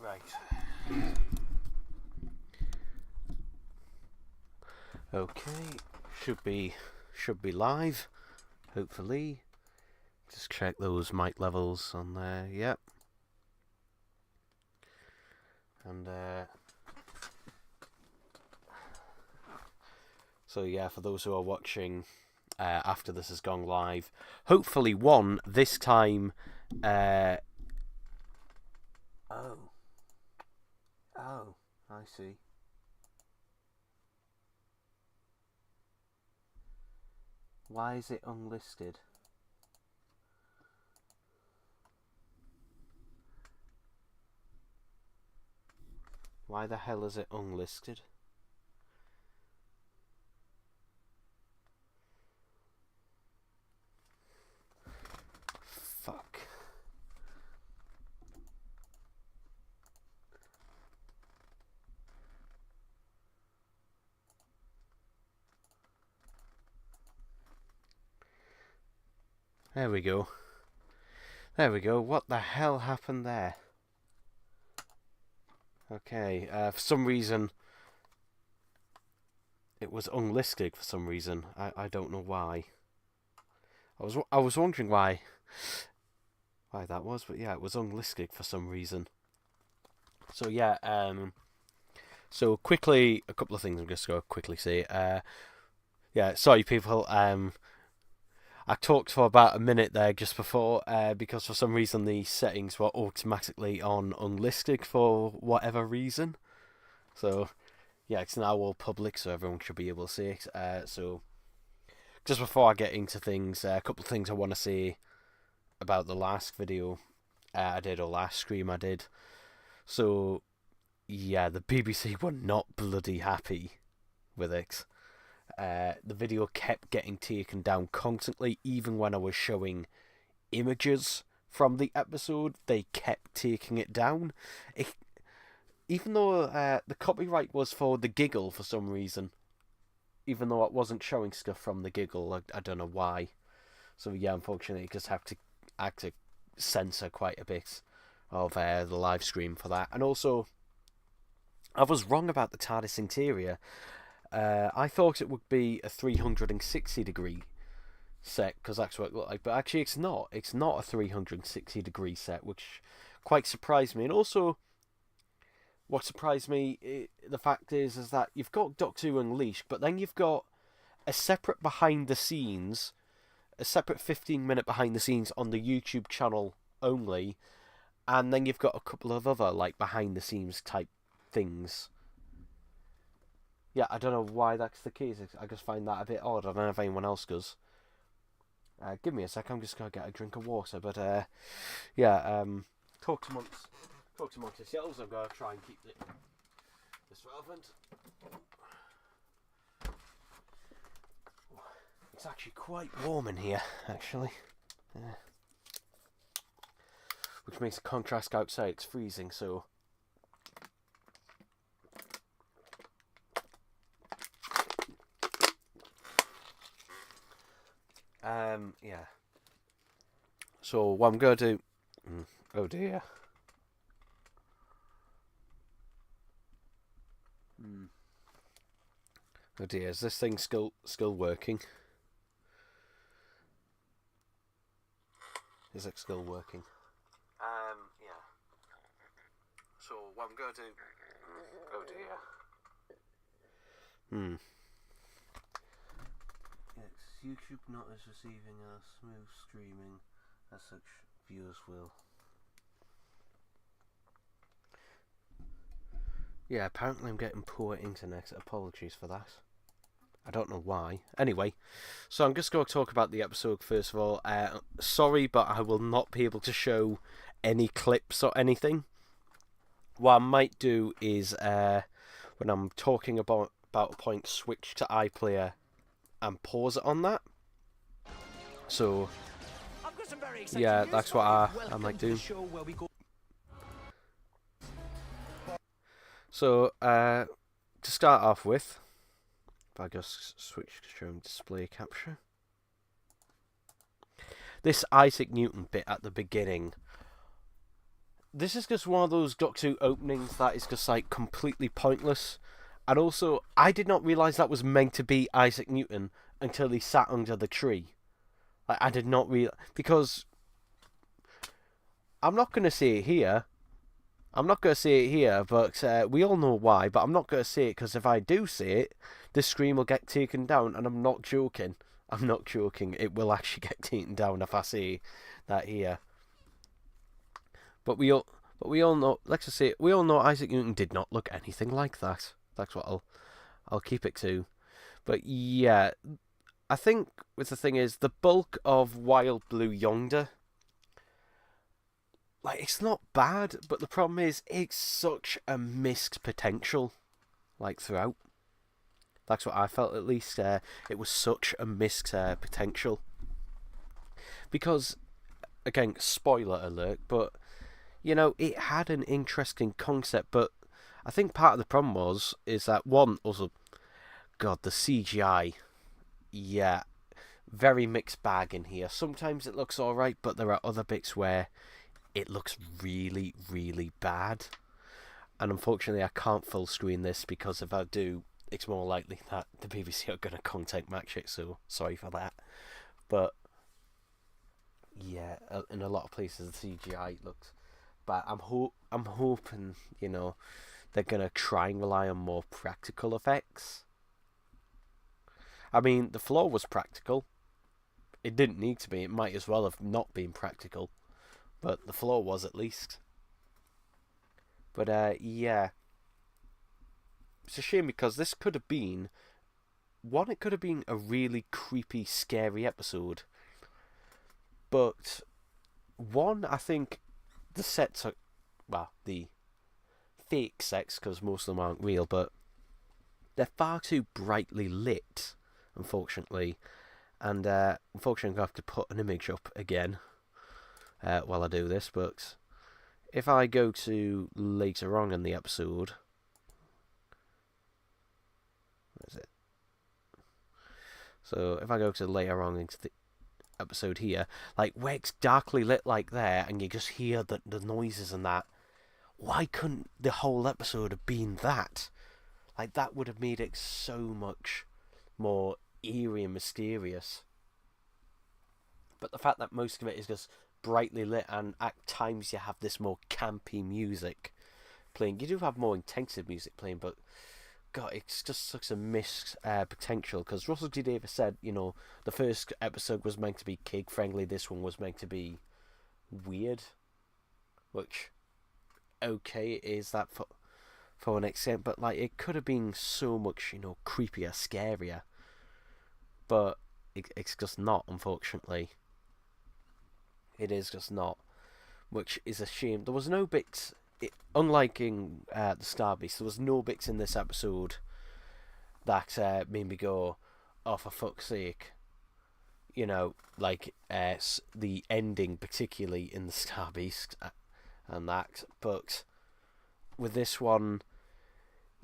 Right. Okay. Should be live. Hopefully. Just check those mic levels on there. Yep. And so yeah, for those who are watching after this has gone live, hopefully this time. Oh, I see. Why is it unlisted? Why the hell is it unlisted? Fuck. There we go. There we go. What the hell happened there? Okay, for some reason it was unlisted for some reason. I don't know why. I was wondering why that was, but yeah, it was unlisted for some reason. So yeah, so quickly, a couple of things I'm just going to quickly say. Yeah, sorry people, I talked for about a minute there just before, because for some reason the settings were automatically on unlisted for whatever reason. So yeah, it's now all public, so everyone should be able to see it. So just before I get into things, a couple of things I want to say about the last video I did, or last stream I did. So yeah, the BBC were not bloody happy with it. The video kept getting taken down constantly, even when I was showing images from the episode. They kept taking it down. Even though the copyright was for the giggle for some reason, even though it wasn't showing stuff from the giggle, I don't know why. So yeah, unfortunately, I just have to censor quite a bit of the live stream for that. And also, I was wrong about the TARDIS interior. I thought it would be a 360 degree set, because that's what it looked like, but actually it's not. It's not a 360 degree set, which quite surprised me. And also, what surprised me, the fact is that you've got Doctor Who Unleashed, but then you've got a separate behind the scenes, a separate 15-minute behind the scenes on the YouTube channel only, and then you've got a couple of other like behind the scenes type things. Yeah, I don't know why that's the case. I just find that a bit odd. I don't know if anyone else does. Give me a sec. I'm just gonna get a drink of water. But yeah, talk amongst yourselves. I'm gonna try and keep this relevant. It's actually quite warm in here, actually. Yeah. Which makes a contrast outside. It's freezing, so. Yeah. So what I'm gonna do. Oh dear. Oh dear. Is this thing still working? Is it still working? Yeah. So what I'm gonna do. Oh dear. YouTube not as receiving a smooth streaming as such viewers will. Yeah, apparently I'm getting poor internet. Apologies for that. I don't know why. Anyway, so I'm just going to talk about the episode first of all. Sorry, but I will not be able to show any clips or anything. What I might do is, when I'm talking about a point, switch to iPlayer and pause it on that. So yeah, that's what I might do. So to start off with, if I just switch to show display capture, this Isaac Newton bit at the beginning this is just one of those Doctor Who openings that is just like completely pointless. And also, I did not realise that was meant to be Isaac Newton until he sat under the tree. Like, I did not realize, because I'm not going to say it here. I'm not going to say it here, but we all know why. But I'm not going to say it because if I do say it, the screen will get taken down, and I'm not joking. I'm not joking. It will actually get taken down if I say that here. But we all know. Let's just say we all know Isaac Newton did not look anything like that. That's what I'll keep it to. But yeah, I think with the thing is the bulk of Wild Blue Yonder, like, it's not bad, but the problem is it's such a missed potential, like, throughout. That's what I felt, at least. It was such a missed potential. Because, again, spoiler alert, but, you know, it had an interesting concept, but I think part of the problem is that, one, also, God, the CGI, yeah, very mixed bag in here. Sometimes it looks alright, but there are other bits where it looks really, really bad. And unfortunately, I can't full screen this because if I do, it's more likely that the BBC are going to contact match it, so sorry for that. But yeah, in a lot of places the CGI looks bad. I'm hoping, you know, they're going to try and rely on more practical effects. I mean, the floor was practical. It didn't need to be. It might as well have not been practical. But the floor was, at least. But yeah, it's a shame because this could have been one. It could have been a really creepy, scary episode. But one, I think the sets are, well, the fake sets, because most of them aren't real, but they're far too brightly lit, unfortunately. And unfortunately, I'm going to have to put an image up again while I do this. But if I go to later on in the episode, where is it? So if I go to later on into the episode here, like where it's darkly lit like there, and you just hear the noises and that. Why couldn't the whole episode have been that? Like, that would have made it so much more eerie and mysterious. But the fact that most of it is just brightly lit, and at times you have this more campy music playing. You do have more intensive music playing, but God, it's just such a missed potential. Because Russell T Davies said, you know, the first episode was meant to be kid friendly. This one was meant to be weird, which, okay, is that for an extent, but like it could have been so much, you know, creepier, scarier. But it's just not, unfortunately. It is just not, which is a shame. There was no bits, unlike in the Starbase, there was no bits in this episode that made me go, oh, for fuck's sake. You know, like the ending, particularly in the Starbeast and that. But with this one,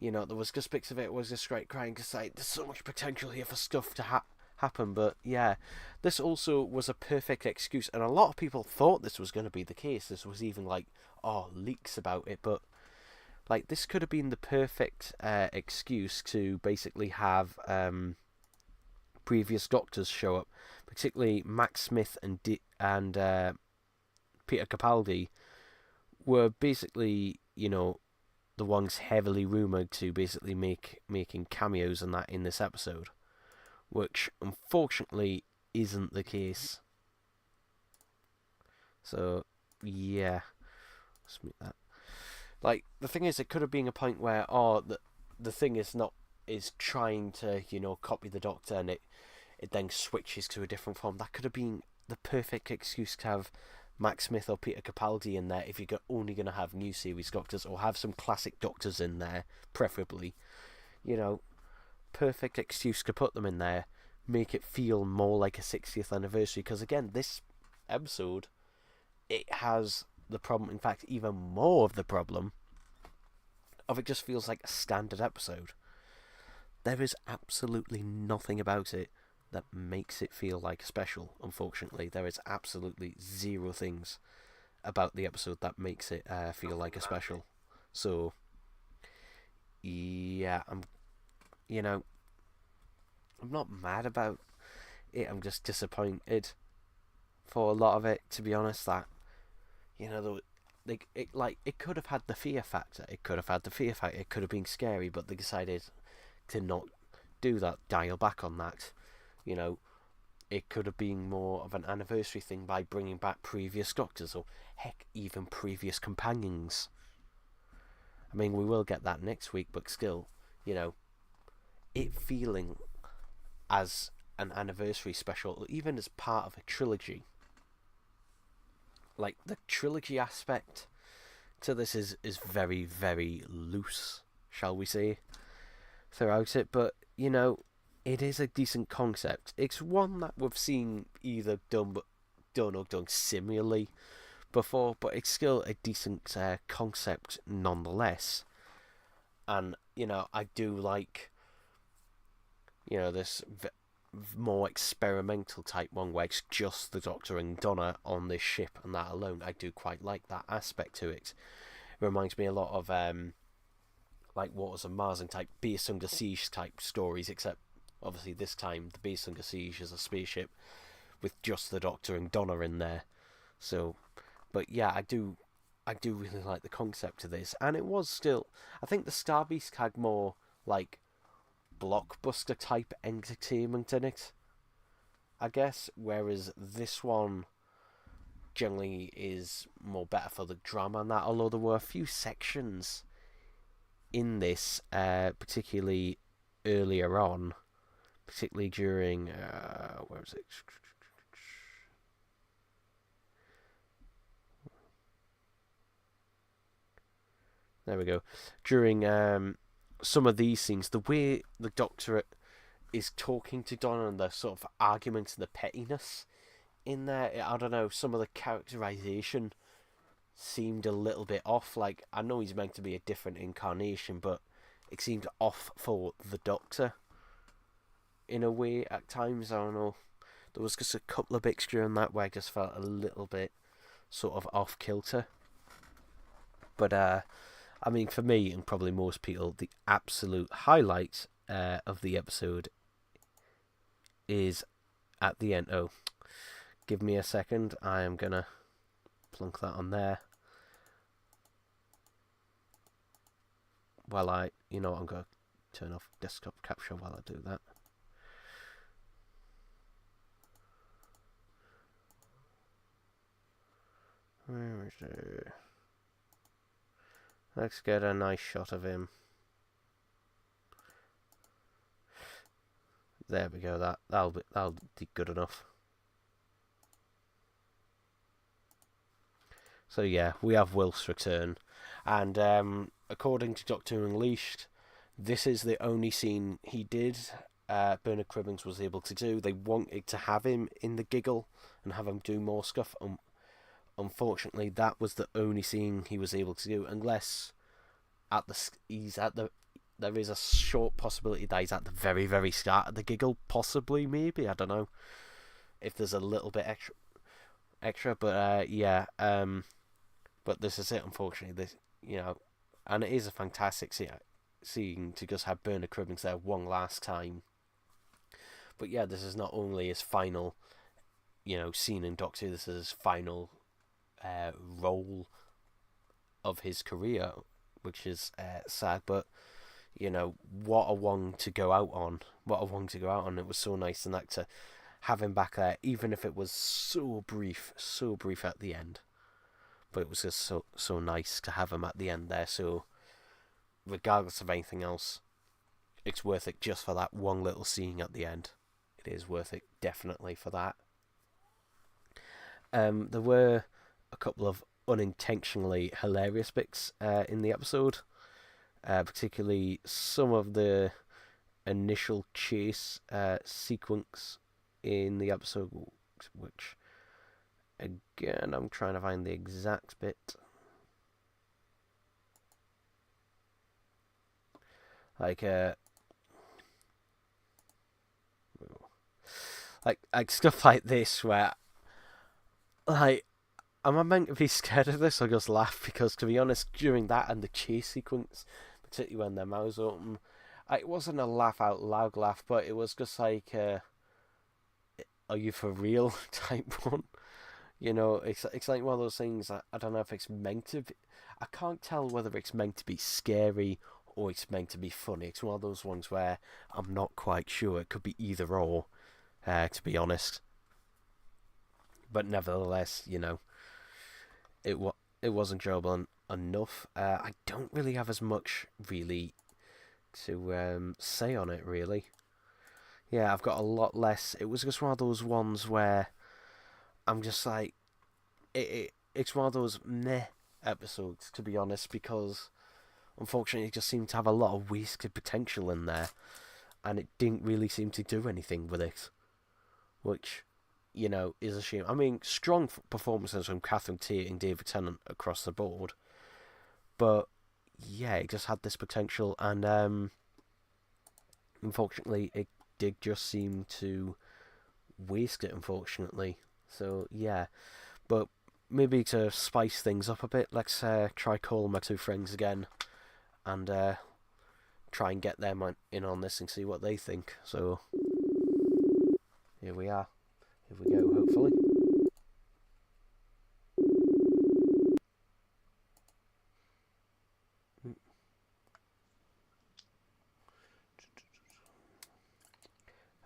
you know, there was just bits of it was just great crying because like, there's so much potential here for stuff to happen. But yeah, this also was a perfect excuse, and a lot of people thought this was going to be the case. This was even like, oh, leaks about it, but like this could have been the perfect excuse to basically have previous Doctors show up, particularly Max Smith and Peter Capaldi were basically, you know, the ones heavily rumoured to basically making cameos and that in this episode, which unfortunately isn't the case. So yeah, let's make that. Like, the thing is, it could have been a point where the thing is trying to, you know, copy the Doctor, and it then switches to a different form. That could have been the perfect excuse to have Max Smith or Peter Capaldi in there if you're only going to have new series Doctors, or have some classic Doctors in there, preferably. You know, perfect excuse to put them in there, make it feel more like a 60th anniversary, because again, this episode, it has the problem, in fact, even more of the problem, of it just feels like a standard episode. There is absolutely nothing about it that makes it feel like special, unfortunately. There is absolutely zero things about the episode that makes it feel like a special. So yeah, you know I'm not mad about it. I'm just disappointed for a lot of it, to be honest. That it could have had the fear factor. It could have had the fear factor. It could have been scary, but they decided to not do that. Dial back on that. You know, it could have been more of an anniversary thing by bringing back previous Doctors, or heck, even previous companions. I mean, we will get that next week, but still, it feeling as an anniversary special, or even as part of a trilogy. Like, the trilogy aspect to this is very, very loose, shall we say, throughout it. But, it is a decent concept. It's one that we've seen either done or done similarly before, but it's still a decent concept nonetheless. And, I do like, this more experimental type one where it's just the Doctor and Donna on this ship and that alone. I do quite like that aspect to it. It reminds me a lot of like Waters of Mars and type Base Under Siege type stories, except obviously this time the Base Under Siege is a spaceship with just the Doctor and Donna in there. So, but yeah, I do really like the concept of this, and it was still, I think the Star Beast had more like blockbuster type entertainment in it, I guess, whereas this one generally is more better for the drama and that, although there were a few sections in this, particularly earlier on, particularly during where was it? There we go. During some of these scenes, the way the Doctor is talking to Donna and the sort of arguments and the pettiness in there, I don't know, some of the characterization seemed a little bit off. Like, I know he's meant to be a different incarnation, but it seemed off for the Doctor in a way at times. I don't know. There was just a couple of bits during that where I just felt a little bit sort of off kilter. But I mean, for me and probably most people, the absolute highlight of the episode is at the end. Oh, give me a second. I am gonna plunk that on there. While I'm gonna turn off desktop capture while I do that. Where is it? Let's get a nice shot of him. There we go. That'll be good enough. So yeah, we have Wilf's return, and according to Doctor Unleashed, this is the only scene he did. Bernard Cribbins was able to do. They wanted to have him in the giggle and have him do more stuff. Unfortunately, that was the only scene he was able to do, unless there is a short possibility that he's at the very, very start of the giggle, possibly, maybe, I don't know, if there's a little bit extra, but yeah, but this is it, unfortunately. This, and it is a fantastic scene to just have Bernard Cribbins there one last time. But yeah, this is not only his final, scene in Doctor Who, this is his final role of his career, which is sad, but what a one to go out on. It was so nice and that to have him back there, even if it was so brief at the end. But it was just so nice to have him at the end there. So regardless of anything else, it's worth it just for that one little scene at the end. It is worth it, definitely, for that. There were a couple of unintentionally hilarious bits in the episode, particularly some of the initial chase sequence in the episode, which, again, I'm trying to find the exact bit. Like stuff like this where, like, am I meant to be scared of this or just laugh? Because to be honest, during that and the chase sequence, particularly when their mouths open, it wasn't a laugh out loud laugh, but it was just like, "Are you for real?" type one. It's like one of those things. I don't know if it's meant to be. I can't tell whether it's meant to be scary or it's meant to be funny. It's one of those ones where I'm not quite sure. It could be either or, to be honest. But nevertheless, it was it was enjoyable enough. I don't really have as much really to say on it. Really, yeah, I've got a lot less. It was just one of those ones where I'm just like, it's one of those meh episodes, to be honest, because unfortunately it just seemed to have a lot of wasted potential in there, and it didn't really seem to do anything with it, which, is a shame. I mean, strong performances from Catherine Tate and David Tennant across the board, but yeah, it just had this potential, and unfortunately it did just seem to waste it, unfortunately. So yeah, but maybe to spice things up a bit, let's try calling my two friends again and try and get them in on this and see what they think. So here we are. Here we go, hopefully.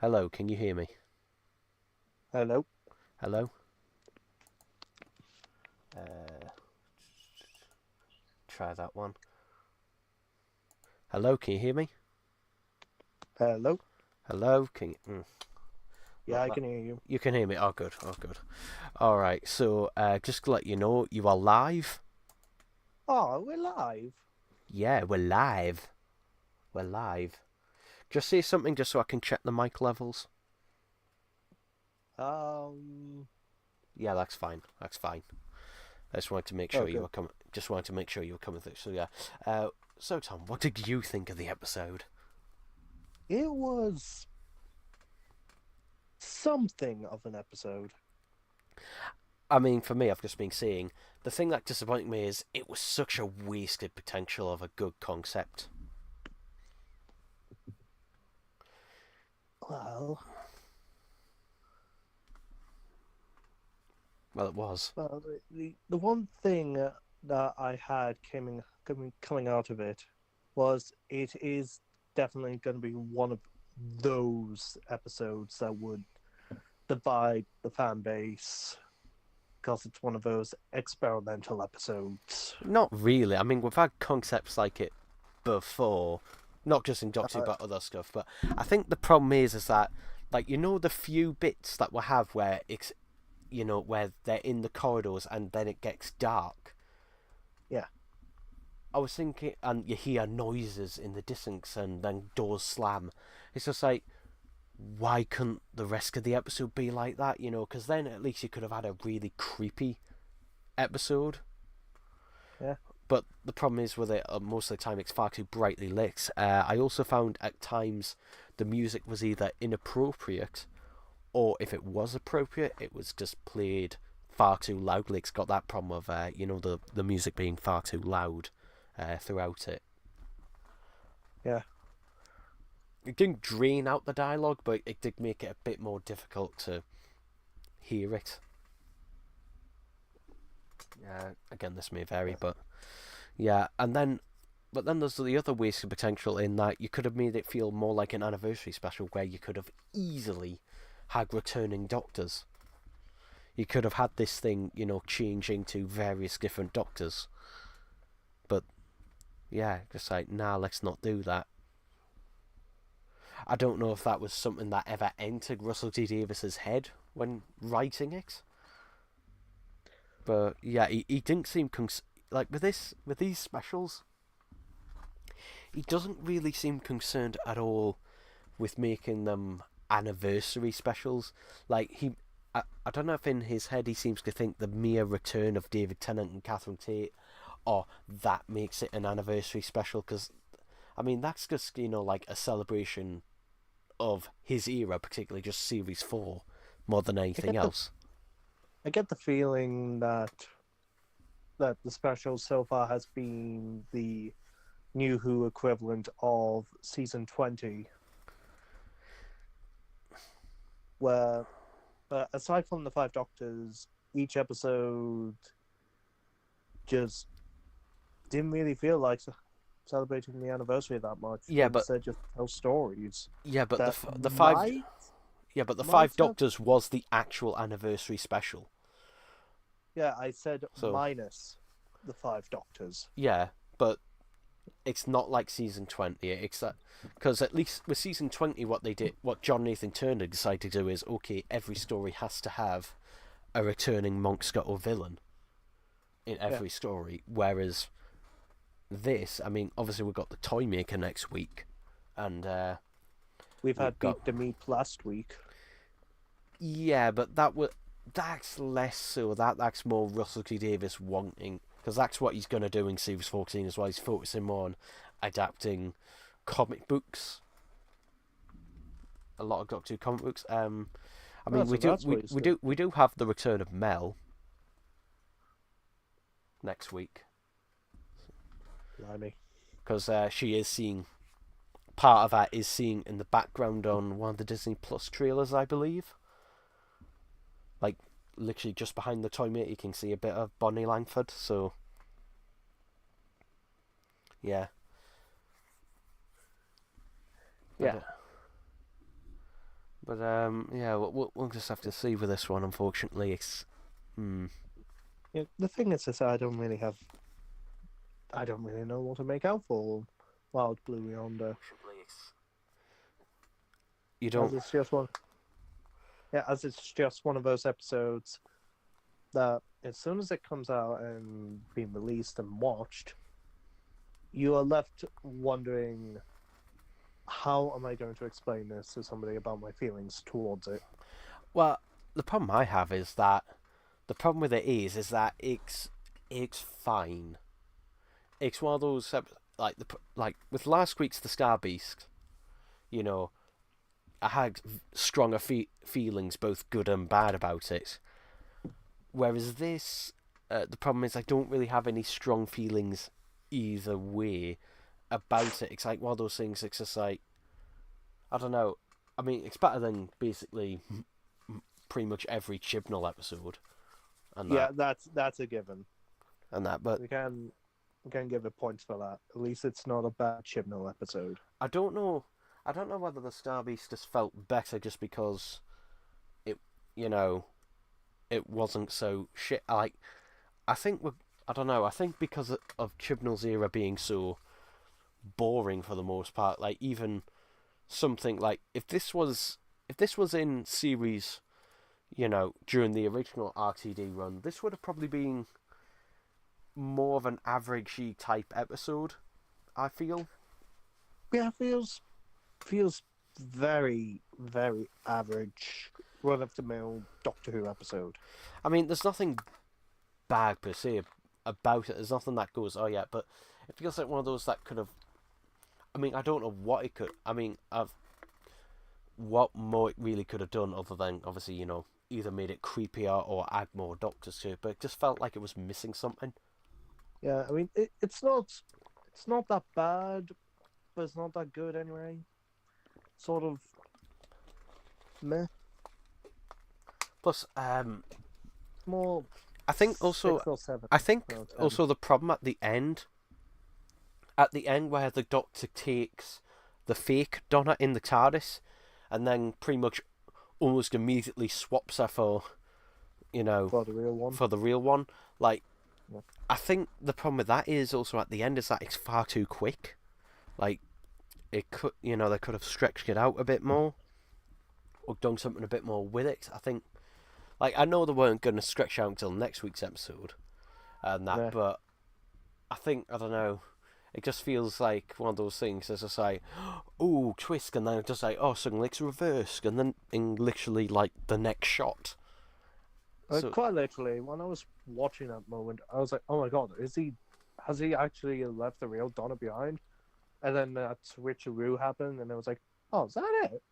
Hello, can you hear me? Hello. Hello? Uh, Try that one. Hello, can you hear me? Hello. Hello, can you... Yeah, I can hear you. You can hear me? Oh, good. Oh, good. Alright, so just to let you know, you are live. Oh, we're live. Yeah, we're live. We're live. Just say something just so I can check the mic levels. Yeah, that's fine. That's fine. I just wanted to make sure Okay. you were coming. Just wanted to make sure you were coming through. So yeah. So Tom, what did you think of the episode? It was something of an episode. I mean, for me, I've just been seeing the thing that disappointed me is it was such a wasted potential of a good concept. Well, Well, it was. the one thing that I had coming out of it was it is definitely going to be one of those episodes that would divide the fan base because it's one of those experimental episodes. Not really. I mean, we've had concepts like it before, not just in Doctor Who, Uh, but other stuff. But I think the problem is that, like, the few bits that we have where it's, where they're in the corridors and then it gets dark. yeah. I was thinking, and you hear noises in the distance and then doors slam. It's just like, why couldn't the rest of the episode be like that? Because then at least you could have had a really creepy episode. Yeah. But the problem is with it, most of the time it's far too brightly lit. I also found at times the music was either inappropriate, or if it was appropriate, it was just played far too loudly. It's got that problem of, the music being far too loud throughout it. Yeah. It didn't drain out the dialogue, but it did make it a bit more difficult to hear it. Again, this may vary, but yeah, but then there's the other wasted potential in that you could have made it feel more like an anniversary special where you could have easily had returning doctors. You could have had this thing, changing to various different doctors. But yeah, just like, nah, let's not do that. I don't know if that was something that ever entered Russell T Davis's head when writing it. But yeah, he didn't seem like with these specials. He doesn't really seem concerned at all with making them anniversary specials. Like I don't know if in his head he seems to think the mere return of David Tennant and Catherine Tate, or that makes it an anniversary special. Because I mean that's just like a celebration of his era, particularly just Series 4, more than I anything get the else. I get the feeling that the special so far has been the New Who equivalent of season 20, where aside from the Five Doctors, each episode just didn't really feel like celebrating the anniversary that much, Yeah, but but instead just tell stories yeah, but that the five the might Five have. Doctors was the actual anniversary special. Yeah, I said So minus the Five Doctors. yeah, but it's not like season 20. It's that because at least with season 20, what John Nathan Turner decided to do is okay, every story has to have a returning monk, Scott, or villain in Yeah, every story. Whereas this, I mean, obviously we've got the Toy Maker next week, and we've we've had Beat got the Meat last week. yeah, but that's less so. That's more Russell T Davies wanting because that's what he's going to do in series 14 as well. He's focusing more on adapting comic books, a lot of Doctor Who comic books. I Oh, mean, so that's what he's doing. we do have the return of Mel next week Blimey. because she is seeing part of that is seen in the background on one of the Disney Plus trailers, I believe. Like literally just behind the Toy Mate, you can see a bit of Bonnie Langford. So yeah, but Yeah. yeah, we'll just have to see with this one. Unfortunately, it's Yeah, the thing is, I don't really know what to make out for Wild Blue Yonder, you as don't. it's just one. Yeah, as it's just one of those episodes that as soon as it comes out and being released and watched, you are left wondering, how am I going to explain this to somebody about my feelings towards it? Well, the problem I have is that the problem with it is that it's fine. It's one of those like with last week's The Star Beast. You know, I had stronger feelings, both good and bad, about it. Whereas this, the problem is I don't really have any strong feelings either way about it. It's like one of those things. It's just like I don't know. I mean, it's better than basically pretty much every Chibnall episode, and Yeah, that's a given. that. But We can give it points for that. At least it's not a bad Chibnall episode. I don't know. I don't know whether the Star Beast just felt better just because it, you know, it wasn't so shit. Like I think I don't know. I think because of Chibnall's era being so boring for the most part. Like even something like if this was in series, during the original RTD run, this would have probably been more of an averagey type episode. I feel. Yeah, feels very very average, run of the mill Doctor Who episode. I mean, there's nothing bad per se about it. There's nothing that goes, oh yeah, but it feels like one of those that could have. I mean, I don't know what it could. I mean, what more it really could have done other than obviously either made it creepier or add more doctors to it. But it just felt like it was missing something. Yeah, I mean it's not that bad, but it's not that good anyway. Sort of meh. Plus, More I think also, 6 or 7 I think out of 10. also the problem at the end where the Doctor takes the fake Donna in the TARDIS, and then pretty much almost immediately swaps her for, For the real one. for the real one. Like, Yeah. I think the problem with that is also at the end is that it's far too quick. Like, it could, they could have stretched it out a bit more, or done something a bit more with it. I think, like, I know they weren't going to stretch out until next week's episode, and that, Yeah. but I think I don't know. It just feels like one of those things. It's just like, oh, twist, and then it's just like, oh, suddenly it's reversed, and then in literally like the next shot. So Quite literally, when I was watching that moment, I was like, "Oh my god, has he actually left the real Donna behind?" And then that switcheroo happened, and I was like, "Oh, is that it?"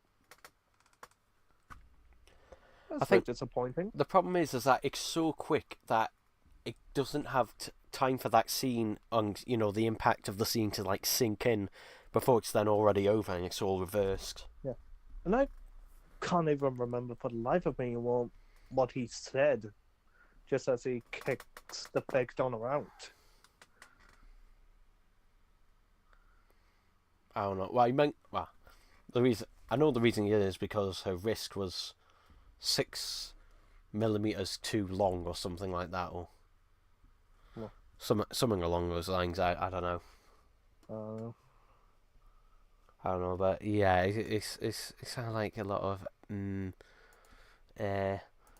I That's very think disappointing. the problem is that it's so quick that it doesn't have time for that scene and the impact of the scene to like sink in before it's then already over and it's all reversed. Yeah, and I can't even remember for the life of me what he said, just as he kicks the fake Donna out. I don't know. Well, he meant the reason I know the reason it is because her wrist was 6 millimeters too long or something like that, or No. something along those lines. I don't know. Uh, I don't know, but yeah, it's kind of like a lot of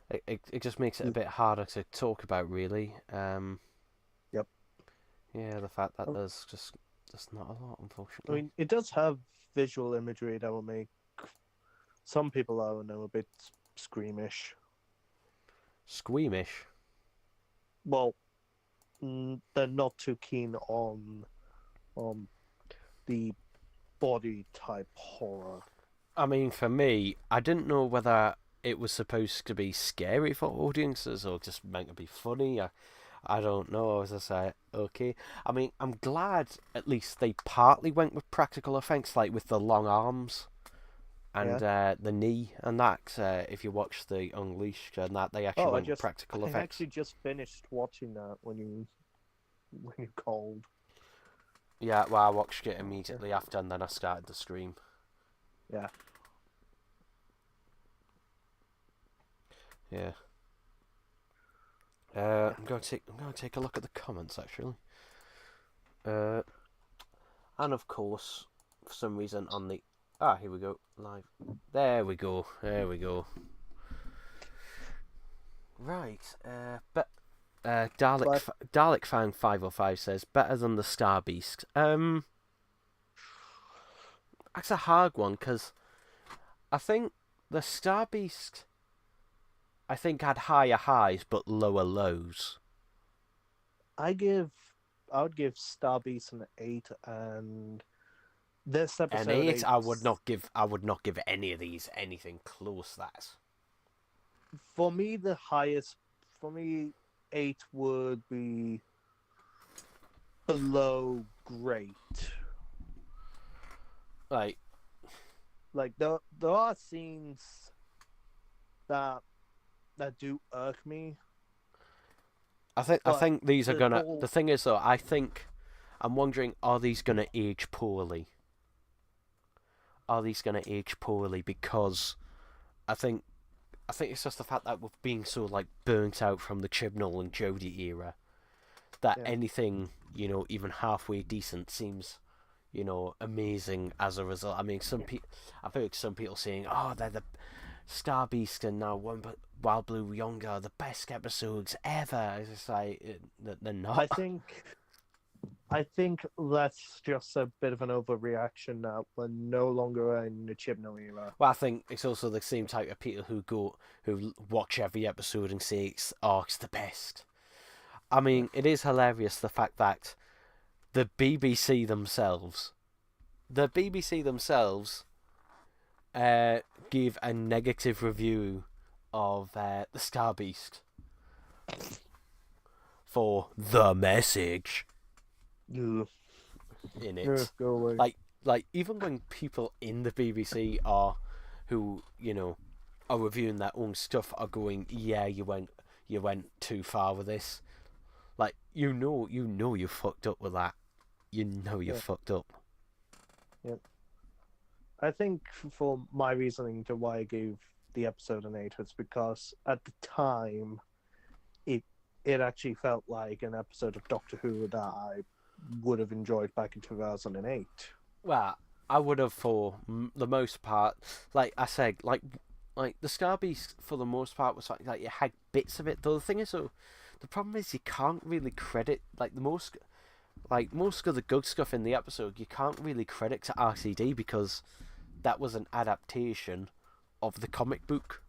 it just makes it a bit harder to talk about, really. Yep. Yeah, the fact that Oh, there's just not a lot, I unfortunately. mean, it does have visual imagery that will make some people, I don't know, a bit squeamish. Squeamish. Well, they're not too keen on the body type horror. I mean, for me, I didn't know whether it was supposed to be scary for audiences or just meant to be funny. I don't know. As I say, okay. I mean, I'm glad at least they partly went with practical effects, like with the long arms and Yeah. the knee and that. If you watch the Unleashed and that, they actually Oh, went with practical I effects. actually just finished watching that when you called. Yeah, well, I watched it immediately after, and then I started the stream. Yeah. Yeah. Yeah. I'm going to take a look at the comments actually. And of course, for some reason on the here we go, live. There we go. Right. But But Dalek Fan 505 says better than the Star Beast. That's a hard one because I think the Star Beast, I think, had higher highs but lower lows. I would give Star Beast an 8, and this An episode 8, 8, I would not give any of these anything close. That. for me, the highest, for me, 8 would be below great. Like there are scenes that do irk me. I But think these are gonna. whole, The thing is though, I'm wondering, are these gonna age poorly? Are these gonna age poorly? Because I think it's just the fact that we're being so like burnt out from the Chibnall and Jodie era that yeah. anything even halfway decent seems amazing as a result. I mean, I've heard some people saying, "Oh, they're the Star Beast and now Wild Blue Yonder are the best episodes ever." It's just like they're not. I think that's just a bit of an overreaction now. We're no longer in the Chibnall era. Well, I think it's also the same type of people who watch every episode and say it's the best. I mean, it is hilarious the fact that the BBC themselves, gave a negative review of the Star Beast for the message Ugh. in it. Go away. Like even when people in the BBC who are reviewing their own stuff are going, yeah, you went too far with this. Like you fucked up with that. You fucked up. Yeah. I think for my reasoning to why I gave the episode an 8 was because at the time it actually felt like an episode of Doctor Who that I would have enjoyed back in 2008. Well, I would have for the most part. Like I said, like the Star Beast for the most part was like you had bits of it. Though the thing is, though, the problem is you can't really credit most of the good stuff in the episode. You can't really credit to RCD because that was an adaptation of the comic book.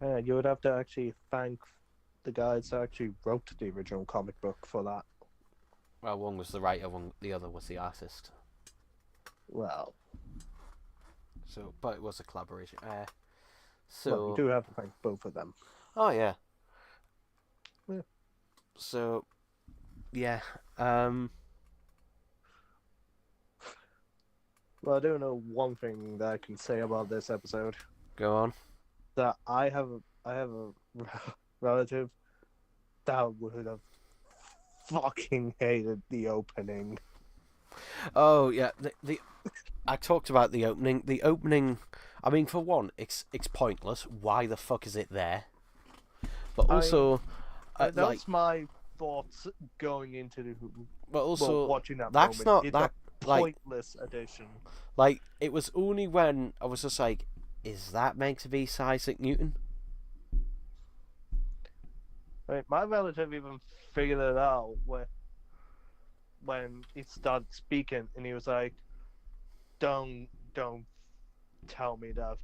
You would have to actually thank the guys that actually wrote the original comic book for that. Well, one was the writer, the other was the artist. Well, So, but it was a collaboration. Well, you So, do have to thank both of them. oh yeah. Yeah. So, yeah. Well, I do know one thing that I can say about this episode. Go on. That I have a relative that would have fucking hated the opening. Oh yeah. I talked about the opening. The opening. I mean, for one, it's pointless. Why the fuck is it there? But also, That like, was my thoughts going into but also, watching that that's moment. not It's that a like pointless addition. like it was only when I was just like, is that meant to be Sir Isaac Newton? Right, my relative even figured it out when he started speaking, and he was like, "Don't tell me they're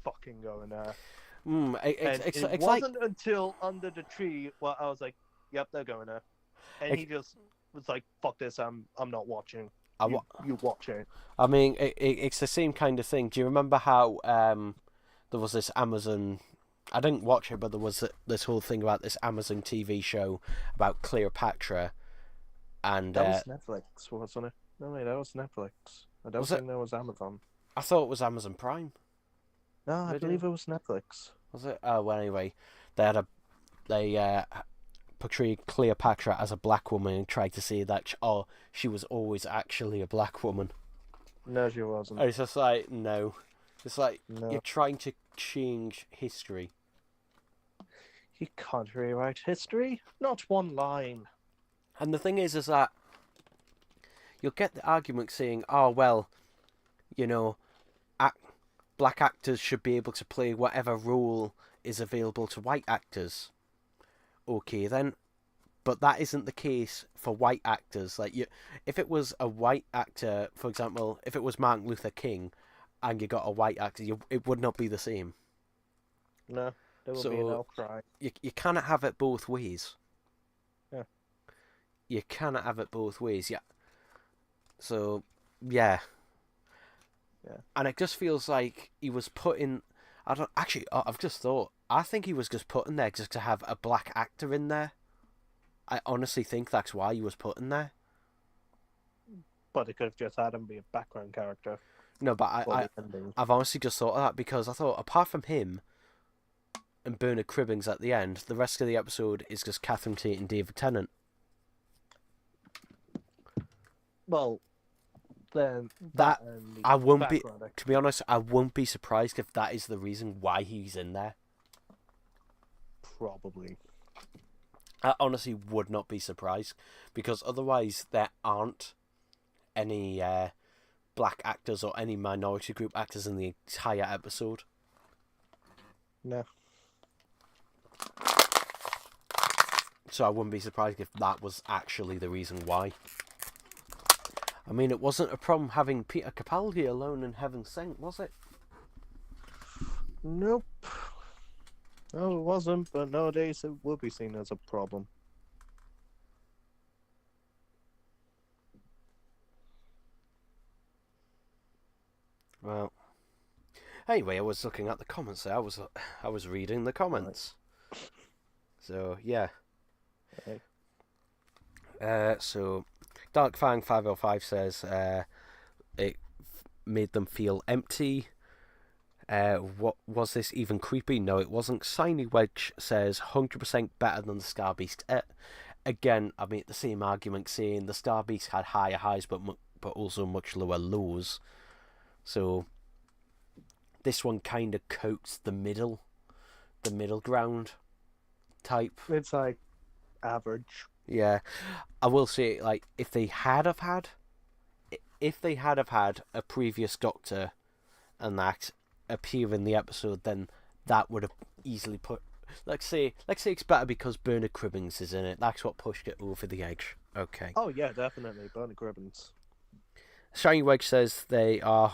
fucking going there." It It's like wasn't until under the tree where I was like, "Yep, they're going there," and he just was like, "Fuck this, I'm not watching. You watch it." I mean, it's the same kind of thing. Do you remember how there was this Amazon? I didn't watch it, but there was this whole thing about this Amazon TV show about Cleopatra, and That was Netflix, wasn't it? No, wait, that was Netflix. I don't think that was Amazon. I thought it was Amazon Prime. No, I believe it was Netflix. Was it? Oh, well, anyway, they portrayed Cleopatra as a black woman and tried to say that she was always actually a black woman. No, she wasn't. And it's just like, no. It's like, No. you're trying to change history. You can't rewrite history. Not one line. And the thing is that you'll get the argument saying, oh, well, you know, black actors should be able to play whatever role is available to white actors. Okay, then. But that isn't the case for white actors. Like, if it was a white actor, for example, if it was Martin Luther King, and you got a white actor, it would not be the same. No, there would be an outcry. You cannot have it both ways. Yeah. You cannot have it both ways. Yeah. So, yeah. Yeah. And it just feels like he was put in. I've just thought. I think he was just put in there just to have a black actor in there. I honestly think that's why he was put in there. But it could have just had him be a background character. No, but I've honestly just thought of that because I thought, apart from him and Bernard Cribbins at the end, the rest of the episode is just Catherine Tate and David Tennant. Well, then I won't be. To be honest, I won't be surprised if that is the reason why he's in there. Probably. I honestly would not be surprised because otherwise there aren't any black actors or any minority group actors in the entire episode. No. So I wouldn't be surprised if that was actually the reason why. I mean, it wasn't a problem having Peter Capaldi alone in Heaven Sent, was it? Nope. No, it wasn't, but nowadays it would be seen as a problem. Well, anyway, I was looking at the comments there. I was reading the comments. Right. So, yeah. Okay. So, DarkFang505 says it made them feel empty. What was this even creepy? No, it wasn't. Shiny Wedge says 100% better than the Star Beast. Again, I made the same argument saying the Star Beast had higher highs but also much lower lows. So this one kind of coats the middle ground type. It's like average. Yeah, I will say, like, if they had have had a previous Doctor and that appear in the episode, then that would have easily put. Let's say it's better because Bernard Cribbins is in it. That's what pushed it over the edge. Okay. Oh yeah, definitely Bernard Cribbins. Shiny Wedge says they are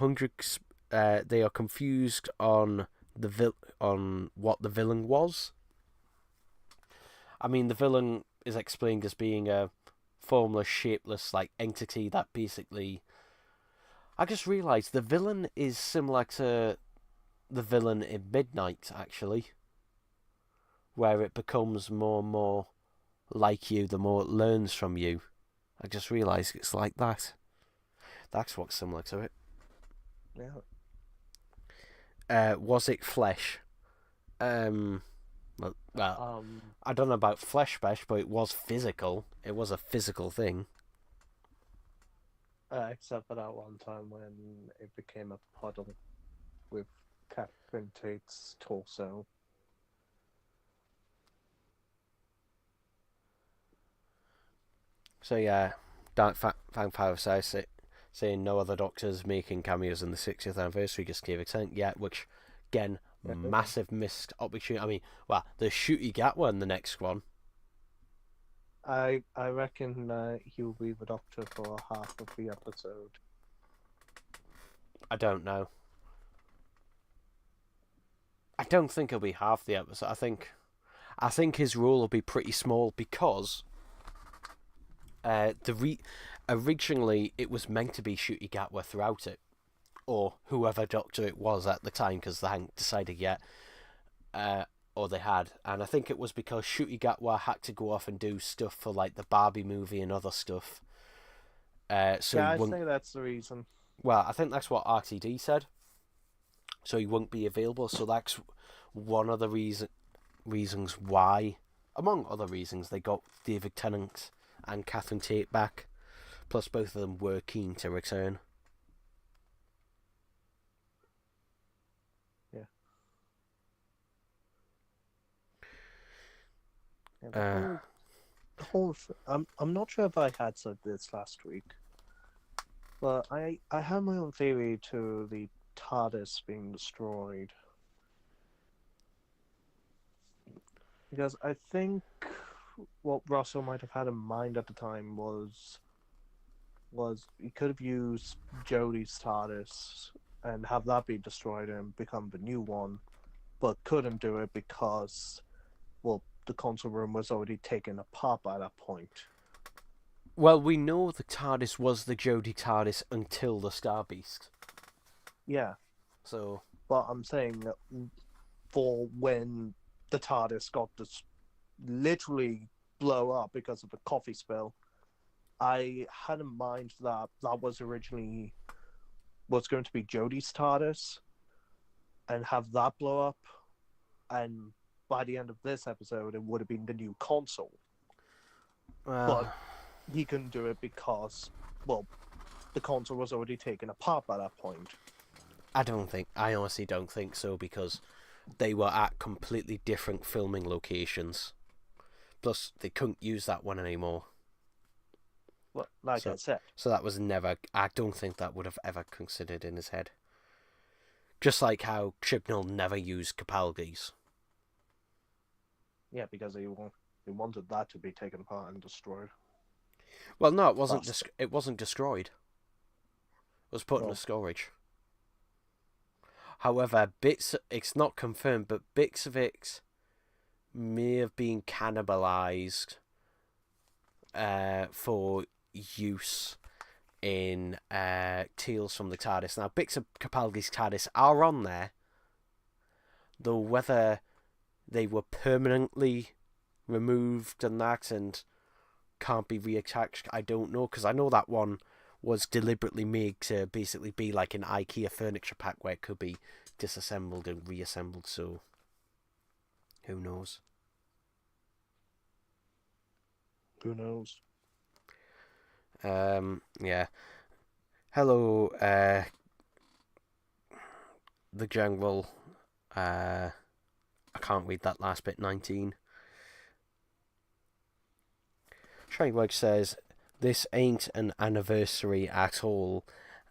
they are confused on on what the villain was. I mean, the villain is explained as being a formless, shapeless, like, entity that basically. I just realised the villain is similar to the villain in Midnight, actually, where it becomes more and more like you the more it learns from you. I just realised it's like that. That's what's similar to it. Yeah. Was it flesh? Well, Um. I don't know about flesh bash, but it was physical. It was a physical thing. Except for that one time when it became a puddle with Catherine Tate's torso. So yeah, Dark Vampire says it, saying no other Doctors making cameos in the 60th anniversary just gave extent yet, which again, massive missed opportunity. I mean, well, there's Shooty Gatwa in the next one. I reckon he will be the Doctor for half of the episode. I don't know. I don't think he'll be half the episode. I think his role will be pretty small because originally it was meant to be Shooty Gatwa throughout it, or whoever Doctor it was at the time, because they hadn't decided yet, or they had, and I think it was because Shooty Gatwa had to go off and do stuff for like the Barbie movie and other stuff. So yeah, I think that's the reason. Well, I think that's what RTD said. So he won't be available. So that's one of the reasons why, among other reasons, they got David Tennant and Catherine Tate back. Plus, both of them were keen to return. Yeah. I'm not sure if I had said this last week, but I have my own theory to the TARDIS being destroyed. Because I think what Russell might have had in mind at the time was he could have used Jodie's TARDIS and have that be destroyed and become the new one, but couldn't do it because, well, the console room was already taken apart by that point. Well, we know the TARDIS was the Jodie TARDIS until the Star Beast. Yeah. So. But I'm saying that for when the TARDIS got this literally blow up because of a coffee spill, I had in mind that was originally going to be Jodie's TARDIS and have that blow up, and by the end of this episode it would have been the new console. But he couldn't do it because, well, the console was already taken apart by that point. I honestly don't think so, because they were at completely different filming locations. Plus, they couldn't use that one anymore. Well, I said. So that was never... I don't think that would have ever considered in his head. Just like how Chibnall never used Capaldi's. Yeah, because he wanted that to be taken apart and destroyed. Well, no, it wasn't. It wasn't destroyed. It was put in a storage. However, it's not confirmed, but bits of it may have been cannibalized for use in Tales from the TARDIS. Now, bits of Capaldi's TARDIS are on there, though whether they were permanently removed and can't be reattached, I don't know, because I know that one was deliberately made to basically be like an IKEA furniture pack where it could be disassembled and reassembled, so who knows? Who knows? Yeah. Hello, the General. I can't read that last bit, 19. Shreweg says, this ain't an anniversary at all,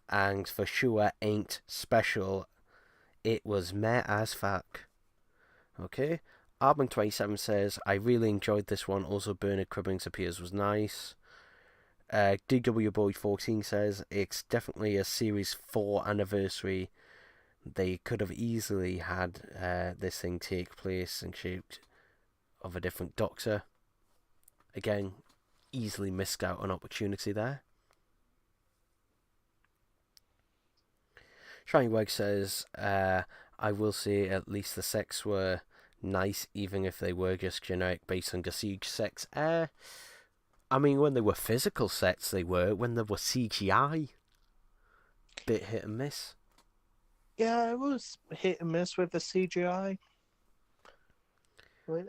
and for sure ain't special. It was meh as fuck. Okay. Arbin27 says, I really enjoyed this one. Also, Bernard Cribbins appears was nice. DW Boy 14 says, it's definitely a Series 4 anniversary. They could have easily had this thing take place in shape of a different Doctor. Again, easily missed out an opportunity there. Shiny Weg says, I will say at least the sex were nice, even if they were just generic based on siege sex. I mean, when they were physical sets, they were. When they were CGI, bit hit and miss. Yeah, it was hit and miss with the CGI.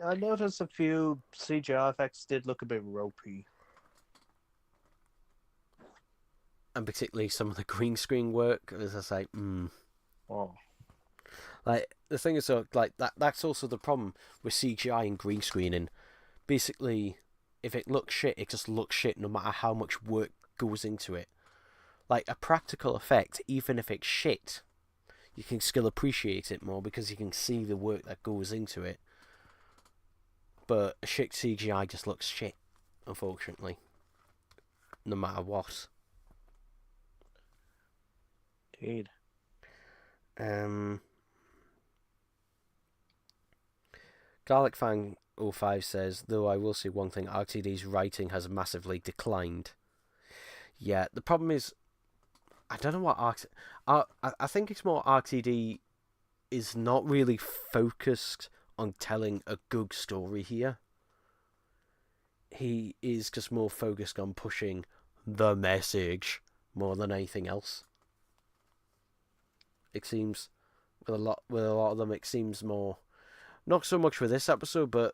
I noticed a few CGI effects did look a bit ropey. And particularly some of the green screen work, as I say, Oh. Like, the thing is, like, that's also the problem with CGI and green screening. Basically, if it looks shit, it just looks shit no matter how much work goes into it. Like, a practical effect, even if it's shit, you can still appreciate it more because you can see the work that goes into it. But a shit CGI just looks shit, unfortunately. No matter what. Indeed. Garlic Fang 05 says, though I will say one thing, RTD's writing has massively declined. Yeah, the problem is, I don't know what I think it's more RTD is not really focused on telling a good story here. He is just more focused on pushing the message more than anything else. It seems with a lot of them, it seems more. Not so much with this episode, but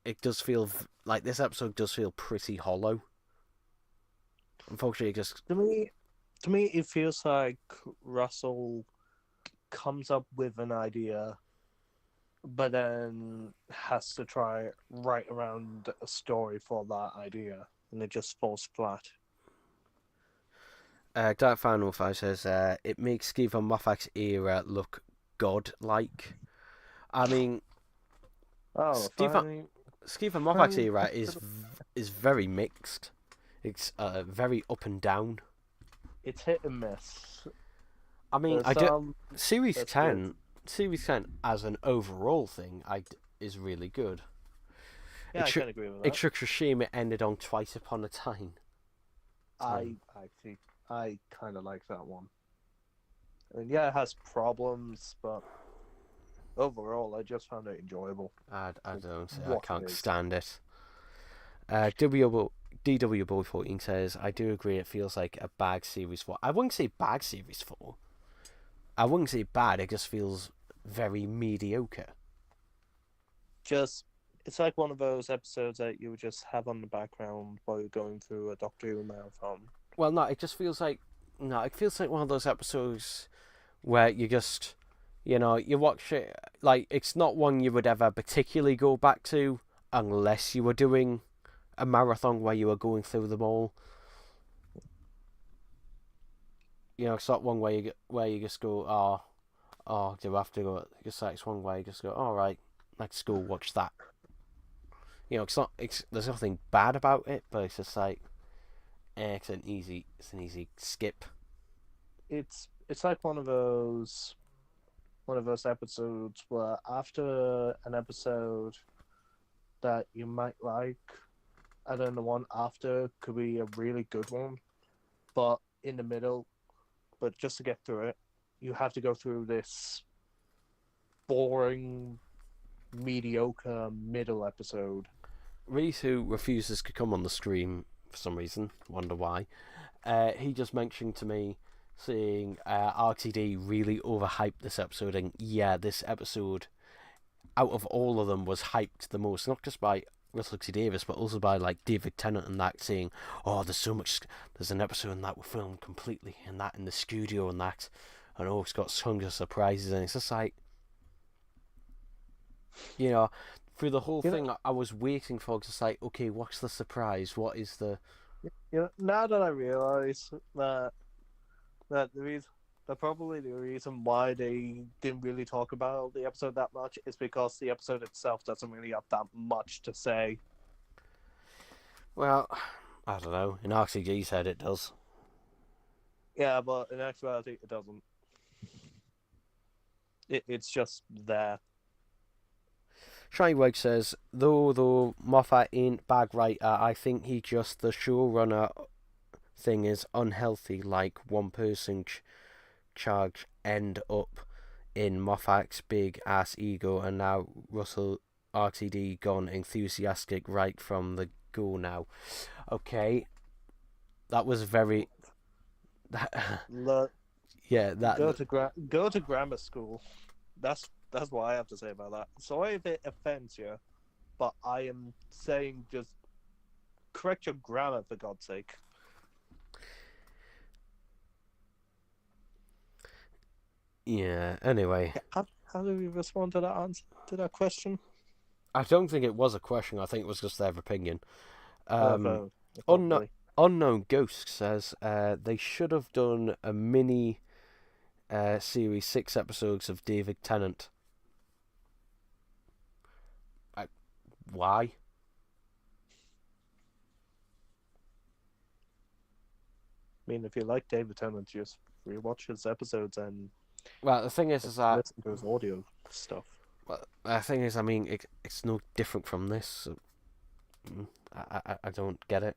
it does feel like this episode does feel pretty hollow. Unfortunately, To me, it feels like Russell comes up with an idea, but then has to try write around a story for that idea, and it just falls flat. Dark Final 5 says, it makes Stephen Moffat's era look godlike. I mean, Oh, Stephen Moffat's era is very mixed. It's very up and down. It's hit and miss. I mean, Series that's 10 as an overall thing is really good. Yeah, I can agree with that. It's such a shame it ended on Twice Upon a Time. I kind of like that one. I mean, yeah, it has problems, but overall, I just found it enjoyable. I don't. I What can't it is. stand it. DW Boy 14 says, I do agree it feels like a bad Series 4. I wouldn't say bad Series 4. I wouldn't say bad, it just feels very mediocre. It's like one of those episodes that you would just have on the background while you're going through a Doctor Who marathon. Well, no, it feels like one of those episodes where you just, you watch it, like, it's not one you would ever particularly go back to unless you were doing a marathon where you were going through them all. It's not one where you just go, do I have to go? It's like, it's one where you just go, all right, let's go watch that. There's nothing bad about it, but it's just like, it's an easy skip. It's like one of those episodes where after an episode that you might like, and then the one after could be a really good one, but in the middle, but just to get through it, you have to go through this boring, mediocre middle episode. Reese, who refuses to come on the stream for some reason, wonder why, he just mentioned to me saying RTD really overhyped this episode, and yeah, this episode, out of all of them, was hyped the most, not just by Russell T Davies, but also by like David Tennant and that, saying, oh, there's an episode in that we filmed completely in the studio and that, and it's got tons of surprises, and it's just like, through the whole thing, I was waiting for just like, okay, what's the surprise? What is the... Now that I realise that probably the reason why they didn't really talk about the episode that much is because the episode itself doesn't really have that much to say. Well, I don't know. In RCG's head, it does. Yeah, but in actuality, it doesn't. It's just there. Shiny Wedge says, though Moffat ain't bad writer, I think he just the showrunner thing is unhealthy, like one person charge end up in Moffat's big ass ego, and now Russell RTD gone enthusiastic right from the go now. Okay, that was very. Look, Yeah, that. go to grammar school. That's what I have to say about that. Sorry if it offends you, but I am saying just correct your grammar for God's sake. Yeah. Anyway, How do we respond to that answer to that question? I don't think it was a question. I think it was just their opinion. Probably. Unknown Ghost says they should have done a mini series, 6 episodes of David Tennant. Why? I mean, if you like David Tennant, just rewatch his episodes and Well, the thing is that listen to his audio stuff. well, the thing is, I mean, it's no different from this. So, I don't get it.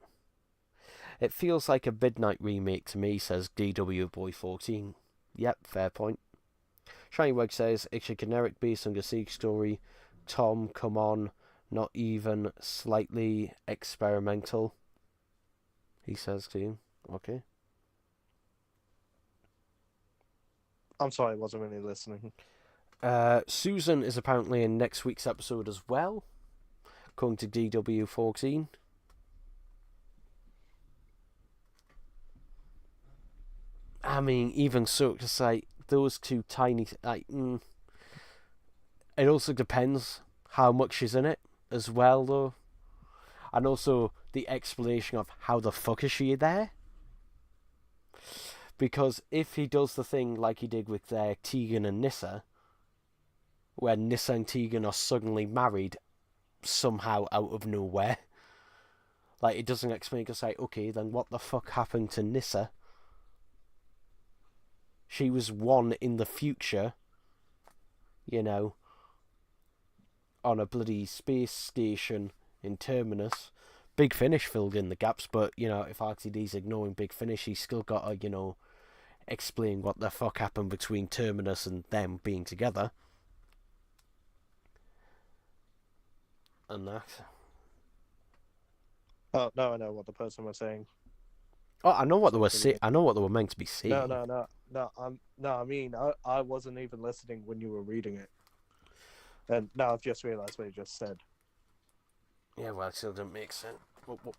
It feels like a Midnight remake to me, says DW Boy 14. Yep, fair point. Shiny Weg says it's a generic based on a Siege story. Tom, come on, not even slightly experimental. He says to you. Okay. I'm sorry, I wasn't really listening. Susan is apparently in next week's episode as well, according to DW14. I mean, even so, to say those two tiny, it also depends how much is in it as well, though, and also the explanation of how the fuck is she there. Because if he does the thing like he did with Tegan and Nyssa, where Nyssa and Tegan are suddenly married somehow out of nowhere, like it doesn't explain, to say, okay, then what the fuck happened to Nyssa? She was one in the future, you know, on a bloody space station in Terminus. Big Finish filled in the gaps, but, you know, if RTD's ignoring Big Finish, he's still got to, you know, explain what the fuck happened between Terminus and them being together. And that. Oh, no, I know what the person was saying. Oh, I know what they were saying. I know what they were meant to be saying. No. I mean, I wasn't even listening when you were reading it, and now I've just realised what you just said. Yeah, well, it still didn't make sense.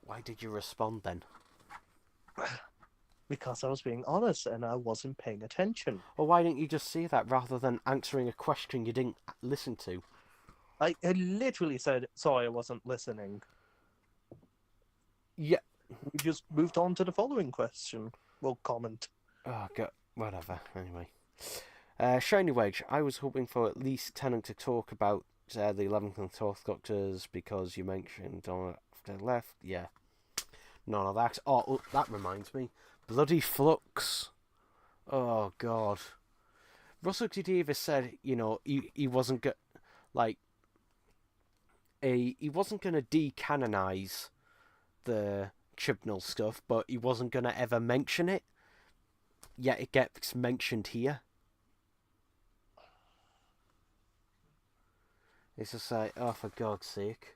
Why did you respond then? Because I was being honest and I wasn't paying attention. Well, why didn't you just say that rather than answering a question you didn't listen to? I literally said, sorry, I wasn't listening. Yeah. We just moved on to the following question. Well, comment. Oh, God. Whatever. Anyway. Shiny Wedge, I was hoping for at least Tennant to talk about the 11th and 12th Doctors because you mentioned on after left. Yeah. None of that. Oh, that reminds me. Bloody Flux. Oh, God. Russell T. Davies said, you know, he wasn't he wasn't going to decanonize the Chibnall stuff, but he wasn't going to ever mention it. Yet it gets mentioned here. It's just like, oh, for God's sake.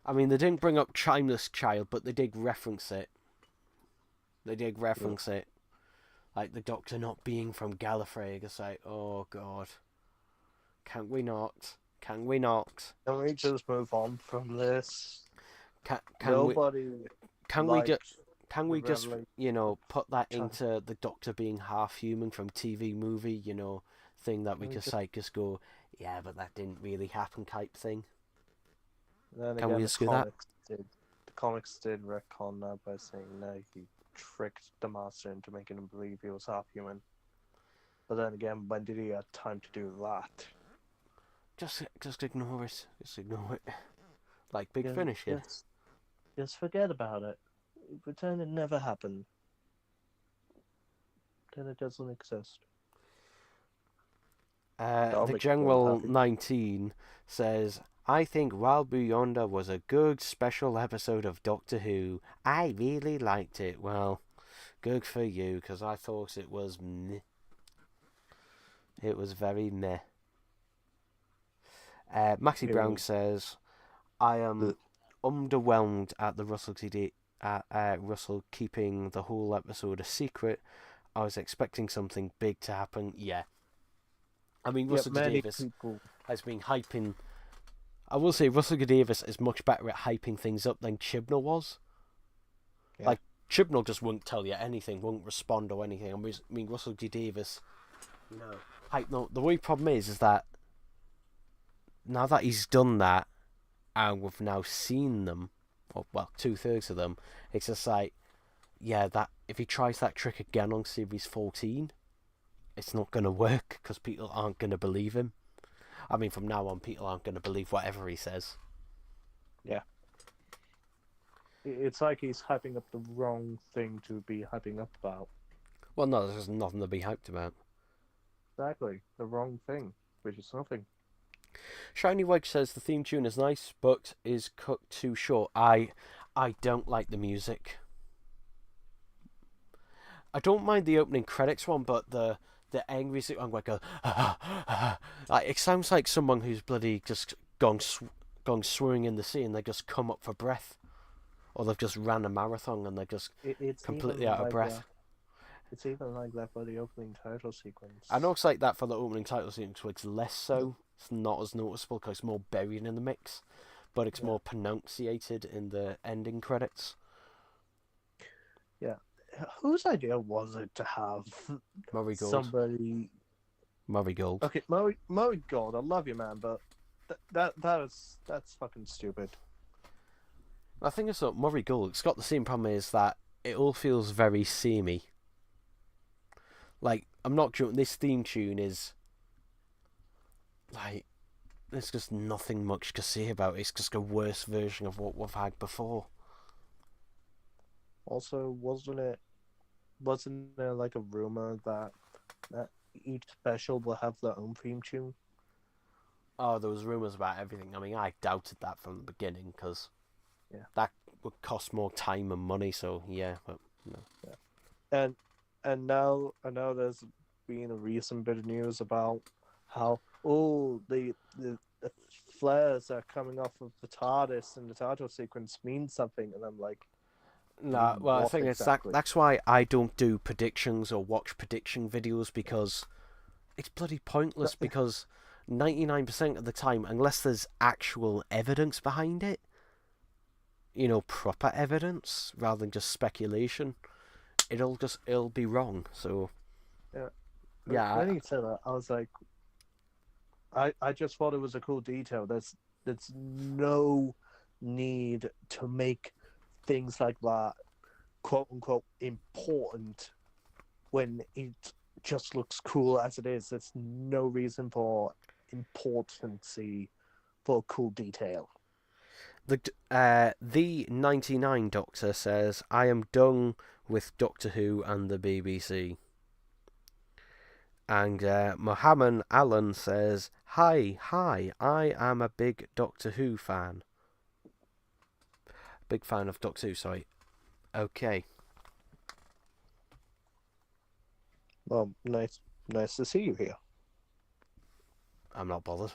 I mean, they didn't bring up Chimeless Child, but they did reference it. It. Like the Doctor not being from Gallifrey. It's like, oh, God. Can we not? Can we just move on from this? Can we just, you know, put that into the Doctor being half human from TV movie, you know, thing that we just go, yeah, but that didn't really happen type thing? Can we just do that? The comics did retcon that by saying no, he tricked the Master into making him believe he was half human. But then again, when did he have time to do that? Just ignore it. Just ignore it. Like Big Finish here. Just forget about it. Pretend it never happened. Then it doesn't exist. The General 19 says, I think Wild Blue Yonder was a good special episode of Doctor Who. I really liked it. Well, Good for you, because I thought it was meh. It was very meh. Maxie It Brown was says, I am the underwhelmed at the Russell keeping the whole episode a secret. I was expecting something big to happen. Yeah. I mean, yeah. Russell T Many Davis people. has been hyping. I will say Russell T Davis is much better at hyping things up than Chibnall was. Yeah. Like, Chibnall just won't tell you anything, won't respond or anything. I mean Russell T Davis, hype. No, the only problem is that now that he's done that, and we've now seen them, or well, 2/3 of them, it's just like, yeah, that if he tries that trick again on series 14, it's not going to work because people aren't going to believe him. I mean, from now on, people aren't going to believe whatever he says. Yeah. It's like he's hyping up the wrong thing to be hyping up about. Well, no, there's nothing to be hyped about. Exactly. The wrong thing, which is nothing. Shiny Wedge says the theme tune is nice, but is cut too short. I don't like the music. I don't mind the opening credits one, but the angry song like like it sounds like someone who's bloody just gone swimming in the sea and they just come up for breath, or they've just ran a marathon and they're just It's completely even out of like breath. that. It's even like that for the opening title sequence. I know it's like that for the opening title sequence, where it's less so. It's not as noticeable because it's more buried in the mix, but it's more pronunciated in the ending credits. Yeah. Whose idea was it to have Murray Gold. somebody? Murray Gold. Okay, Murray Gold. I love you, man, but that's fucking stupid. I think it's not Murray Gold. It's got the same problem is that it all feels very samey. Like, I'm not joking. This theme tune is like, there's just nothing much to say about it. It's just a worse version of what we've had before. Also, wasn't there like a rumor that each special will have their own theme tune? Oh, there was rumours about everything. I mean, I doubted that from the beginning because that would cost more time and money. So yeah, but no. Yeah. And now there's been a recent bit of news about how the flares are coming off of the TARDIS and the title sequence means something, and I'm like, Nah, well, I what think exactly? it's that's why I don't do predictions or watch prediction videos because it's bloody pointless. Because 99% of the time, unless there's actual evidence behind it, proper evidence rather than just speculation, it'll be wrong. So yeah. When you said that, I was like, I just thought it was a cool detail. There's no need to make things like that quote unquote important when it just looks cool as it is. There's no reason for importancy for cool detail. The 99 Doctor says, I am done with Doctor Who and the BBC. And Mohammed Allen says, Hi, I am a big Doctor Who fan. Big fan of Doctor Who, sorry. Okay. Well, nice to see you here. I'm not bothered.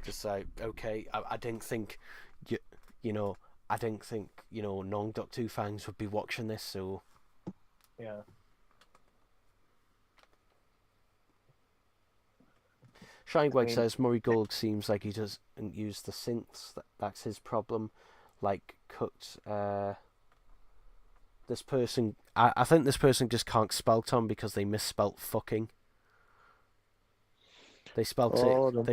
Just say, okay, I didn't think, I didn't think, non-Doctor Who fans would be watching this, so... Yeah. Shineweg says, Murray Gold seems like he doesn't use the synths. That's his problem. Like, this person... I think this person just can't spell Tom because they misspelt fucking. They spelt it Fuccin.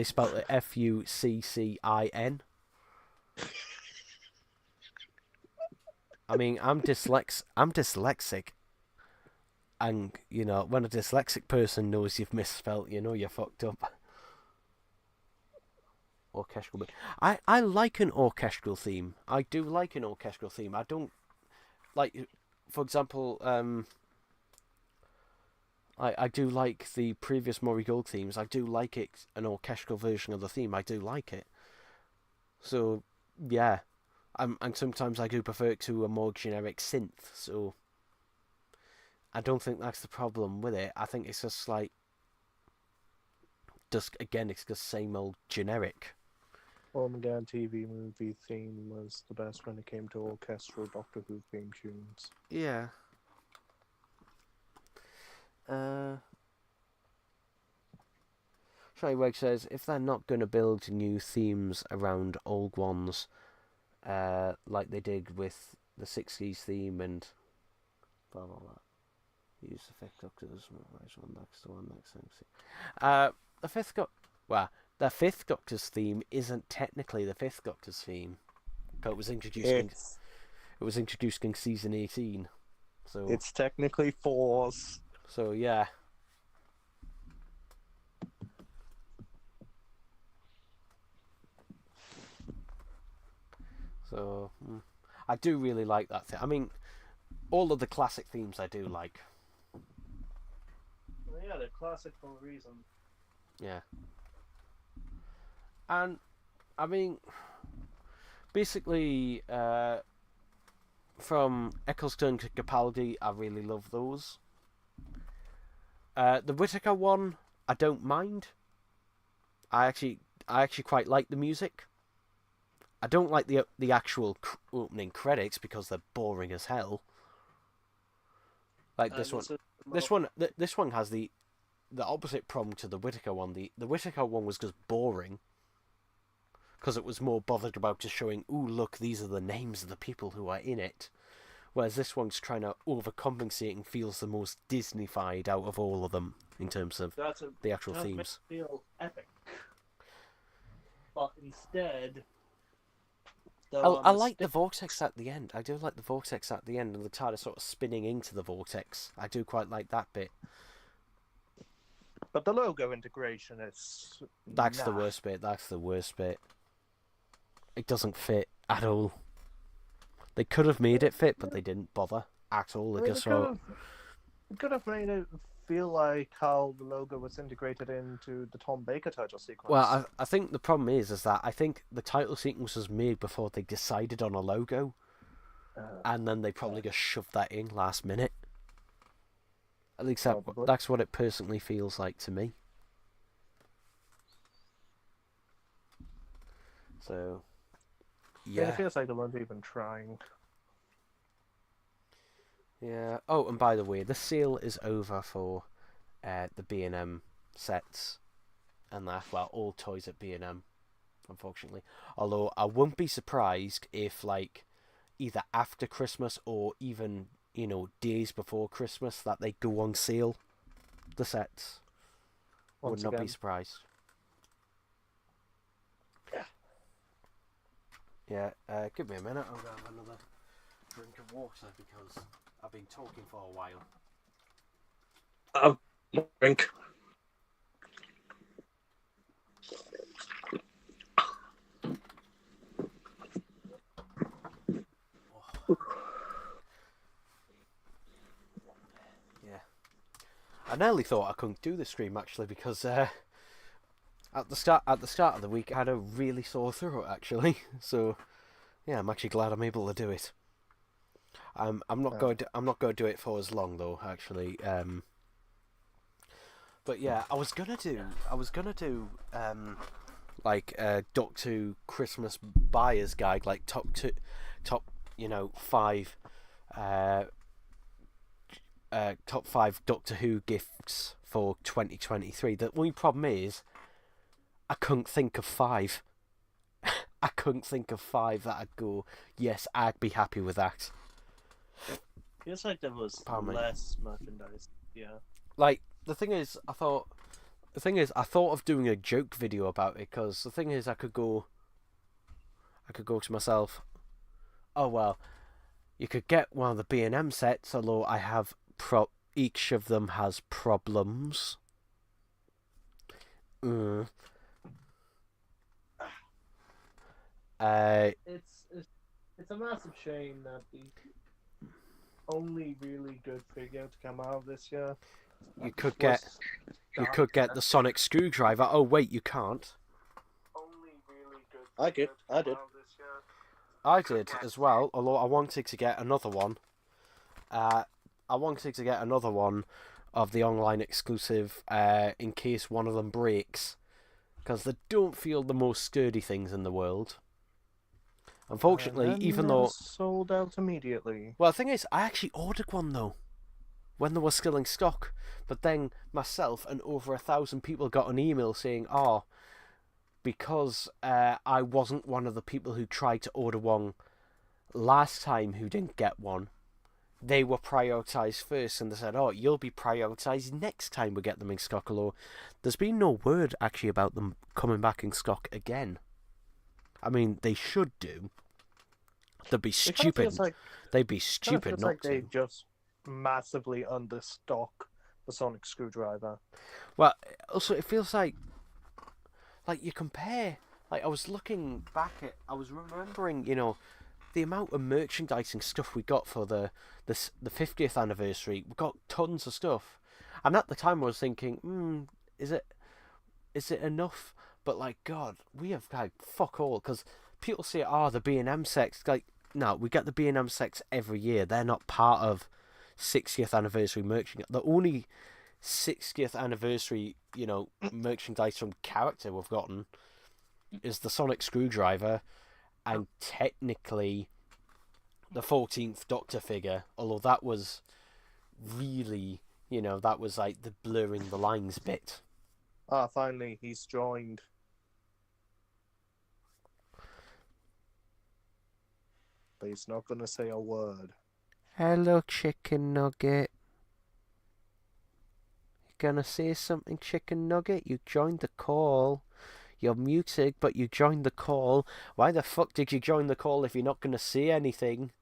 I mean, I'm dyslexic. And, when a dyslexic person knows you've misspelt, you're fucked up. Orchestral. I like an orchestral theme. I do like an orchestral theme. I don't... Like, for example, I do like the previous Murray Gold themes. I do like it, an orchestral version of the theme. I do like it. So, yeah. And sometimes I do prefer it to a more generic synth, so... I don't think that's the problem with it. I think it's just like, just again, it's just same old generic. Armageddon TV movie theme was the best when it came to orchestral Doctor Who theme tunes. Yeah. Shyweg says, if they're not going to build new themes around old ones, like they did with the 60s theme and blah blah blah, use the fifth Doctor's one next to one next thing. The fifth the fifth Doctor's theme isn't technically the fifth Doctor's theme. It was introduced in season 18, so it's technically 4's. So yeah. So I do really like that thing. I mean, all of the classic themes I do like. Well, yeah, they're classic for a reason. Yeah. And I mean, basically, from Eccleston to Capaldi, I really love those. The Whittaker one, I don't mind. I actually quite like the music. I don't like the actual opening credits because they're boring as hell. Like this one, this one has the opposite problem to the Whittaker one. The Whittaker one was just boring because it was more bothered about just showing, ooh, look, these are the names of the people who are in it. Whereas this one's trying to overcompensate and feels the most Disney-fied out of all of them in terms of the actual themes. Feel epic, but instead. I like the vortex at the end. I do like the vortex at the end, and the TARDIS sort of spinning into the vortex. I do quite like that bit. But the logo integration is... That's the worst bit. That's the worst bit. It doesn't fit at all. They could have made it fit, but they didn't bother at all. They just It could have made it feel like how the logo was integrated into the Tom Baker title sequence. Well, I think the problem is that I think the title sequence was made before they decided on a logo, and then they probably just shoved that in last minute. At least that's what it personally feels like to me. So, yeah. It feels like they weren't even trying. Yeah. Oh, and by the way, the sale is over for the B&M sets and that. Well, all toys at B&M, unfortunately. Although I wouldn't be surprised if, like, either after Christmas or even, you know, days before Christmas, that they go on sale. The sets. Would not be surprised. Yeah. Give me a minute. I'll go have another drink of water because I've been talking for a while. Drink. Yeah. I nearly thought I couldn't do the stream actually because at the start of the week I had a really sore throat actually. So yeah, I'm actually glad I'm able to do it. I'm not going to do it for as long though actually. But yeah, I was gonna do like Doctor Who Christmas buyer's guide, like top 5 top 5 Doctor Who gifts for 2023. The only problem is I couldn't think of 5. I couldn't think of 5 that I'd go, yes, I'd be happy with that. Feels like there was less merchandise. Yeah. Like the thing is, I thought of doing a joke video about it because the thing is, I could go to myself, oh well, you could get one of the B&M sets, although I have each of them has problems. It's a massive shame that the only really good figure to come out this year. You could get the Sonic Screwdriver. Oh wait, you can't. Only really good. I did as well. Although I wanted to get another one. I wanted to get another one of the online exclusive in case one of them breaks, because they don't feel the most sturdy things in the world. Unfortunately, And even then though... sold out immediately. Well, the thing is, I actually ordered one, though, when they were still in stock. But then myself and over 1,000 people got an email saying, oh, because I wasn't one of the people who tried to order one last time who didn't get one, they were prioritised first, and they said, oh, you'll be prioritised next time we get them in stock. Although there's been no word actually about them coming back in stock again. I mean, they should do. They'd be stupid. They'd be stupid not to. They just massively understock the sonic screwdriver. Well, also it feels like you compare. Like I was looking back at, I was remembering, the amount of merchandising stuff we got for the 50th anniversary. We got tons of stuff, and at the time I was thinking, is it enough? But like, God, we have had fuck all, because people say, the B&M sets. Like, no, we get the B&M sets every year. They're not part of 60th anniversary merchandise. The only 60th anniversary, merchandise from character we've gotten is the Sonic Screwdriver, and technically the 14th Doctor figure, although that was really, that was like the blurring the lines bit. Finally, he's joined. But he's not going to say a word. Hello, chicken nugget. You gonna say something, chicken nugget? You joined the call. You're muted, but you joined the call. Why the fuck did you join the call if you're not gonna say anything?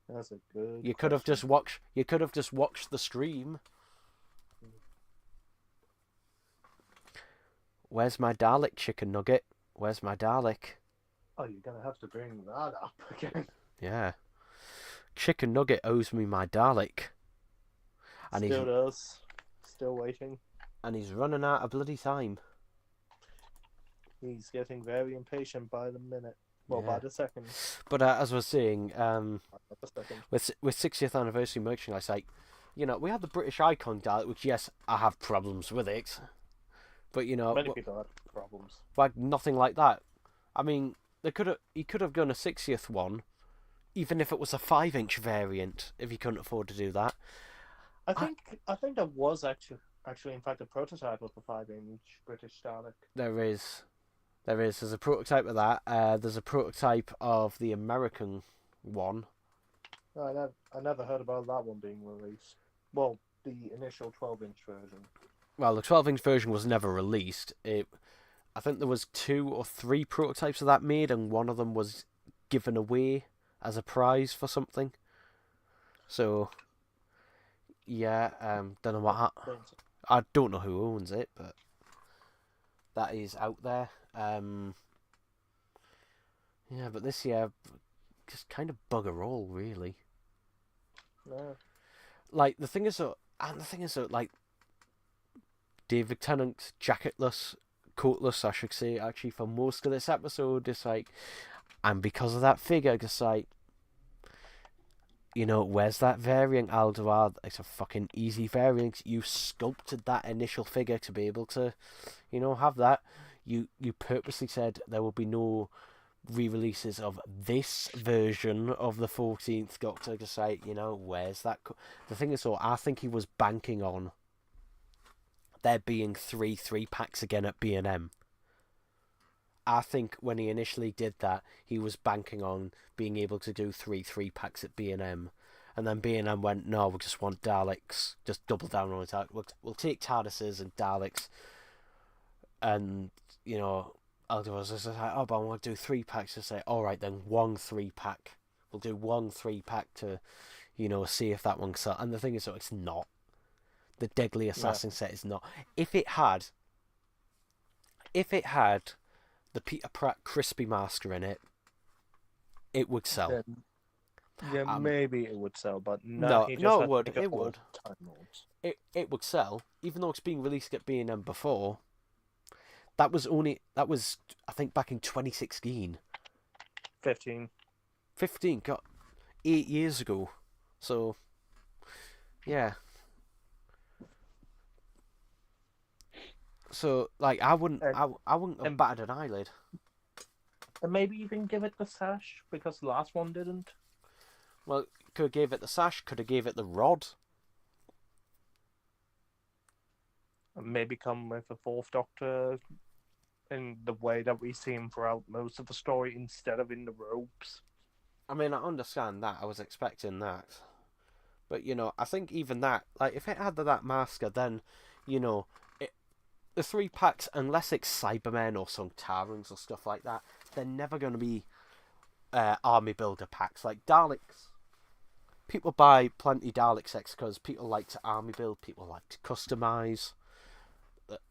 That's a good. You could have just watched. You could have just watched the stream. Where's my Dalek, chicken nugget? Where's my Dalek? Oh, you're gonna have to bring that up again. Yeah. Chicken nugget owes me my Dalek. And Still does. Still waiting. And he's running out of bloody time. He's getting very impatient by the minute. Well, by the second. But as I was saying, with 60th anniversary merchandise, like, we had the British Icon Dalek, which, yes, I have problems with it. But, many people have problems. Like, nothing like that. I mean, he could have done a 60th one, even if it was a 5-inch variant, if he couldn't afford to do that. I think there was actually in fact a prototype of a 5-inch British Dalek. There is. There's a prototype of that. There's a prototype of the American one. I never heard about that one being released. Well, the initial 12-inch version. Well, the 12-inch version was never released. I think there was 2 or 3 prototypes of that made, and one of them was given away as a prize for something. So, yeah, don't know what I don't know who owns it, but that is out there. Yeah, but this year, just kind of bugger all, really. Yeah. Like, the thing is, like, David Tennant's jacketless, coatless, I should say, actually, for most of this episode, it's like, and because of that figure, just like, where's that variant, Alderaan? It's a fucking easy variant. You sculpted that initial figure to be able to, have that. You purposely said there will be no re-releases of this version of the 14th Doctor. Just like, where's that? The thing is, I think he was banking on there being 3 3-packs again at B&M. I think when he initially did that, he was banking on being able to do 3 3-packs at B&M. And then B&M went, no, we just want Daleks. Just double down on it. We'll take TARDISes and Daleks. And, Aldo was just like, but I want to do 3-packs. To say, all right, then 1 3-pack. We'll do 1 3-pack to, see if that one sells. And the thing is, it's not. The Deadly Assassin set is not. If it had the Peter Pratt crispy masker in it, it would sell. Maybe it would sell, but it would. It would sell, even though it's being released at B&M before. That was I think back in 2016. 15. 15, got 8 years ago. So yeah. So like And, I wouldn't have and batted an eyelid. and maybe even give it the sash because the last one didn't. Well, could have gave it the sash, could have gave it the rod. And maybe come with a fourth Doctor in the way that we see him throughout most of the story instead of in the robes. I mean, I understand that. I was expecting that. But, I think even that, like, if it had that masker, then, you know, it, the three packs, unless it's Cybermen or some Tarans or stuff like that, they're never going to be army builder packs. Like, Daleks, people buy plenty Dalek sets because people like to army build, people like to customize,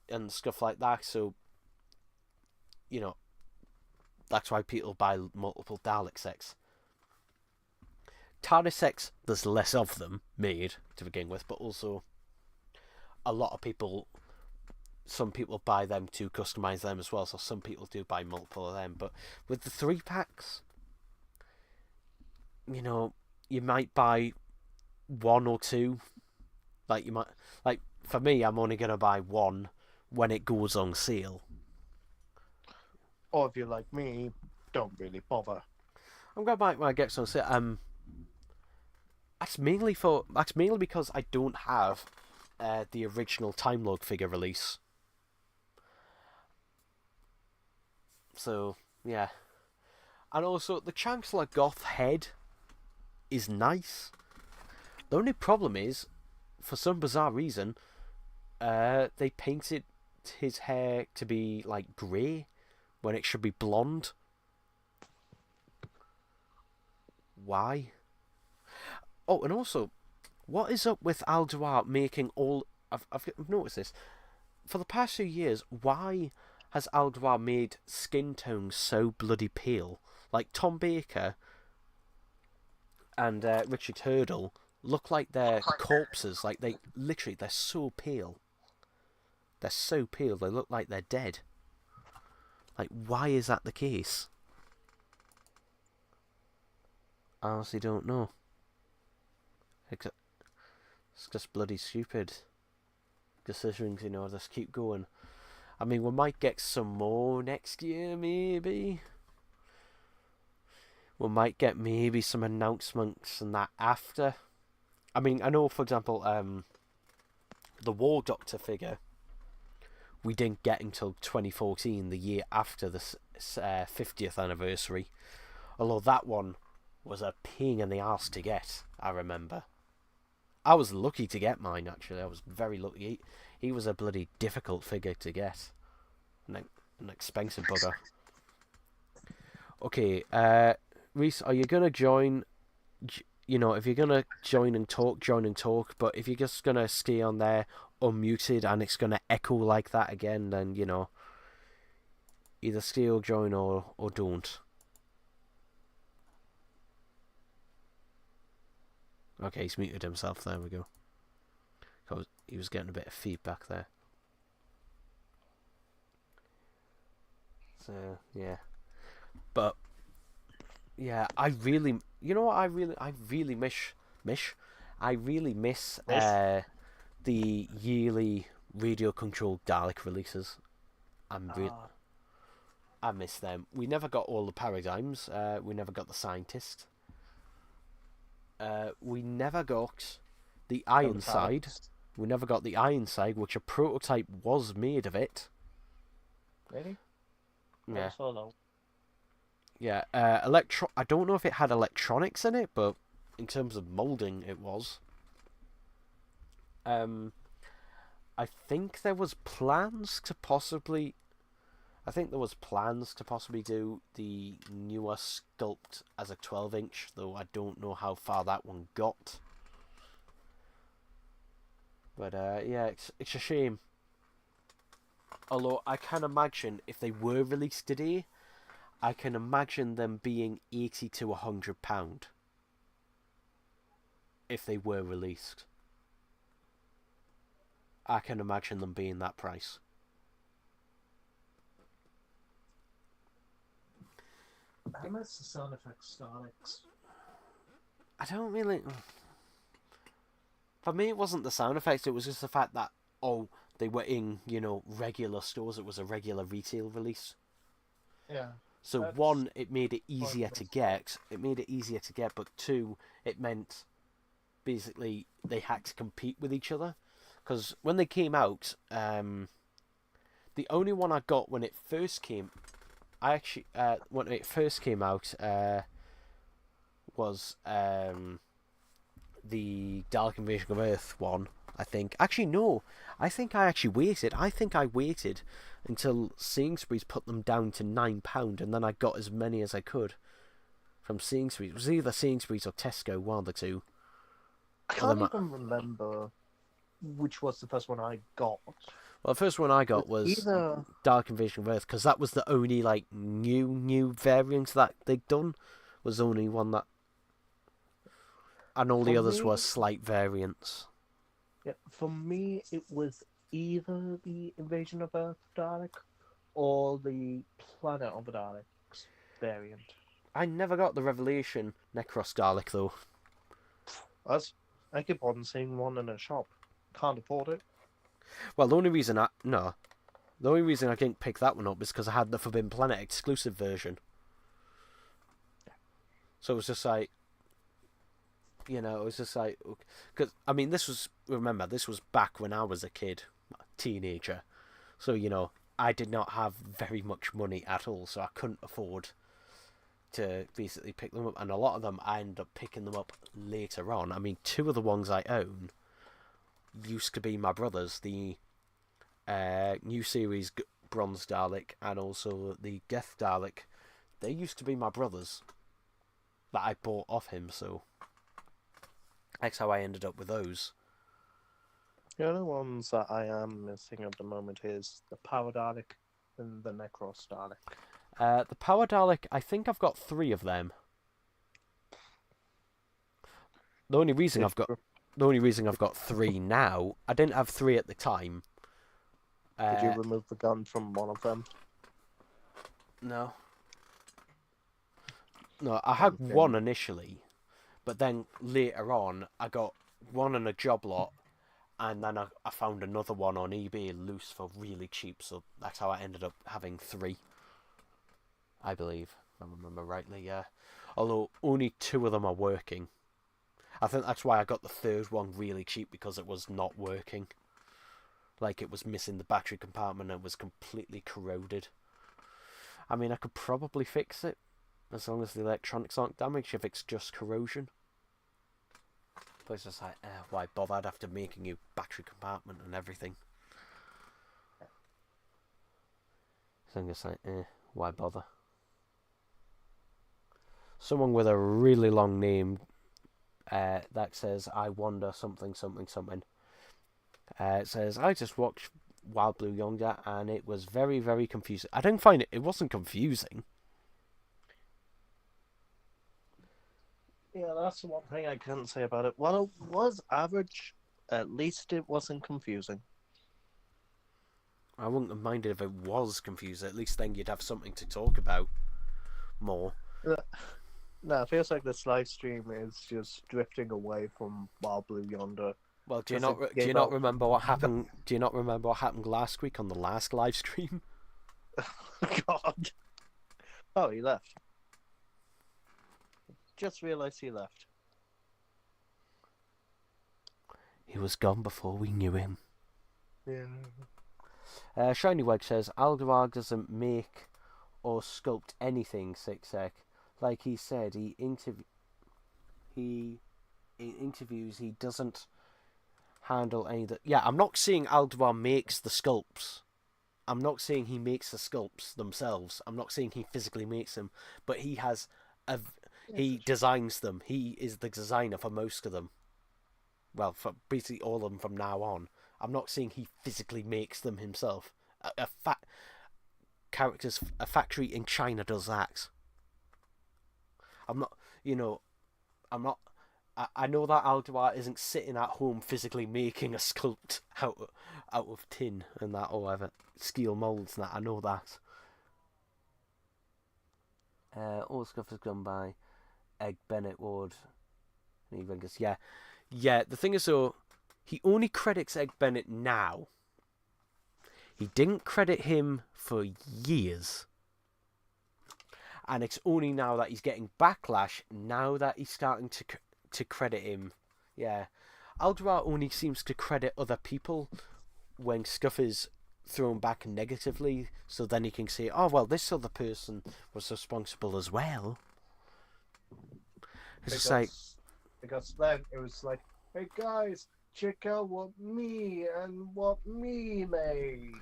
and stuff like that. So, you know, that's why people buy multiple Dalek sets. TARDIS sets, there's less of them made to begin with, but also a lot of people, some people buy them to customize them as well, so some people do buy multiple of them. But with the three packs, you might buy one or two. Like for me, I'm only gonna buy one when it goes on sale. Or if you're like me, don't really bother. I'm gonna buy it when it gets on sale. That's mainly because I don't have the original Time Lord figure release. So yeah, and also the Chancellor Goth head is nice. The only problem is, for some bizarre reason, they painted his hair to be like grey when it should be blonde. Why? Oh, and also, what is up with Alduar making all? I've noticed this for the past few years. Why has Alduar made skin tones so bloody pale? Like Tom Baker and Richard Hurdle look like they're corpses. Like they're so pale. They're so pale. They look like they're dead. Like, why is that the case? I honestly don't know. It's just bloody stupid decisions, just keep going. I mean, we might get some more next year, maybe. We might get maybe some announcements and that after. I mean, I know, for example, the War Doctor figure we didn't get until 2014, the year after the 50th anniversary. Although that one was a pain in the arse to get, I remember. I was lucky to get mine, actually. I was very lucky. He was a bloody difficult figure to get. An expensive bugger. Okay, Reese, are you going to join? If you're going to join and talk, join and talk. But if you're just going to stay on there unmuted and it's going to echo like that again, then, either stay or join or don't. Okay, he's muted himself. There we go. He was getting a bit of feedback there. So, yeah. But, yeah, I really... You know what I really miss the yearly radio-controlled Dalek releases. I miss them. We never got all the paradigms. We never got the scientist. We never got the Ironside. We never got the Ironside, which a prototype was made of it. Really? Yeah. Solo. Yeah. I don't know if it had electronics in it, but in terms of molding, it was. I think there was plans to possibly. I think there was plans to possibly do the newer sculpt as a 12-inch, though I don't know how far that one got. But yeah, it's a shame. Although I can imagine if they were released today, I can imagine them being £80 to £100 if they were released. I can imagine them being that price. I miss the sound effects Daleks. I don't really. For me, it wasn't the sound effects. It was just the fact that they were in regular stores. It was a regular retail release. Yeah. So That's one, it made it one of easier the to best get. It made it easier to get, but two, it meant basically they had to compete with each other. Because when they came out, the only one I got when it first came, when it first came out, was the Dalek Invasion of Earth one. I think. Actually, no. I think I actually waited. I think I waited until Sainsbury's put them down to £9, and then I got as many as I could from Sainsbury's. It was either Sainsbury's or Tesco, one of the two. I can't even remember which was the first one I got. Well, the first one I got was either Dark Invasion of Earth, because that was the only new variant that they'd done. Was the only one that, and all the others were slight variants. Yeah, for me, it was either the Invasion of Earth Dalek or the Planet of the Daleks variant. I never got the Revelation Necros Dalek though. I keep on seeing one in a shop. Can't afford it. Well, the only reason I didn't pick that one up is because I had the Forbidden Planet exclusive version. So it was just like, it was just like, because this was back when I was a kid, a teenager. So I did not have very much money at all, so I couldn't afford to basically pick them up, and a lot of them I ended up picking them up later on. Two of the ones I own used to be my brother's, the new series Bronze Dalek and also the Geth Dalek. They used to be my brother's that I bought off him, so that's how I ended up with those. The only ones that I am missing at the moment is the Power Dalek and the Necros Dalek. The Power Dalek, I think I've got 3 of them. The only reason I've got 3 now, I didn't have 3 at the time. Did you remove the gun from one of them? No. No, I had one initially, but then later on I got one in a job lot, and then I found another one on eBay loose for really cheap, so that's how I ended up having 3. I believe, if I remember rightly, yeah. Although only 2 of them are working. I think that's why I got the third one really cheap, because it was not working. Like, it was missing the battery compartment and it was completely corroded. I could probably fix it, as long as the electronics aren't damaged, if it's just corrosion. But it's just like, why bother after making you battery compartment and everything? So I'm just like, why bother? Someone with a really long name that says, I wonder something, something, something. It says, I just watched Wild Blue Yonder and it was very, very confusing. I didn't find it wasn't confusing. Yeah, that's the one thing I couldn't say about it. Well, it was average. At least it wasn't confusing. I wouldn't have minded if it was confusing. At least then you'd have something to talk about more. No, it feels like this live stream is just drifting away from Wild Blue Yonder. Well, do you not remember what happened? Do you not remember what happened last week on the last live stream? God. Oh, he left. Just realised he left. He was gone before we knew him. Yeah. Shiny Weg says, Aldebar doesn't make or sculpt anything, Six-Sec. Like he said, in interviews, he doesn't handle any of the... Yeah, I'm not saying Aldebar makes the sculpts. I'm not saying he makes the sculpts themselves. I'm not saying he physically makes them. But he has... He designs them. He is the designer for most of them. Well, for basically all of them from now on. I'm not saying he physically makes them himself. A factory in China does that. I'm not, I know that Aldebar isn't sitting at home physically making a sculpt out of tin and that, or whatever, steel molds and that. I know that. All stuff has gone by. Egg Bennett Ward. And he rings. Yeah. The thing is, though, he only credits Ed Bennett now. He didn't credit him for years. And it's only now that he's getting backlash, now that he's starting to credit him. Yeah. Aldwar only seems to credit other people when stuff is thrown back negatively, so then he can say, oh, well, this other person was responsible as well. It's just like... Because then it was like, hey guys, check out what me made.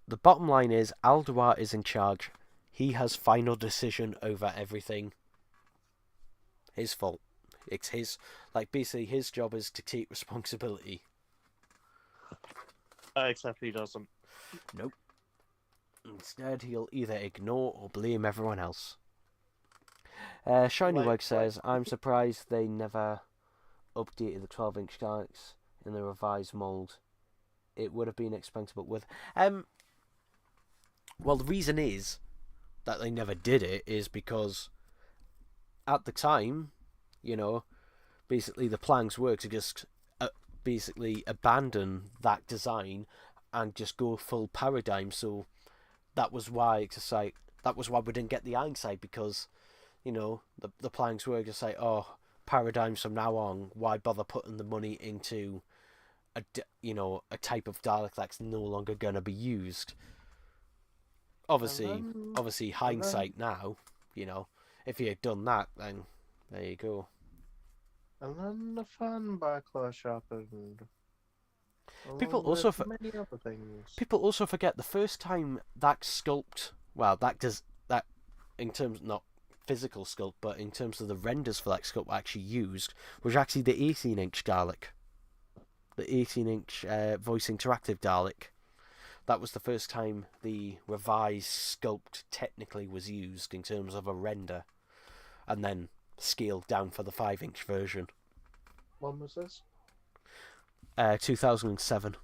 The bottom line is, Aldwar is in charge. He has final decision over everything. His fault. It's his, basically his job is to take responsibility. Except he doesn't. Nope. Instead, he'll either ignore or blame everyone else. Shinyweg says, I'm surprised they never updated the 12-inch Daleks in the revised mould. It would have been expensive, but well, the reason is that they never did it is because at the time, basically the plans were to just basically abandon that design and just go full paradigm. So that was why we didn't get the Ironside, because the plans were just like, oh, paradigms from now on, why bother putting the money into a type of Dalek that's no longer going to be used. Obviously hindsight now, if he had done that, then there you go. And then the fan backlash happened. People also many other things. People also forget the first time that sculpt, well, that in terms not physical sculpt, but in terms of the renders for that sculpt actually used, was actually the 18-inch Dalek, the 18-inch voice interactive Dalek. That was the first time the revised sculpt technically was used in terms of a render, and then scaled down for the 5-inch version. When was this? 2007.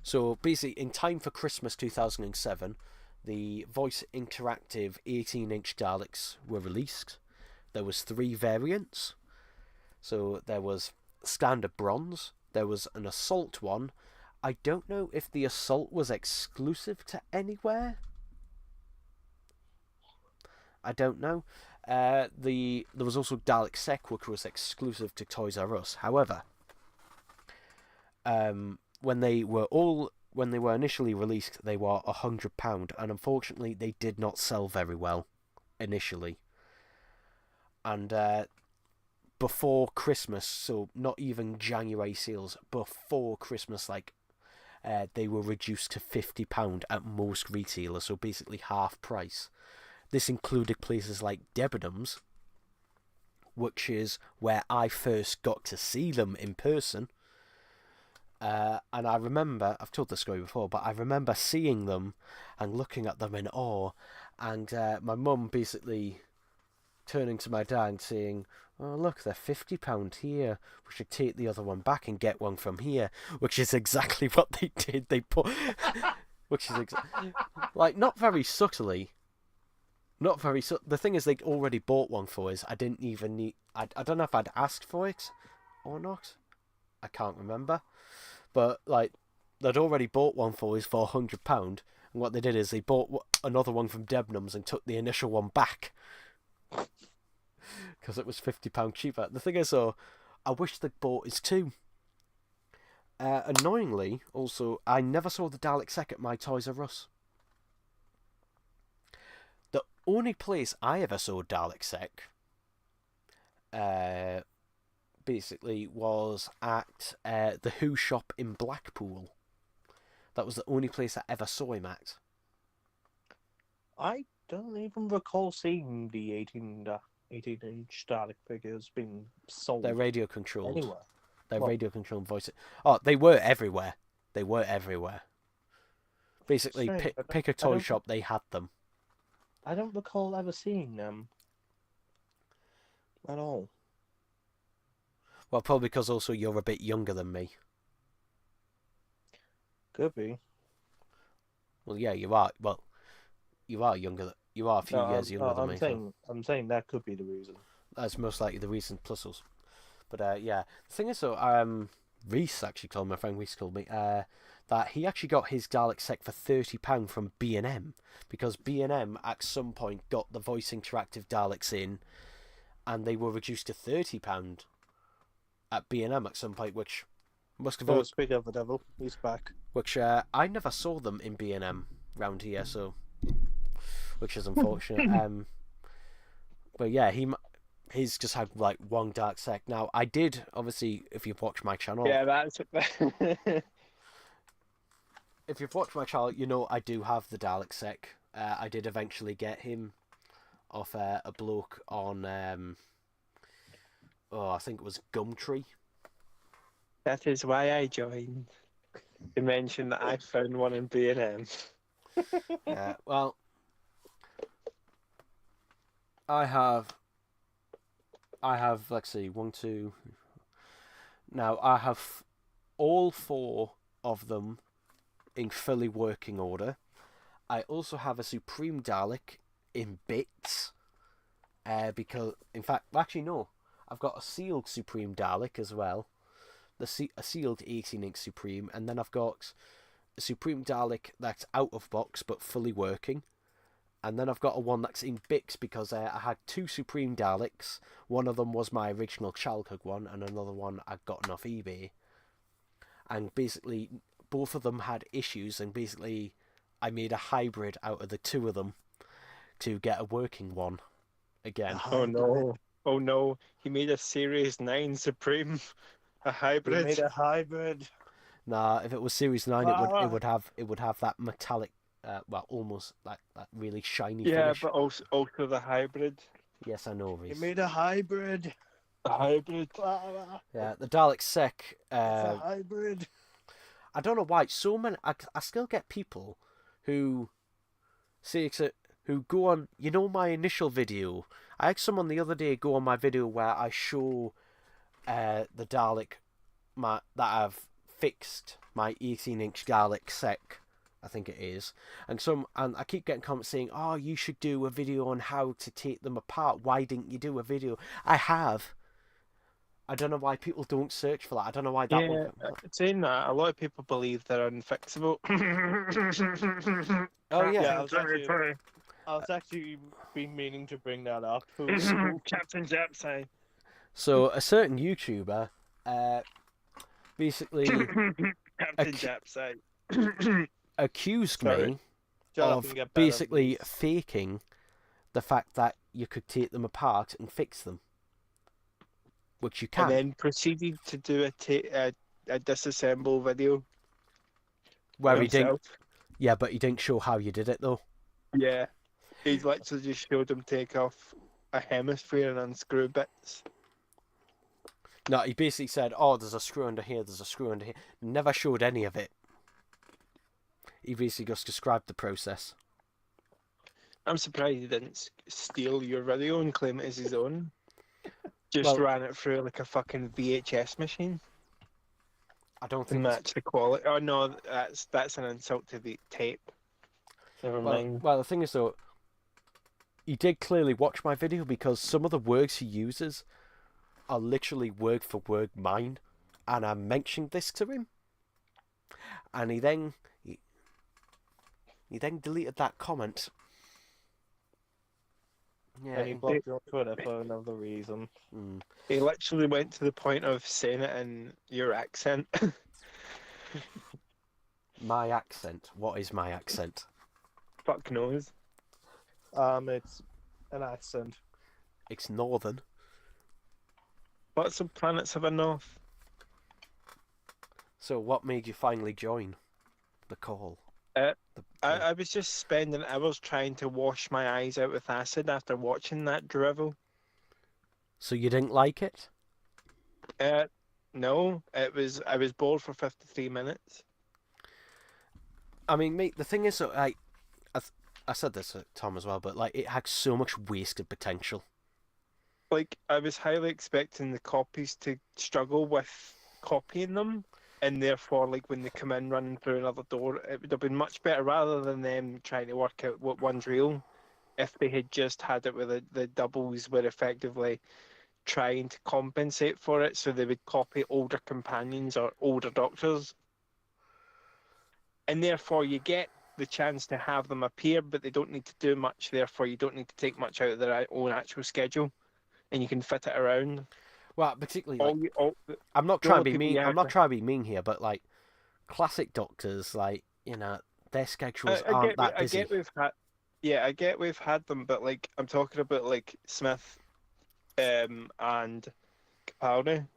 So basically, in time for Christmas 2007, the voice interactive 18-inch Daleks were released. There was 3 variants. So there was standard bronze, there was an assault one. I don't know if the assault was exclusive to anywhere. I don't know. There was also Dalek Sec, which was exclusive to Toys R Us. However, when they were initially released, they were £100, and unfortunately, they did not sell very well initially. And before Christmas, so not even January sales, before Christmas, they were reduced to £50 at most retailers, so basically half price. This included places like Debenhams, which is where I first got to see them in person. And I remember, I've told this story before, but I remember seeing them and looking at them in awe, and my mum basically turning to my dad and saying, oh, look, they're £50 here. We should take the other one back and get one from here, which is exactly what they did. They put, which is not very subtly. Not very the thing is, they already bought one for us. I didn't even need. I don't know if I'd asked for it or not. I can't remember. But they'd already bought one for us for £100, and what they did is they bought another one from Debenhams and took the initial one back because it was £50 cheaper. The thing is, though, I wish they'd bought us too. Annoyingly, also, I never saw the Dalek Sec at my Toys R Us. The only place I ever saw Dalek Sec basically was at the Who shop in Blackpool. That was the only place I ever saw him at. I don't even recall seeing the 18-inch Dalek figures being sold. They're radio controlled. Anywhere. They're radio controlled voice. Oh, they were everywhere. They were everywhere. Basically, pick a toy shop, they had them. I don't recall ever seeing them at all. Well, probably because also you're a bit younger than me. Could be. Well, yeah, you are. Well, you are younger. You are a few years younger than me, so I'm saying that could be the reason. that's most likely the reason. Plus us. But yeah, the thing is, though, Reese actually told me, my friend Reese told me, that he actually got his Dalek Sec for £30 from B&M because B&M at some point got the voice interactive Daleks in, and they were reduced to £30 at B&M at some point, which must have. Oh, speak of the devil, he's back. Which I never saw them in B&M round here, so which is unfortunate. But yeah, he's just had like one Dark Sec. Now I did obviously, if you've watched my channel, Yeah, that's if you've watched my channel, you know I do have the Dalek Sec. I did eventually get him off a bloke on, I think it was Gumtree. that is why I joined. You mentioned that I found one in B&M. Yeah, well, I have, let's see, one, two. Now, I have all 4 of them in fully working order. I also have a Supreme Dalek in bits. Because, in fact, actually, no. I've got a sealed Supreme Dalek as well. A sealed 18-inch Supreme. And then I've got a Supreme Dalek that's out of box but fully working. And then I've got a one that's in bits because I had 2 Supreme Daleks. One of them was my original childhood one, and another one I'd gotten off eBay. And basically, both of them had issues, and basically, I made a hybrid out of the 2 of them to get a working one again. Oh no. Oh no. He made a Series 9 Supreme. A He hybrid. made a hybrid. Nah, if it was Series 9, it would have that metallic, almost that really shiny finish. But also the hybrid. Yes, I know, He Reese. made a hybrid. A hybrid. Yeah, the Dalek Sec. It's a hybrid. I don't know why so many. I still get people who say who go on. You know my initial video. I had someone the other day go on my video where I show the Dalek that I've fixed my 18-inch Dalek Sec, I think it is, and I keep getting comments saying, "Oh, you should do a video on how to take them apart. Why didn't you do a video?" I have. I don't know why people don't search for that. I don't know why that one. Saying that, a lot of people believe they're unfixable. Oh yeah. Yeah, I was actually been meaning to bring that up. Captain Japside. So a certain YouTuber, basically Captain Japside. accused Sorry. me Shut up of and get better, basically please. faking the fact that you could take them apart and fix them, which you And can. then proceeded to do a disassemble video. Where he didn't, himself. yeah, but he didn't show how you did it though. Yeah. He literally just showed him take off a hemisphere and unscrew bits. No, he basically said, "Oh, there's a screw under here. There's a screw under here." Never showed any of it. He basically just described the process. I'm surprised he didn't steal your video and claim it as his own. Just Well- ran it through like a fucking VHS machine I don't to think. match the quality. Oh no, that's an insult to the tape. Never mind. Well, the thing is though, he did clearly watch my video because some of the words he uses are literally word for word mine, and I mentioned this to him, and he then deleted that comment. Yeah, And he blocked you on Twitter for another reason. He literally went to the point of saying it in your accent. my accent. What is my accent? Fuck knows. It's an accent. It's northern. Lots of planets have a north. So, what made you finally join the call? I was just spending hours trying to wash my eyes out with acid after watching that drivel. So you didn't like it? No, I was bored for 53 minutes. I mean, mate, the thing is, I said this to Tom as well, but like, it had so much wasted potential. Like, I was highly expecting the copies to struggle with copying them, and therefore, like, when they come in running through another door, it would have been much better rather than them trying to work out what one's real. if they had just had it where the doubles were effectively trying to compensate for it, so they would copy older companions or older doctors, and therefore you get the chance to have them appear, but they don't need to do much. Therefore, you don't need to take much out of their own actual schedule, and you can fit it around. Well, particularly All, like you, all I'm not the trying to only be people mean. you I'm have not to. trying to be mean here, but like classic doctors, like their schedules aren't that I busy. get we've had. Yeah, I get we've had them, but like I'm talking about like Smith, and Capaldi.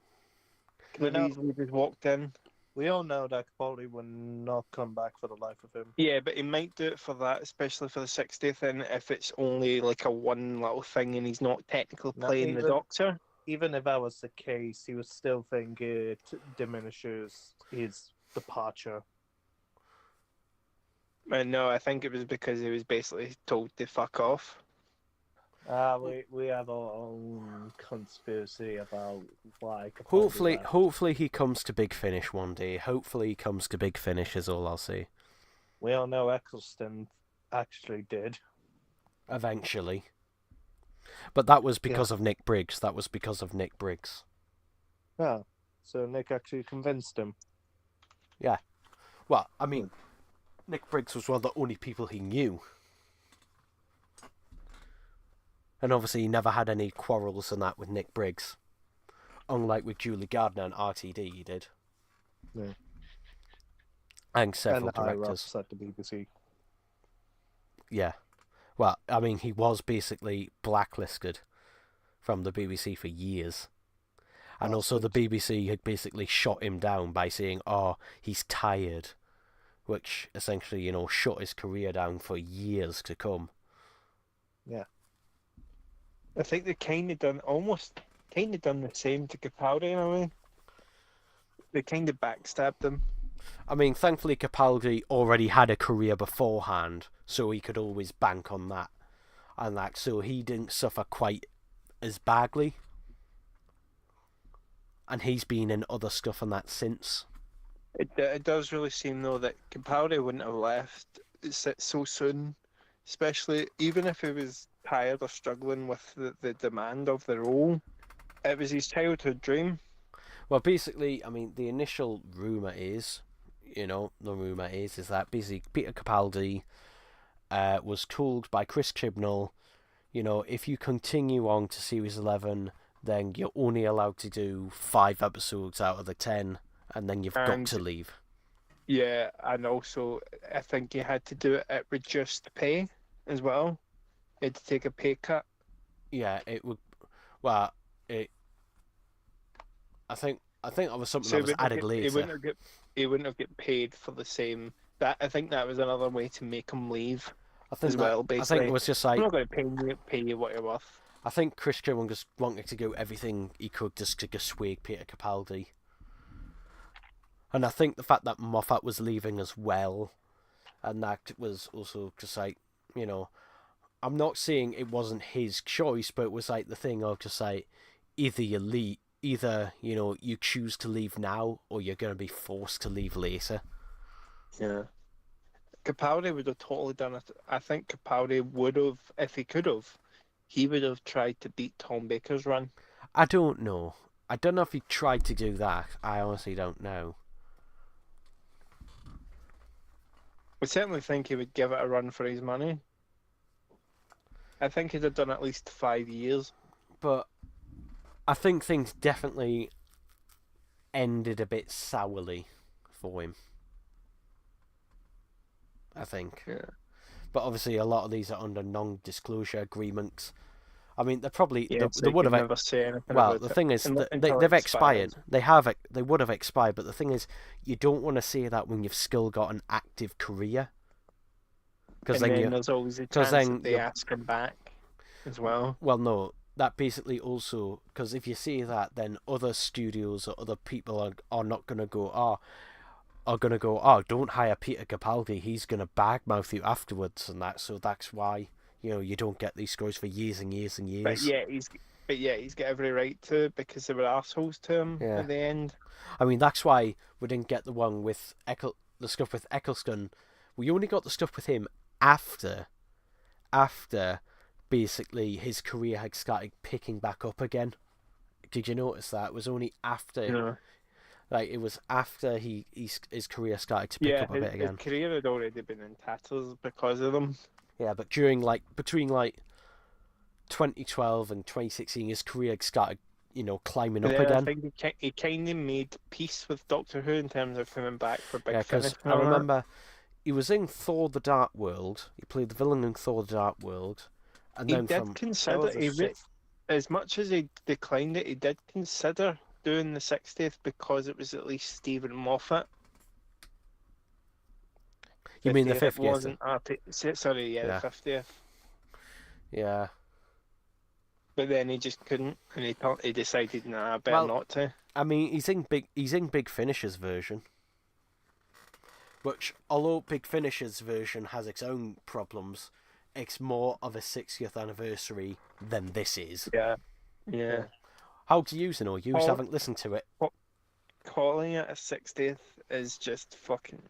Could have know- easily just walked in. We all know that Capaldi will not come back for the life of him. Yeah, but he might do it for that, especially for the 60th, and if it's only like a one little thing and he's not technically Not playing the even- Doctor. Even if that was the case, he would still think it diminishes his departure. No, I think it was because he was basically told to fuck off. We have our own conspiracy about why Capaldi left. Hopefully he comes to Big Finish one day. Hopefully he comes to Big Finish is all I'll say. We all know Eccleston actually did. Eventually. But that was because of Nick Briggs. That was because of Nick Briggs. Yeah. So Nick actually convinced him. Yeah. Well, I mean, Nick Briggs was one of the only people he knew. And obviously he never had any quarrels and that with Nick Briggs. Unlike with Julie Gardner and RTD, he did. Yeah. And several And the higher directors. ups at the BBC. Yeah. Well, I mean, he was basically blacklisted from the BBC for years. And also the BBC had basically shot him down by saying, oh, he's tired. Which essentially, shut his career down for years to come. Yeah. I think they kind of done the same to Capaldi in a way. They kind of backstabbed him. I mean, thankfully Capaldi already had a career beforehand, so he could always bank on that. And that, so he didn't suffer quite as badly. And he's been in other stuff and that since. It does really seem though that Capaldi wouldn't have left so soon, especially even if he was tired or struggling with the demand of the role. It was his childhood dream. Well, basically, I mean, the initial rumour is, is that basically Peter Capaldi was told by Chris Chibnall, if you continue on to Series 11, then you're only allowed to do 5 episodes out of the 10, and then you've got to leave. Yeah, and also I think he had to do it at reduced pay as well. He had to take a pay cut. Yeah, it would. Well, I think that was something that was added later. He wouldn't have get paid for the same. I think that was another way to make him leave. I think Basically, I think it was just like, I'm not going to pay you what you're worth. I think Chris Chibnall just wanted to do everything he could just to dissuade Peter Capaldi. And I think the fact that Moffat was leaving as well, and that was also just like, I'm not saying it wasn't his choice, but it was like the thing of just like, either you leave, you choose to leave now, or you're going to be forced to leave later. Yeah. Capaldi would have totally done it. I think Capaldi would have, if he could have, he would have tried to beat Tom Baker's run. I don't know. I don't know if he tried to do that. I honestly don't know. I certainly think he would give it a run for his money. I think he'd have done at least 5 years. But I think things definitely ended a bit sourly for him. I think. Yeah. But obviously a lot of these are under non-disclosure agreements. I mean, they're probably Yeah, they would have. never say anything. Well, about the it thing is, until they've it expired. expires. They would have expired. But the thing is, you don't want to say that when you've still got an active career. Because then there's always a chance that they ask him back as well. Well, no, that basically also, because if you say that, then other studios or other people are not going to go, don't hire Peter Capaldi, he's going to bagmouth you afterwards and that. So that's why, you don't get these stories for years and years and years. But yeah, he's got every right to, because they were assholes to him at the end. I mean, that's why we didn't get the one with the stuff with Eccleston. We only got the stuff with him after basically his career had started picking back up again. Did you notice that? It was only after, No. like, it was after his career started to pick Yeah, up a bit his again. career had already been in tatters because of them. Yeah, but during between 2012 and 2016, his career started, climbing up Then I again. think he kind of made peace with Doctor Who in terms of coming back for Big Yeah, Finish. because I remember he was in Thor: The Dark World. He played the villain in Thor: The Dark World, and He then did from consider was a shit. as much as he declined it, he did consider doing the 60th because it was at least Stephen Moffat. you mean the 50th, it 50th? wasn't sorry, yeah, Yeah. the 50th. Yeah. But then he just couldn't, and he decided, nah, I better Well, not to. I mean, he's in Big Finish's version, which, although Big Finish's version has its own problems, it's more of a 60th anniversary than this is. Yeah. Yeah. How do you know? You Call- haven't listened to it. Calling it a 60th is just fucking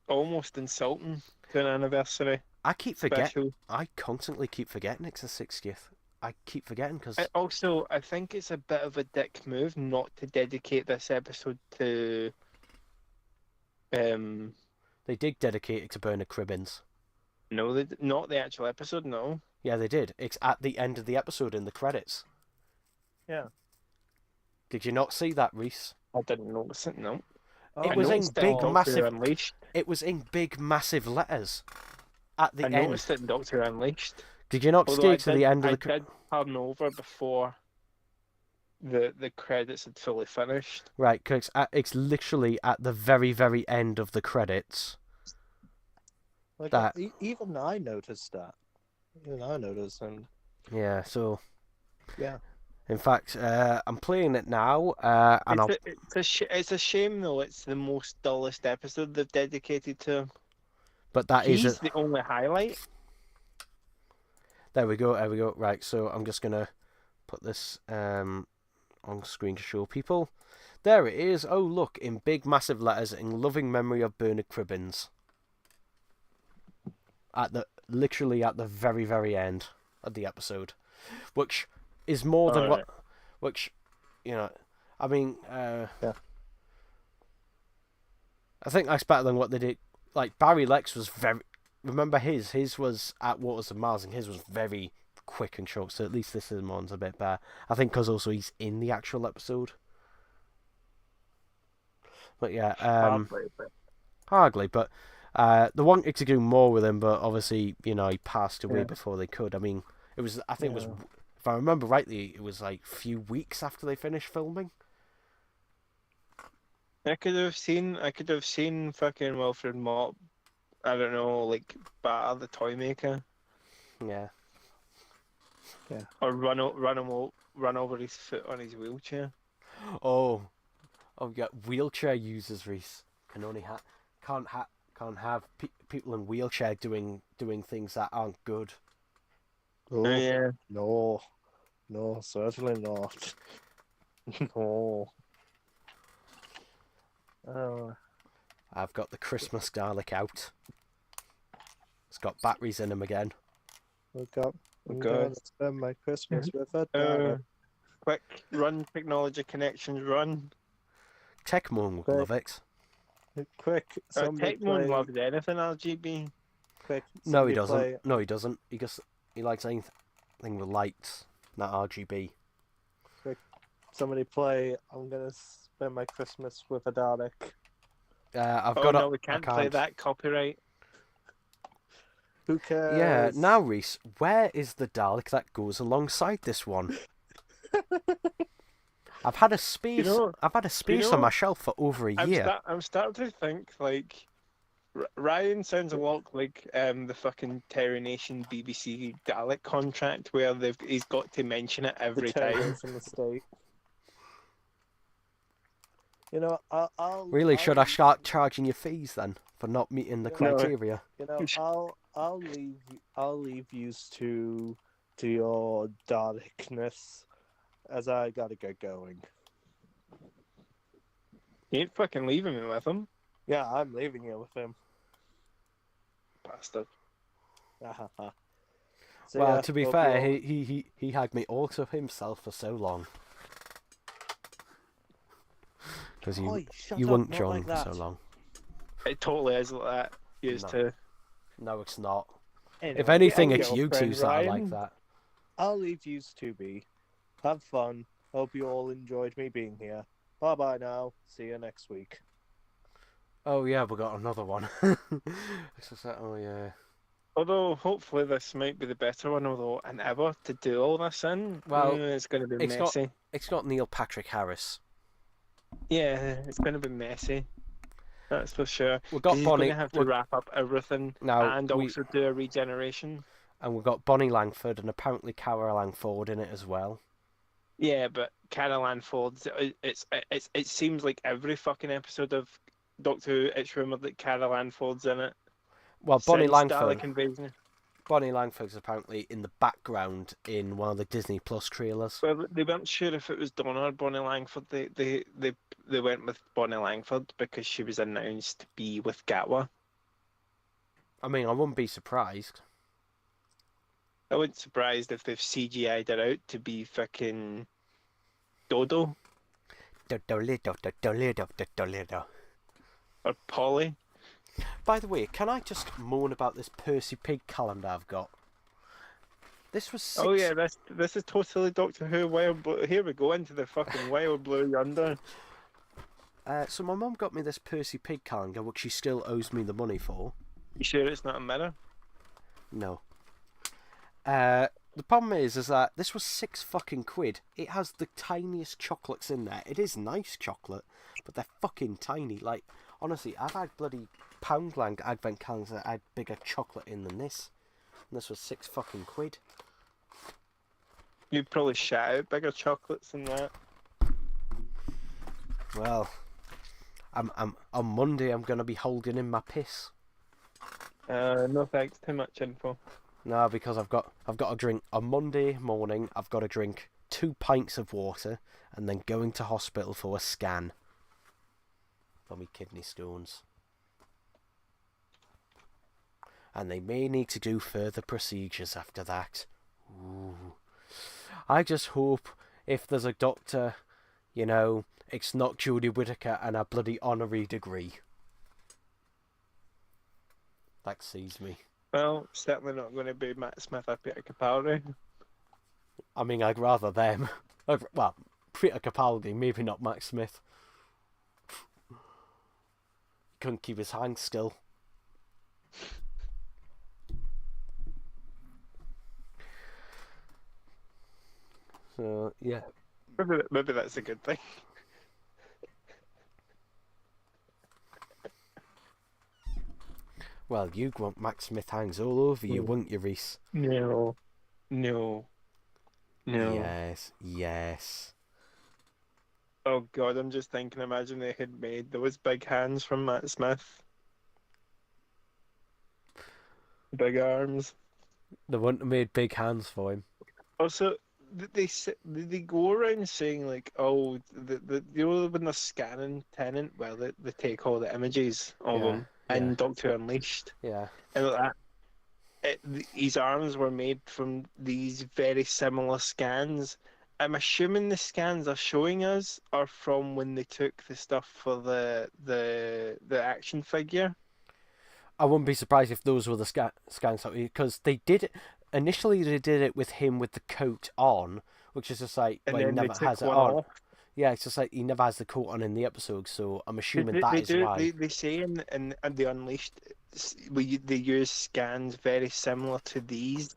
almost insulting to an anniversary I keep forgetting. special. I constantly keep forgetting it's the 60th. I keep forgetting because Also, I think it's a bit of a dick move not to dedicate this episode to. they did dedicate it to Bernard Cribbins. No, not the actual episode. No. Yeah, they did. It's at the end of the episode in the credits. Yeah. Did you not see that, Reese? I didn't notice it. No. It I was in noticed big, Doctor Who massive. Unleashed. It was in big, massive letters at the I end. noticed it in Doctor Who Unleashed. Did you not Although stay to the end of I the? did turn over before the credits had fully finished. Right, because it's literally at the very, very end of the credits. Like That- even I noticed that. Even I noticed, and Yeah. So. yeah. In fact, I'm playing it now, and I'll. It's a shame though. It's the most dullest episode they've dedicated to him. But that is He's the only highlight. There we go. There we go. Right. So I'm just gonna put this on screen to show people. There it is. Oh look, in big massive letters, in loving memory of Bernard Cribbins. Literally at the very, very end of the episode, which is more than Alright. which, I mean, Yeah. I think that's better than what they did. Like Barry Lex was very. Remember his was at Waters of Mars, and his was very quick and short. So at least this one's a bit better. I think because also he's in the actual episode. But yeah, hardly. But they wanted to do more with him, but obviously, he passed away Yeah. before they could. I mean, it was. I think it was. Yeah. If I remember rightly, it was like a few weeks after they finished filming. I could have seen fucking Wilfred Mott. I don't know, like batter the toy maker Yeah. or run over his foot on his wheelchair. Oh, yeah. Wheelchair users, Reese can only can't have people in wheelchair doing things that aren't good. Oh, Yeah. no, certainly not. No. I've got the Christmas garlic out. It's got batteries in them again. Look up. I'm God. going to spend my Christmas with a Uh, dad. quick, run technology connections, run. Techmoan would Quick. love it. Quick, somebody Techmoon play. loves anything RGB. Quick, No, he somebody doesn't. play. No, he doesn't. He likes anything with lights, not RGB. Somebody play. I'm gonna spend my Christmas with a Dalek. I've Oh got. no, we I can't play that. Copyright. Who cares? Yeah. Now, Reese, where is the Dalek that goes alongside this one? I've had a space. I've had a space on my shelf for over a year. I'm starting to think like Ryan sounds a lot like the fucking Terry Nation BBC Dalek contract where he's got to mention it every the time. terrorism mistake. I'll Really, should I I'll- start charging you fees then for not meeting the No. criteria? I'll leave you to your Dalekness as I gotta get going. You ain't fucking leaving me with him, Yeah, I'm leaving you with him. bastard. So, Well, yeah, to be hope fair, you all- he had me all to himself for so long. Because Oi, shut you up, weren't not John like for that. so long. It totally is like that. Used No. to. No, it's not. Anyway, If anything, I'll it's get you a two friend, that are like Ryan. that. I'll leave you to be. Have fun. Hope you all enjoyed me being here. Bye bye now. See you next week. Oh yeah, we got another one. It's just like, oh yeah. Although hopefully this might be the better one, although and ever to do all this in, Well, it's going to be it's got- messy. It's got Neil Patrick Harris. Yeah, it's going to be messy. That's for sure. We've 'Cause got he's going Bonnie. to have to wrap up everything Now and we also do a regeneration. and we've got Bonnie Langford and apparently Cara Langford in it as well. Yeah, but Carol Ann Ford's it seems like every fucking episode of Doctor Who, it's rumored that Carol Ann Ford's in it. Well, Bonnie Since Langford. Dalek Invasion. Bonnie Langford's apparently in the background in one of the Disney Plus trailers. Well, they weren't sure if it was Donna or Bonnie Langford. They went with Bonnie Langford because she was announced to be with Gatwa. I mean, I wouldn't be surprised. I wouldn't be surprised if they've CGI'd her out to be fucking Dodo or Polly. By the way, can I just moan about this Percy Pig calendar I've got? This was six... Oh yeah, this is totally Doctor Who Wild Blue. Here we go into the fucking Wild Blue Yonder. So my mum got me this Percy Pig calendar, which she still owes me the money for. You sure it's not a mirror? No. The problem is that this was £6 It has the tiniest chocolates in there. It is nice chocolate, but they're fucking tiny. Like, honestly, I've had bloody Poundland advent calendars that had bigger chocolate in than this. And this was £6. You'd probably shout out bigger chocolates than that. Well, I'm on Monday I'm gonna be holding in my piss. No thanks, too much info. No, because I've got to drink on Monday morning. I've got to drink 2 pints of water and then going to hospital for a scan for my kidney stones. And they may need to do further procedures after that. Ooh. I just hope if there's a doctor, you know, it's not Jodie Whittaker and a bloody honorary degree. That sees me. Well, certainly not going to be Matt Smith or Peter Capaldi. I mean, I'd rather them. Well, Peter Capaldi, maybe not Matt Smith. Couldn't keep his hands still. So, yeah. Maybe that's a good thing. Well, you'd want Matt Smith hands all over you, wouldn't you, Reese? No. Yes. Oh god, I'm just thinking, imagine they had made those big hands from Matt Smith. Big arms. They wouldn't have made big hands for him. Also, they go around saying like, oh, the you know when they're scanning Tennant, well, they take all the images of him and Doctor Unleashed Yeah. and like that. His arms were made from these very similar scans. I'm assuming the scans they're showing us are from when they took the stuff for the action figure. I wouldn't be surprised if those were the scans, because they did it initially. They did it with him with the coat on, which is just like, And well, he then they never took has it one on. off. Yeah, it's just like he never has the coat on in the episode, so I'm assuming that is do, why. They say in the Unleashed, they use scans very similar to these,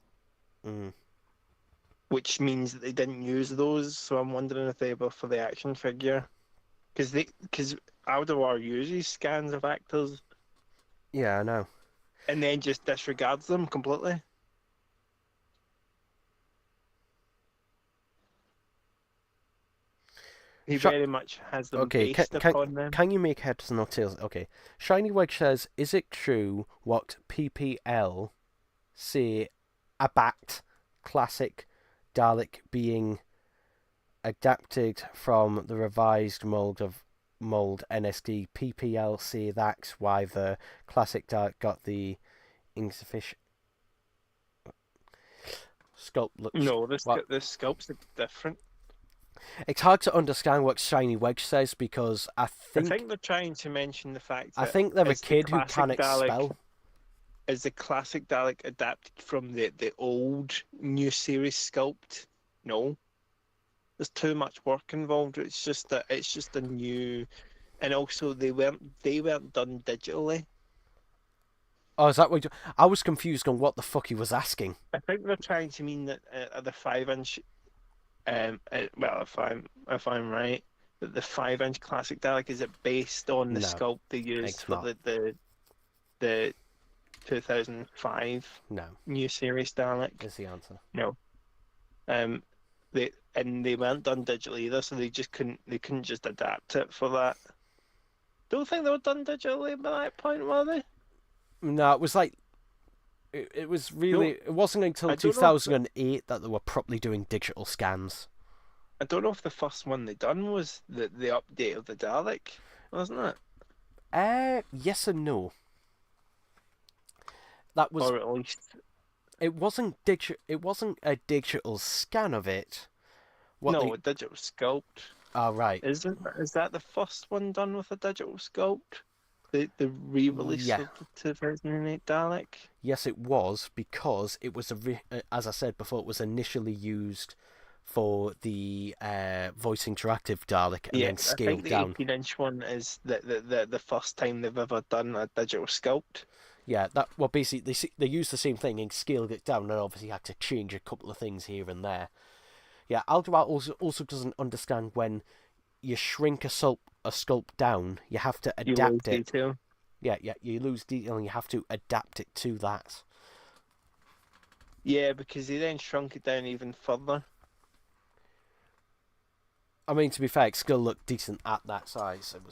which means that they didn't use those. So I'm wondering if they were for the action figure, because Alderwar uses scans of actors. Yeah, I know. And then just disregards them completely. He very much has them based upon them. Can you make heads and not tails? Okay. Shiny Wedge says, is it true what PPL say about classic Dalek being adapted from the revised mold NSD? PPL say that's why the classic Dalek got the insufficient... Sculpt looks... No, What? the sculpts are different. It's hard to understand what Shiny Wedge says because I think they're trying to mention the fact I that think they're a is the kid who classic can't Dalek spell. is the classic Dalek adapted from the old new series sculpt? No, there's too much work involved. It's just a new, and also they weren't done digitally. Oh, is that what? I was confused on what the fuck he was asking. I think they're trying to mean that the 5 inch, well, if I'm right, that the 5 inch classic Dalek is it based on the No, sculpt they used it's for not. the 2005 No, new series Dalek. is the answer. No. They weren't done digitally either, so they couldn't just adapt it for that. Don't think they were done digitally by that point, were they? No, it was like it was really. It wasn't until I don't know if 2008 that they were properly doing digital scans. I don't know if the first one they done was the update of the Dalek, wasn't it? Yes and no. That was. Or at least It wasn't It wasn't a digital scan of it. a digital sculpt. Oh, right. Is that the first one done with a digital sculpt? The re-release Yeah. of the 2008 Dalek? Yes, it was, because it was as I said before, it was initially used for the voice interactive Dalek and then I scaled think the down. 18-inch one is the first time they've ever done a digital sculpt. Yeah, basically they used the same thing and scaled it down, and obviously had to change a couple of things here and there. Yeah, Aldebar also doesn't understand when you shrink a sculpt down, you have to adapt it. Detail. Yeah, you lose detail and you have to adapt it to that. Yeah, because he then shrunk it down even further. I mean, to be fair, it still looked decent at that size. And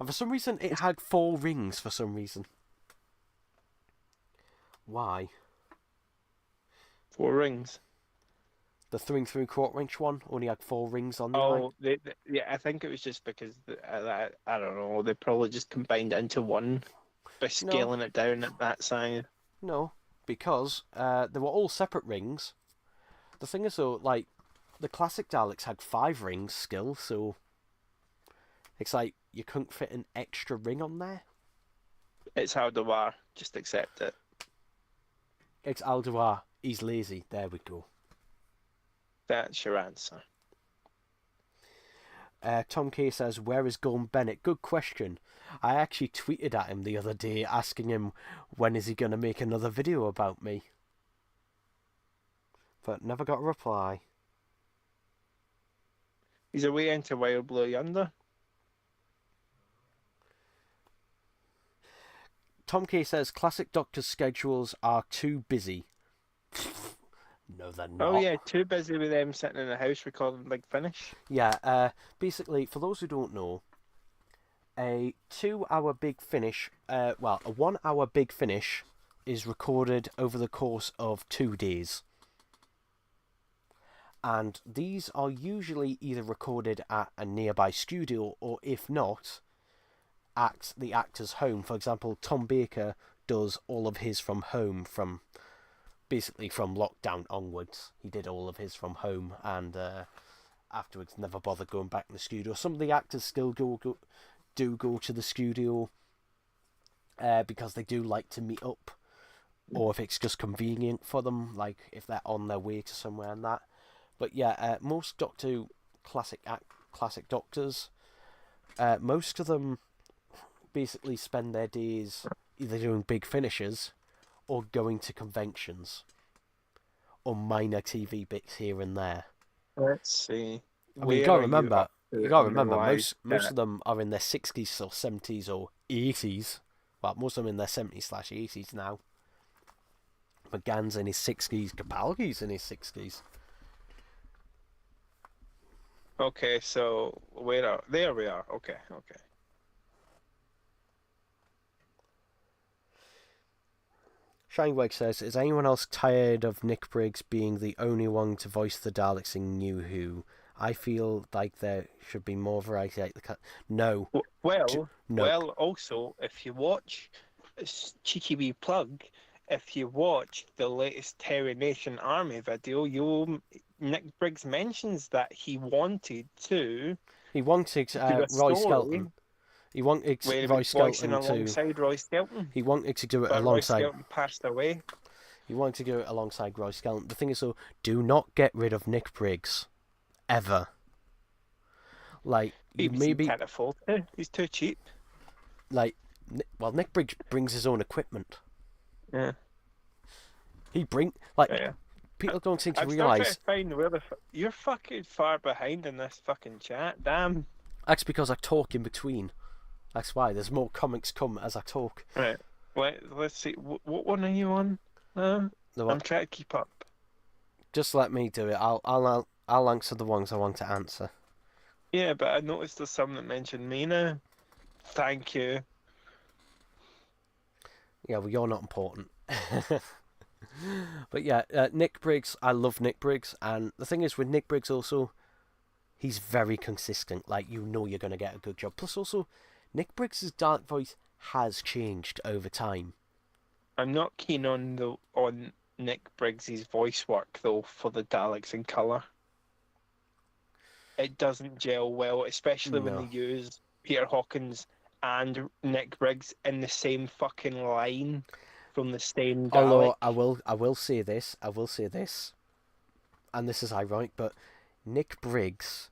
for some reason, it had 4 rings. For some reason, why? 4 rings. The 3 3/4 inch one only had 4 rings on the eye. Oh, yeah, I think it was just because I don't know. They probably just combined it into one by scaling it down at that size. No, because they were all separate rings. The thing is, though, like the classic Daleks had 5 rings still, so it's like you couldn't fit an extra ring on there. It's how they are. Just accept it. It's Aldebar. He's lazy. There we go. That's your answer. Tom K says, "Where is Gorm Bennett?" Good question. I actually tweeted at him the other day asking him when is he going to make another video about me, but never got a reply. He's away into Wild Blue Yonder. Tom K says, "Classic Doctor's schedules are too busy." No, they're not. Oh yeah, too busy with them sitting in the house recording Big Finish. Yeah, basically, for those who don't know, a 2-hour Big Finish, a 1-hour Big Finish is recorded over the course of 2 days. And these are usually either recorded at a nearby studio, or if not, at the actor's home. For example, Tom Baker does all of his from home basically from lockdown onwards. He did all of his from home, and afterwards never bothered going back in the studio. Some of the actors still do go to the studio because they do like to meet up, or if it's just convenient for them, like if they're on their way to somewhere and that. But yeah, most classic Doctors, most of them basically spend their days either doing big finishes or going to conventions or minor TV bits here and there. Let's see. I mean, you gotta remember, most of them are in their 60s or 70s or 80s. Well, most of them in their 70s/80s now. McGann's in his 60s, Capaldi's in his 60s. Okay, so there we are. Okay. Shineweg says, "Is anyone else tired of Nick Briggs being the only one to voice the Daleks in New Who? I feel like there should be more variety like the cut." No. Well, no. well. Also, if you watch, cheeky wee plug, if you watch the latest Terry Nation Army video, Nick Briggs mentions that he wanted to He wanted do a Roy story Skelton. He wanted where he Roy was voicing Skelton to. alongside Roy Skelton, He wanted to do it but Roy alongside. Skelton passed away. He wanted to do it alongside Roy Skelton. The thing is, though, do not get rid of Nick Briggs, ever. Like you maybe Can't afford to. He's too cheap. like. Well, Nick Briggs brings his own equipment. Yeah. He people don't seem to I'm realise. starting to find where you're fucking far behind in this fucking chat. Damn. That's because I talk in between. That's why there's more comics come as I talk. Right. Let's see. What one are you on? I'm trying to keep up. Just let me do it. I'll answer the ones I want to answer. Yeah, but I noticed there's some that mentioned me now. Thank you. Yeah, well, you're not important. But yeah, Nick Briggs, I love Nick Briggs. And the thing is with Nick Briggs also, he's very consistent. Like, you know you're going to get a good job. Plus also, Nick Briggs' dark voice has changed over time. I'm not keen on Nick Briggs' voice work, though, for the Daleks in colour. It doesn't gel well, especially when they use Peter Hawkins and Nick Briggs in the same fucking line from the same Dalek. Although I will say this, and this is ironic, but Nick Briggs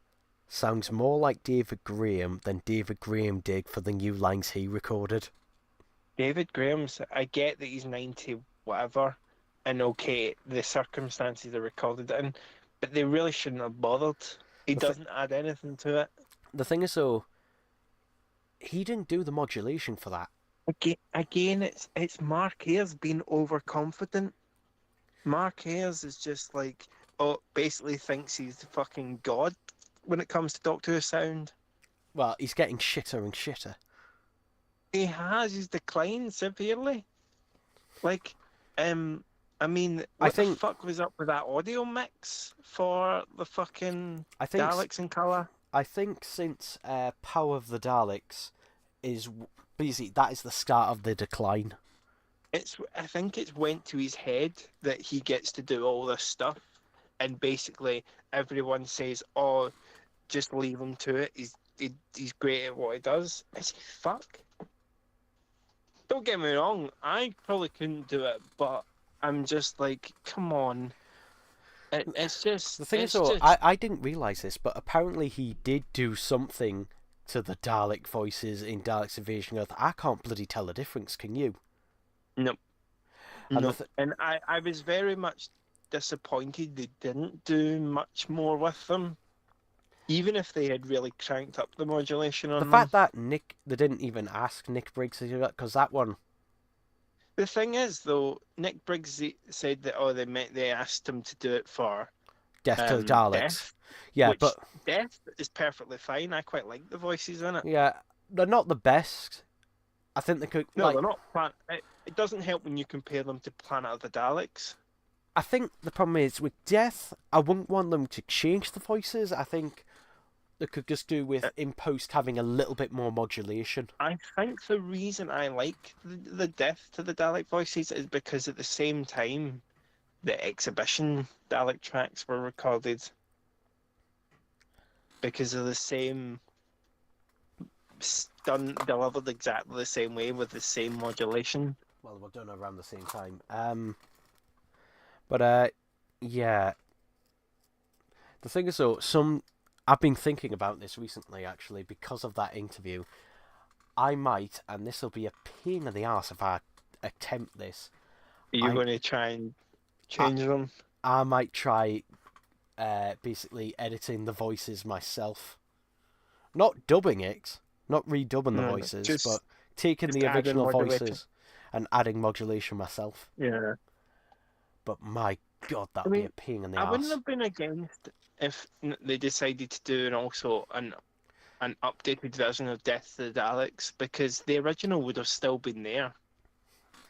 sounds more like David Graham than David Graham did for the new lines he recorded. David Graham's, I get that he's 90 whatever, and okay, the circumstances are recorded in, but they really shouldn't have bothered. He doesn't add anything to it. The thing is, though, he didn't do the modulation for that. Again, it's Mark Ayres being overconfident. Mark Ayres is just like, basically thinks he's the fucking god when it comes to Doctor Who sound. Well, he's getting shitter and shitter. He's declined severely. Like, I mean, what the fuck was up with that audio mix for the fucking Daleks in colour? I think since Power of the Daleks is basically, that is the start of the decline. I think it's went to his head that he gets to do all this stuff, and basically everyone says, "Oh, just leave him to it. He's great at what he does." Is he fuck? Don't get me wrong, I probably couldn't do it, but I'm just like, come on. It's just... The thing is, though, I didn't realise this, but apparently he did do something to the Dalek voices in Dalek's Invasion Earth. I can't bloody tell the difference, can you? Nope. And I was very much disappointed they didn't do much more with them. Even if they had really cranked up the modulation on them. The fact that they didn't even ask Nick Briggs to do that, because that one... The thing is, though, Nick Briggs said that they asked him to do it for Death to the Daleks. Death, yeah, but Death is perfectly fine. I quite like the voices in it. Yeah, they're not the best. I think they could. No, they're not. It doesn't help when you compare them to Planet of the Daleks. I think the problem is with Death, I wouldn't want them to change the voices. I think they could just do with in post having a little bit more modulation. I think the reason I like the Death to the Dalek voices is because at the same time the exhibition Dalek tracks were recorded because of the same delivered exactly the same way with the same modulation. Well, they were done around the same time. But yeah. The thing is, though, I've been thinking about this recently, actually, because of that interview. I might, and this will be a pain in the arse if I attempt this. Are you going to try and change them? I might try basically editing the voices myself. Not dubbing it, not redubbing the voices, but taking the original voices and adding modulation myself. Yeah. But my God, that'd be a pain in the arse. I wouldn't have been against if they decided to do an updated version of Death to the Daleks, because the original would have still been there.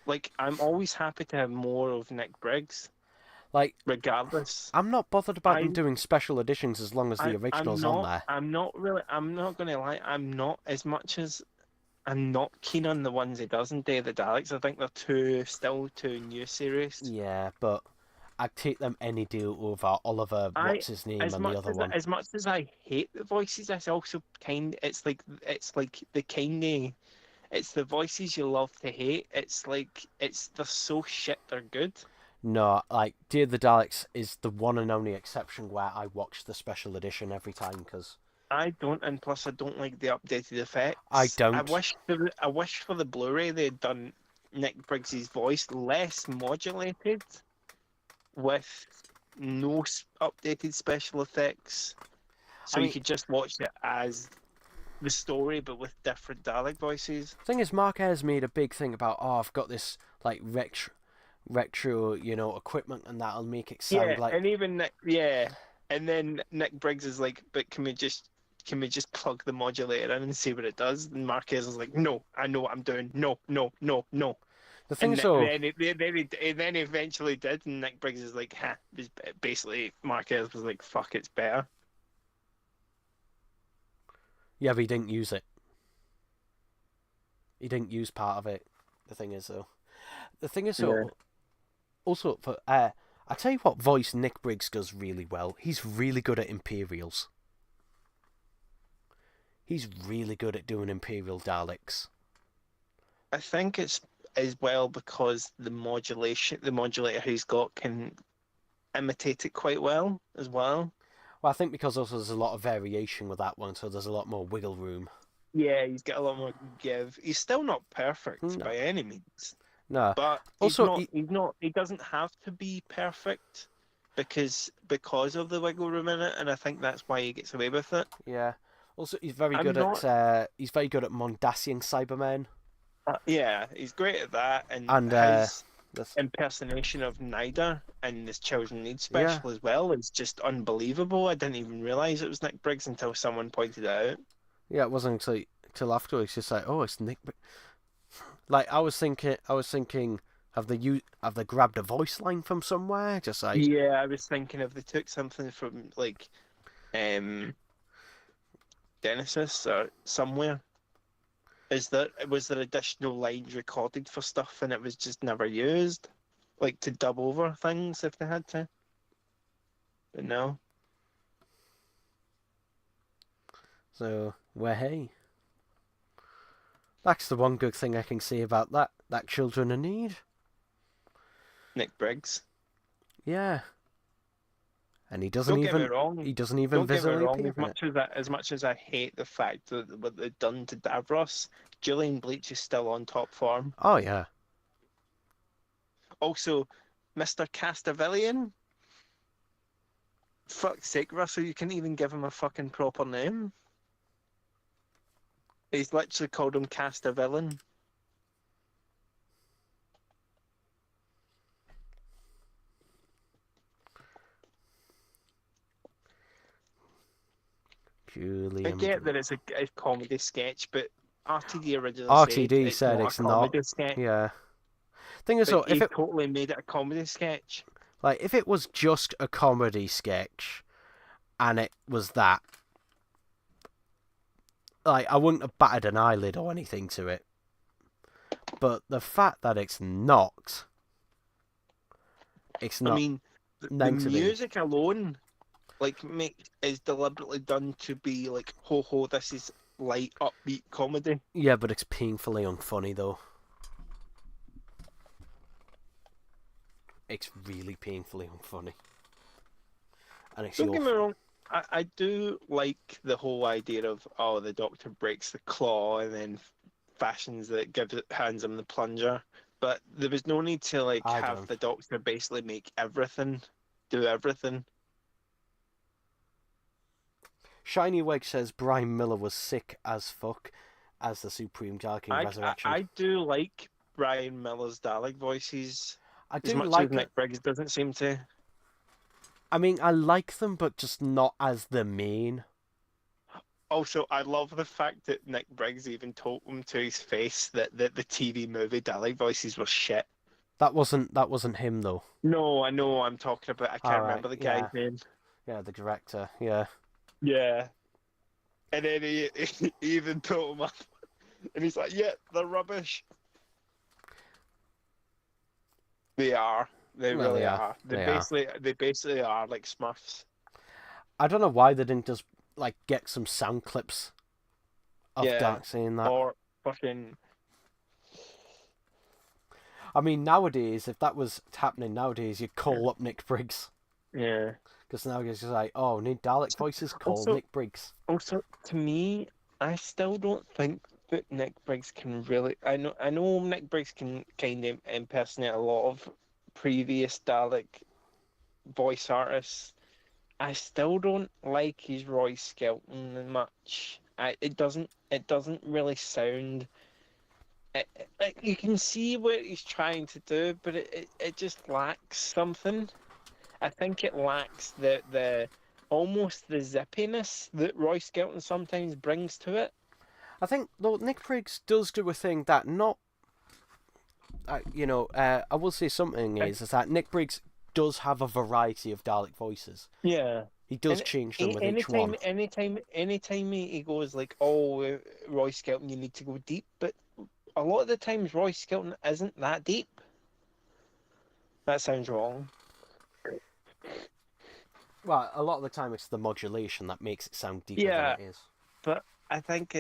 Like, I'm always happy to have more of Nick Briggs. Like, regardless. I'm not bothered about them doing special editions as long as the original's on there. I'm not going to lie, I'm not as much as I'm not keen on the ones he does in Day of the Daleks. I think they're still too new serious. Yeah, but I'd take them any deal over Oliver, I what's his name, as and the much other as one. I hate the voices, I also it's like the kind of it's the voices you love to hate. It's like they're so shit they're good. No, like Dear the Daleks is the one and only exception where I watch the special edition every time because I don't, and plus I don't like the updated I effects. don't. I wish for the Blu-ray they'd done Nick Briggs's voice less modulated with no updated special effects, I so you mean, could just watch it as the story but with different Dalek voices. thing is, Mark Ayres made a big thing about, oh, I've got this like retro, equipment, and that'll make it sound Yeah, like. and even yeah, and then Nick Briggs is like, but can we just plug the modulator in and see what it does? And Marquez is like, no, I know what I'm doing. No, no, no, no. The thing And is, though, then he eventually did, and Nick Briggs is like, ha. Basically, Marquez was like, fuck, it's better. yeah, but he didn't use it. He didn't use part of it. The thing is, Yeah. also for I tell you what voice Nick Briggs does really well. He's really good at Imperials. He's really good at doing Imperial Daleks. I think it's as well because the modulator he's got can imitate it quite well as well. Well, I think because also there's a lot of variation with that one, so there's a lot more wiggle room. Yeah, he's got a lot more give. He's still not perfect No, by any means, no. but Also, he doesn't have to be perfect because of the wiggle room in it, and I think that's why he gets away with it. yeah. Also, he's very I'm good not. at Mondasian Cybermen, Yeah, he's great at that, and and his this, impersonation of Nida and this children needs yeah, special as well is just unbelievable. I didn't even realize it was Nick Briggs until someone pointed it out. yeah. It wasn't till afterwards. Just like, oh, it's Nick. Like I was thinking, have they grabbed a voice line from somewhere? Just like, Yeah, I was thinking if they took something from like um Genesis or somewhere. Was there additional lines recorded for stuff and it was just never used? Like to dub over things if they had to? But no. so well, hey. That's the one good thing I can say about that Children in Need. Nick Briggs. Yeah. And he doesn't Don't get me even wrong. he doesn't even Don't get me visibly wrong. appear in it. As much as I hate the fact that what they've done to Davros, Julian Bleach is still on top form. Oh yeah. Also, Mr. Castavillian. Fuck's sake, Russell, you can't even give him a fucking proper name. He's literally called him Castavillain. Julian. I get that it's a comedy sketch, but RTD originally RTD said said not it's a not. comedy sketch. Yeah. Thing is, But though, he totally made it a comedy sketch. if it was just a comedy sketch, and it was that, like, I wouldn't have batted an eyelid or anything to it. But the fact that it's not I mean, the meant to be. music alone, like, is deliberately done to be like, ho ho, this is light, upbeat comedy. Yeah, but it's painfully unfunny though. It's really painfully unfunny. And it's Don't get me wrong, I do like the whole idea of, oh, the Doctor breaks the claw and then hands him the plunger. But there was no need to like I have don't. the Doctor basically do everything. Shiny Wig says Brian Miller was sick as fuck as the Supreme Dalek in Resurrection. I do like Brian Miller's Dalek voices I as do much like as Nick Briggs doesn't seem to. I mean, I like them, but just not as the main. Also, I love the fact that Nick Briggs even told him to his face that the TV movie Dalek voices were shit. That wasn't him though. No, I know I'm talking about. I can't Alright, remember the guy's yeah. name. Yeah, the director. Yeah. Yeah. And then he even put him up. And he's like, yeah, they're rubbish. They are. They Well, really yeah, are. they are. They basically are like Smurfs. I don't know why they didn't just like get some sound clips of Yeah. Dark saying that. Or fucking I mean, nowadays, if that was happening nowadays, you'd call up Nick Briggs. yeah. Because nowadays it's like, oh, need Dalek voices? Call Also, Nick Briggs. Also, to me, I still don't think that Nick Briggs can really. I know Nick Briggs can kind of impersonate a lot of previous Dalek voice artists. I still don't like his Roy Skelton much. It doesn't really sound. Like you can see what he's trying to do, but it just lacks something. I think it lacks the almost the zippiness that Roy Skelton sometimes brings to it. I think, though, Nick Briggs does do a thing that not. I will say something is that Nick Briggs does have a variety of Dalek voices. Yeah. He does And change them with each one. anytime he goes like, "Oh, Roy Skelton, you need to go deep," but a lot of the times Roy Skelton isn't that deep. That sounds wrong. Well, a lot of the time it's the modulation that makes it sound deeper Yeah, than it is. but I think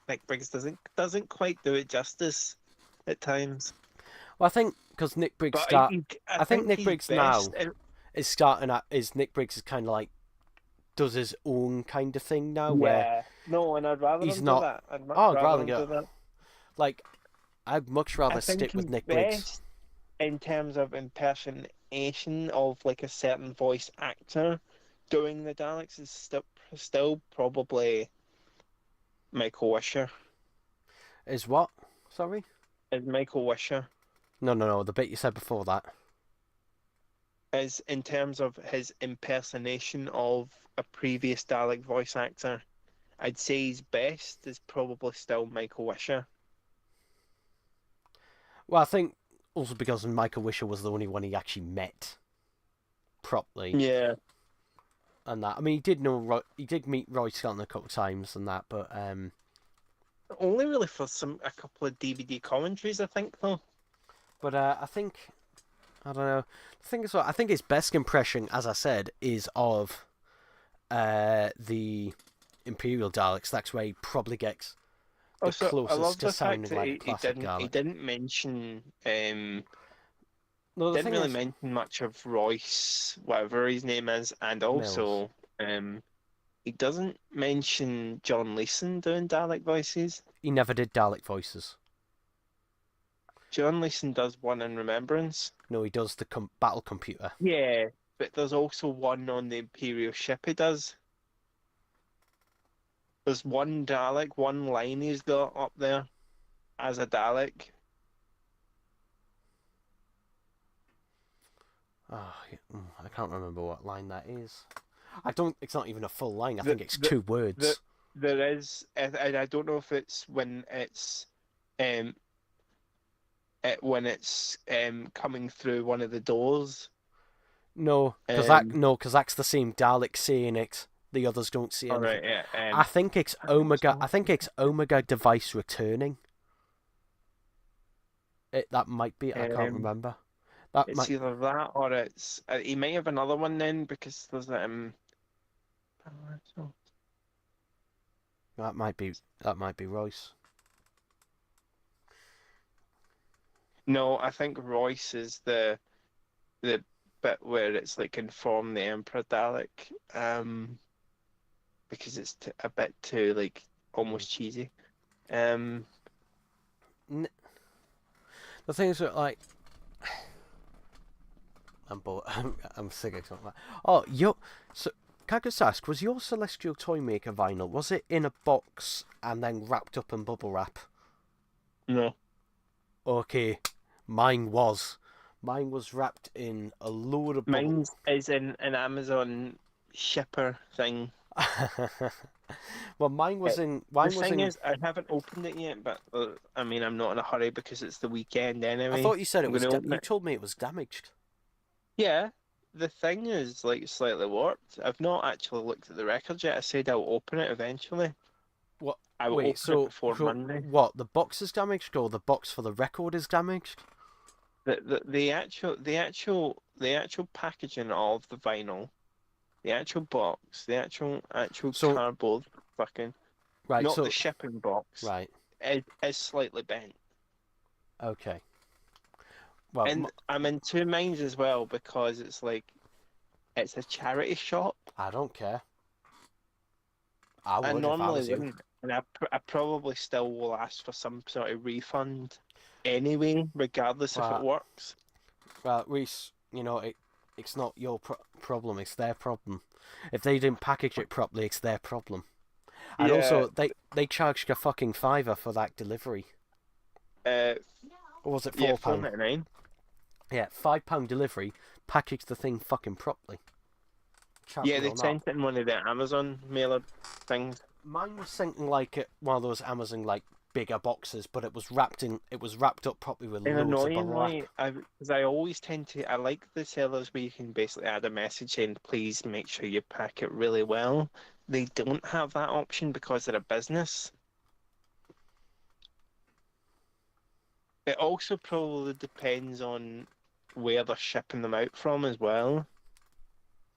Nick Briggs doesn't quite do it justice at times. Well, I think because Nick Briggs But I think Nick he's Briggs best. now is starting at is Nick Briggs is kind of like does his own kind of thing now where Yeah. No, and I'd rather he's him do not. that. I'd much Oh, I'd rather rather him go do that. like I'd much I rather think stick with he's Nick Briggs. best in terms of impersonation of like a certain voice actor doing the Daleks is still probably Michael Wisher. Is what? Sorry. Is Michael Wisher No. The bit you said before that. is in terms of his impersonation of a previous Dalek voice actor. I'd say his best is probably still Michael Wisher. Well, I think also because Michael Wisher was the only one he actually met properly, Yeah. and that. I mean, he did meet Roy Skelton a couple of times and that, but Only really for a couple of DVD commentaries, I think, though. I think I don't know. The thing is, I think his best impression, as I said, is of the Imperial Daleks. That's where he probably gets the Also, I closest love to the fact sounding that like a he classic didn't he Dalek. didn't mention No, the didn't thing really is, mention much of Royce, whatever his name is, and Mills. also he doesn't mention John Leeson doing Dalek voices. He never did Dalek voices. John Leeson does one in Remembrance. No, he does the battle computer. Yeah, but there's also one on the Imperial ship he does. There's one Dalek, one line he's got up there as a Dalek. Oh, I can't remember what line that is. I don't. It's not even a full line. I The- think it's the- 2 words. There is, and I don't know if it's um, when it's coming through one of the doors. No, because Um, that's the same Dalek saying it. The others don't see all anything. right, yeah. I think it's I think Omega. so. I think it's Omega device returning. That might be. I can't Um, remember. That it's might. either that or it's. He might have another one then because there's That might be. That might be Royce. No, I think Royce is the bit where it's like inform the Emperor Dalek, because it's a bit too like almost cheesy. The thing is that like. I'm bored. I'm sick of talking about. Oh, so can I just ask? Was your Celestial Toymaker vinyl? Was it in a box and then wrapped up in bubble wrap? No. Okay, mine was. Mine was wrapped in a load of bubble. Mine is in an Amazon shipper thing. Well, mine was in. The thing is, I haven't opened it yet, but I mean, I'm not in a hurry because it's the weekend anyway. I thought you said it I'm was. gonna open You it. told me it was damaged. Yeah, the thing is like slightly warped. I've not actually looked at the records yet. I said I'll open it eventually. What? I will Wait, open it so, before Monday. what? The box is damaged, or the box for the record is damaged? The actual packaging of the vinyl, the actual box, the actual So, cardboard, fucking right. not the So, shipping box, right. is slightly bent. Okay. Well, And I'm in two minds as well because it's like it's a charity shop. I don't care. I I would if I normally was you. wouldn't, and I probably still will ask for some sort of refund anyway, regardless if it Well, works. Reese, it's not your problem. It's their problem. If they didn't package it properly, it's their problem. And Yeah, also, they charged a fucking fiver for that delivery. uh, Or was it yeah, £4? £4.99. Yeah, £5 delivery. Package the thing fucking properly. Charge Yeah, me they or not. sent it in one of the Amazon mailer things. Mine was sent in like one of those Amazon like bigger boxes, but it was wrapped up properly with And loads of burlap. annoyingly, because I always tend to, I like the sellers where you can basically add a message saying, please make sure you pack it really well. They don't have that option because they're a business. It also probably depends on where they're shipping them out from as well.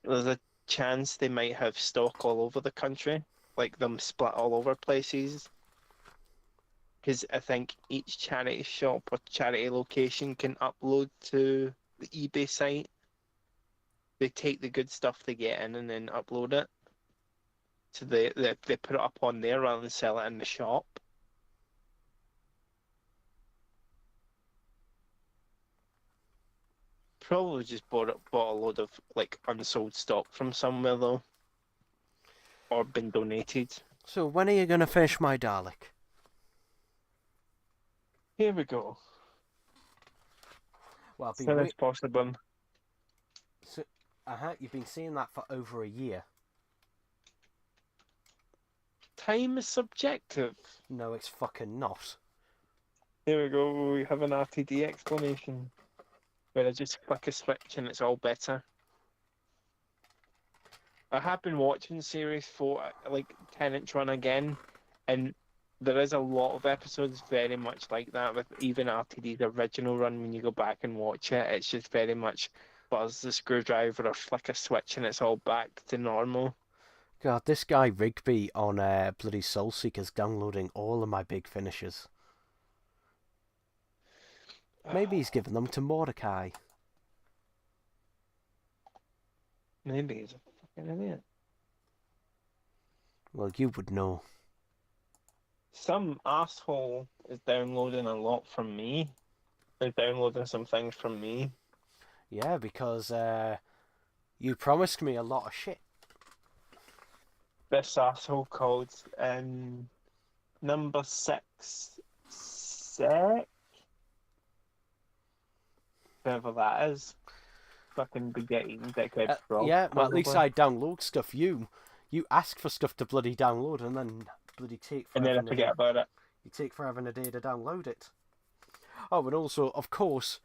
There's a chance they might have stock all over the country, like them split all over places. Because I think each charity shop or charity location can upload to the eBay site. They take the good stuff they get in and then upload it. So they put it up on there rather than sell it in the shop. Probably just bought a load of like unsold stock from somewhere though, or been donated. So when are you gonna finish my Dalek? Here we go. Well, As soon as possible. So, you've been seeing that for over a year. Time is subjective. No, it's fucking not. Here we go. We have an RTD explanation where I just flick a switch and it's all better. I have been watching Series 4, like 10-inch run again, and there is a lot of episodes very much like that with even RTD's original run. When you go back and watch it, it's just very much buzz the screwdriver or flick a switch and it's all back to normal. God, this guy Rigby on bloody Soulseeker's downloading all of my big finishes. Maybe he's given them to Mordecai. Maybe he's a fucking idiot. Well, you would know. Some asshole is downloading a lot from me. They're downloading some things from me. Yeah, because you promised me a lot of shit. This asshole called number 6 sec, whoever that is. Fucking begetting dickhead frog. Yeah, well, at least probably. I download stuff. You ask for stuff to bloody download and then bloody take And forever. then I forget about it. You take forever and a day to download it. Oh, and also, of course,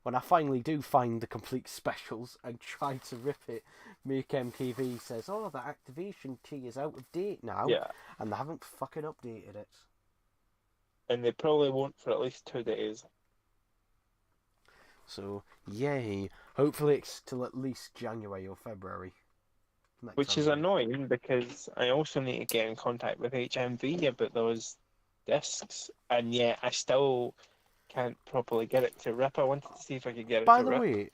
when I finally do find the complete specials and try to rip it, Make MKV says, "Oh, the activation key is out of date now," Yeah. and they haven't fucking updated it. And they probably won't for at least 2 days. So, yay. Hopefully it's till at least January or February. Which is annoying because I also need to get in contact with HMV about those discs, and yet I still can't properly get it to rip. I wanted to see if I could get it By to the rip. way,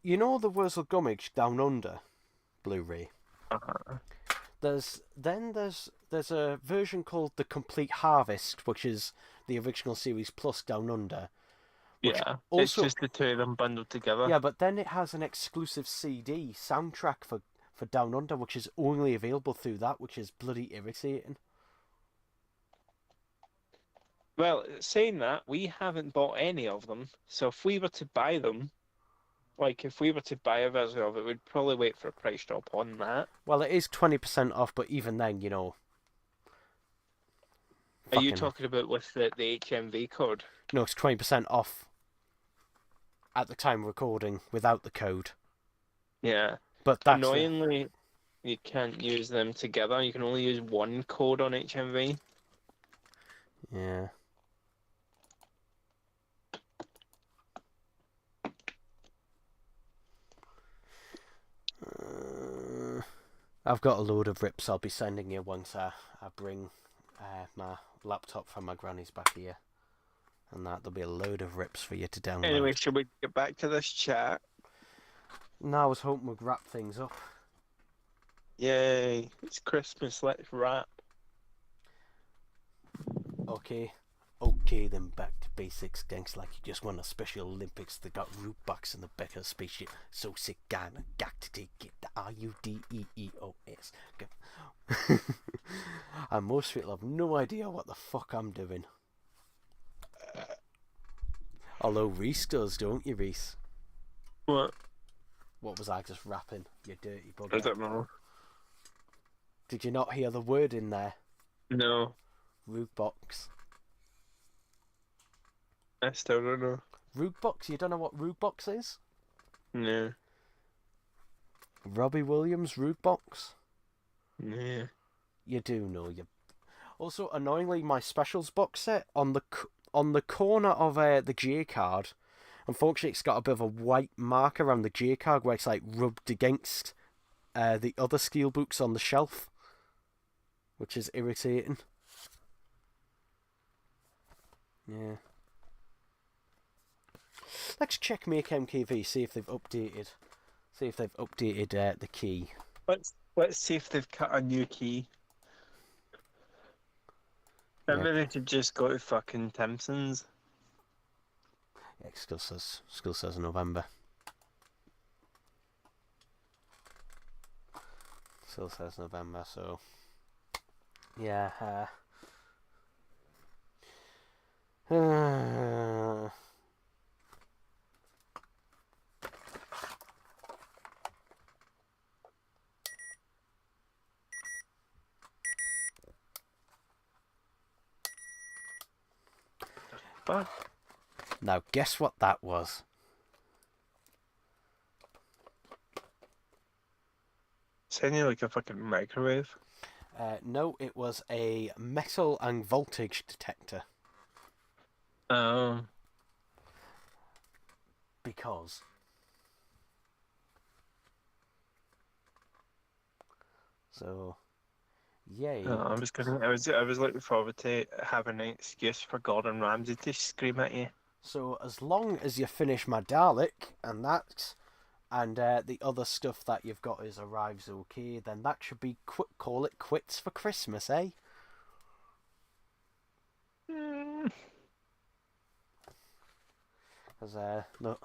you know the Wurzel Gummidge Down Under Blu-ray? Uh-huh. There's a version called The Complete Harvest, which is the original series plus Down Under. Yeah, also, it's just the two of them bundled together. Yeah, but then it has an exclusive CD soundtrack for Down Under, which is only available through that, which is bloody irritating. Well, saying that, we haven't bought any of them, so if we were to buy them, like if we were to buy a version of it, we'd probably wait for a price drop on that. Well, it is 20% off, but even then, you know. Are you talking about with the HMV code? No, it's 20% off at the time of recording without the code. Yeah. But that's Annoyingly, you can't use them together. You can only use one code on HMV. Yeah. I've got a load of rips I'll be sending you once I bring my laptop from my granny's back here. And there'll be a load of rips for you to download. Anyway, should we get back to this chat? No, I was hoping we'd wrap things up. Yay, it's Christmas, let's wrap. Okay. Okay, then back to basics. Gangs like you just won a Special Olympics. They got root box in the back of the spaceship. So sick, gonna got to take it. The RUDEEOS. And most people have no idea what the fuck I'm doing. Although Reese does, don't you, Reese? What? What was I just rapping? You dirty bugger. I don't know. Did you not hear the word in there? No, Root box. I still don't know. Root box? You don't know what root box is? No. Robbie Williams root box? Yeah. You do know. You. Also, annoyingly, my specials box set on the corner of the J card, unfortunately, it's got a bit of a white mark around the J card where it's like rubbed against the other steelbooks on the shelf, which is irritating. Yeah. Let's check Make MKV, see if they've updated. See if they've updated the key. Let's see if they've cut a new key. Maybe they should just go to fucking Timpson's. Yeah, it still says November. Still says November, so yeah. Fuck. Now guess what that was? Sounding like a fucking microwave. No, it was a metal and voltage detector. Oh. Because. So, yay. I was looking forward to having an excuse for Gordon Ramsay to scream at you. So as long as you finish my Dalek and that, and the other stuff that you've got arrives okay, then that should be call it quits for Christmas, eh? Because no,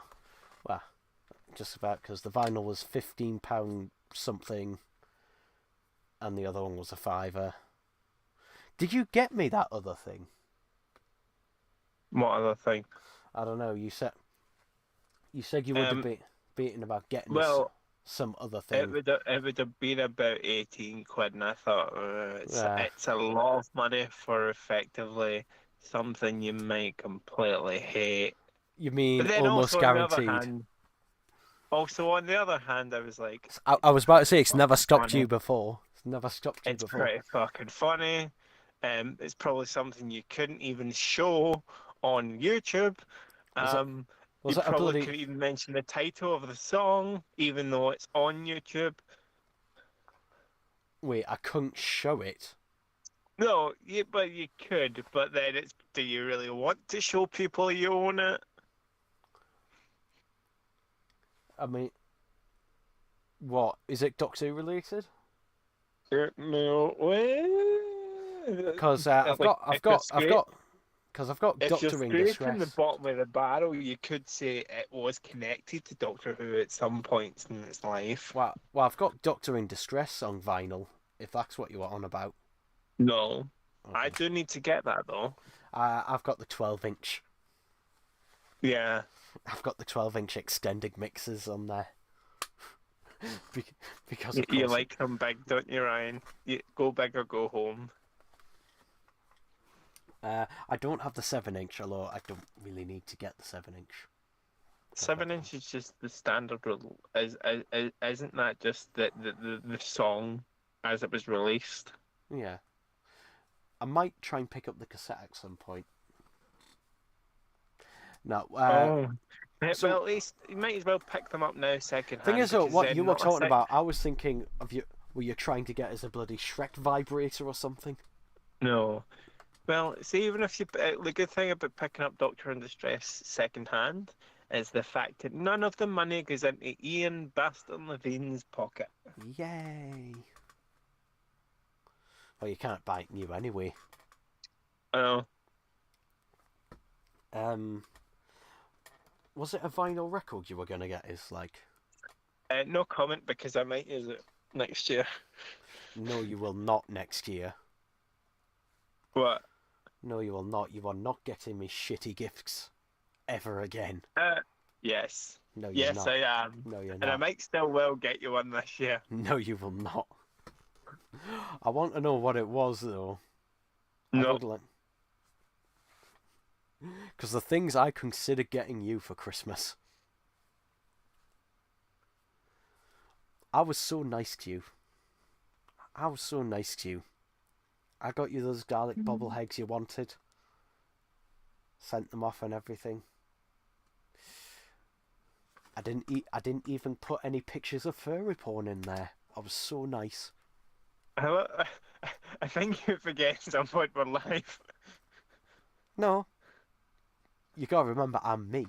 well, just about because the vinyl was £15 something, and the other one was a £5. Did you get me that other thing? What other thing? I don't know. You said you were debating about getting some other thing. It would have been about 18 quid, and I thought it's a lot of money for effectively something you might completely hate. You mean But then almost also, guaranteed? On the other hand, I was like, I was about to say it's never stopped funny. you before. It's never stopped you It's before. pretty fucking funny. It's probably something you couldn't even show on YouTube. You Was it a probably bloody? couldn't even mention the title of the song, even though it's on YouTube. Wait, I couldn't show it. No, but you could. But then do you really want to show people you own it? I mean, what is it? Doctor Who related? No way. Because I've got If you're Doctor in scraping Distress. the bottom of the barrel, you could say it was connected to Doctor Who at some points in its life. Well, I've got Doctor in Distress on vinyl. If that's what you were on about. No, Okay. I do need to get that though. I've got the 12-inch. Yeah. I've got the 12-inch extended mixes on there. Because You like them big, don't you, Ryan? You go big or go home. I don't have the 7-inch, although I don't really need to get the 7-inch. 7 inch is just the standard rule. Isn't that just the song as it was released? Yeah. I might try and pick up the cassette at some point. No, Oh. so Well, at least you might as well pick them up now second thing hand. is, though, Because what then you were not a talking sec- about, I was thinking of you. Were you trying to get as a bloody Shrek vibrator or something? No. Well, see, even if you the good thing about picking up Doctor in Distress second hand is the fact that none of the money goes into Ian Baston Levine's pocket. Yay! Well, you can't buy it new anyway. I know. Was it a vinyl record you were gonna get? Is like, No comment because I might use it next year. no, you will not next year. What? No, you will not. You are not getting me shitty gifts ever again. Yes. No, you're Yes, not. I am. No, you're And I not. might still well get you one this year. No, you will not. I want to know what it was, though. I No. would like. Because the things I consider getting you for Christmas. I was so nice to you. I was so nice to you. I got you those garlic bobble eggs you wanted. Sent them off and everything. I didn't even put any pictures of furry porn in there. I was so nice. I think you forget some point we're live. No. You gotta remember I'm me.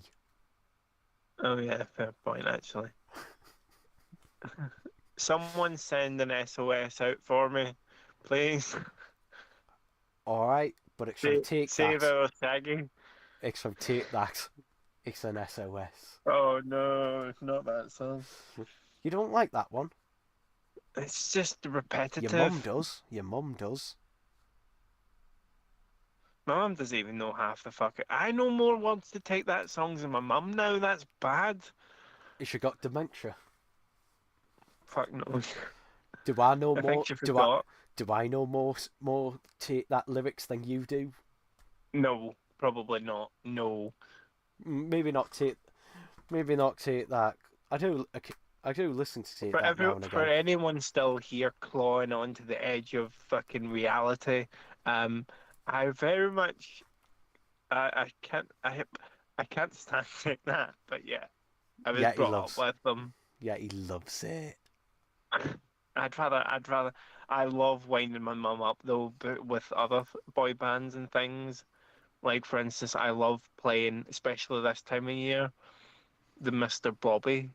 Oh yeah, fair point actually. Someone send an SOS out for me, please. Alright, but it's from Take Save That. our tagging. It's from Take That. It's an SOS. Oh no, it's not that song. You don't like that one? It's just repetitive. Your mum does. Your mum does. My mum doesn't even know half the fuck. I know more words to Take That songs than my mum now. That's bad. Has she got dementia? Fuck no. Do I know I more? think she forgot. Do I know more Take That lyrics than you do? No, probably not. No. Maybe not Take That. I do listen to Take That now and For again. anyone still here clawing onto the edge of fucking reality, I very much, I can't stand Take That. But yeah, I was Yeah, he brought loves. up with them. Yeah, he loves it. I'd rather. I love winding my mum up though, but with other boy bands and things. Like for instance, I love playing, especially this time of year, the Mr. Bobby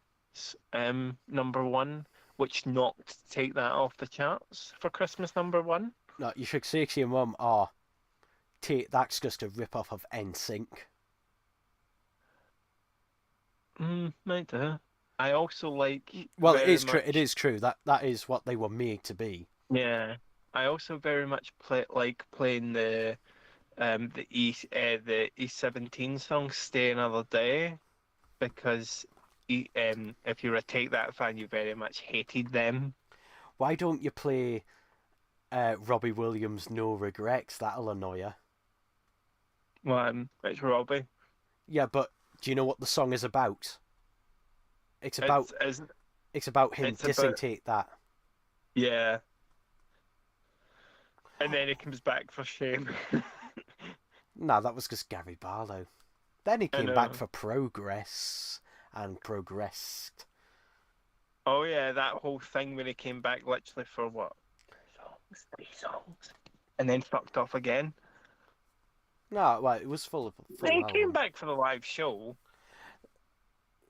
#1, which knocked Take That off the charts for Christmas #1. No, you should say to your mum, that's just a rip-off of NSYNC. Might do. I also like. Well, it very is true. much- It is true. That is what they were made to be. Yeah, I also very much like playing the E17 song "Stay Another Day" because if you're a Take That fan, you very much hated them. Why don't you play Robbie Williams' "No Regrets"? That'll annoy you. Well, it's Robbie. Yeah, but do you know what the song is about? It's about him it's dissing about- Take That. Yeah. And then he comes back for shame. Nah, that was just Gary Barlow. Then he I came back know. for Progress and progressed. Oh yeah, that whole thing when he came back literally for what? 3 songs. And then fucked off again. No, well, it was full Then he came album. back for the live show.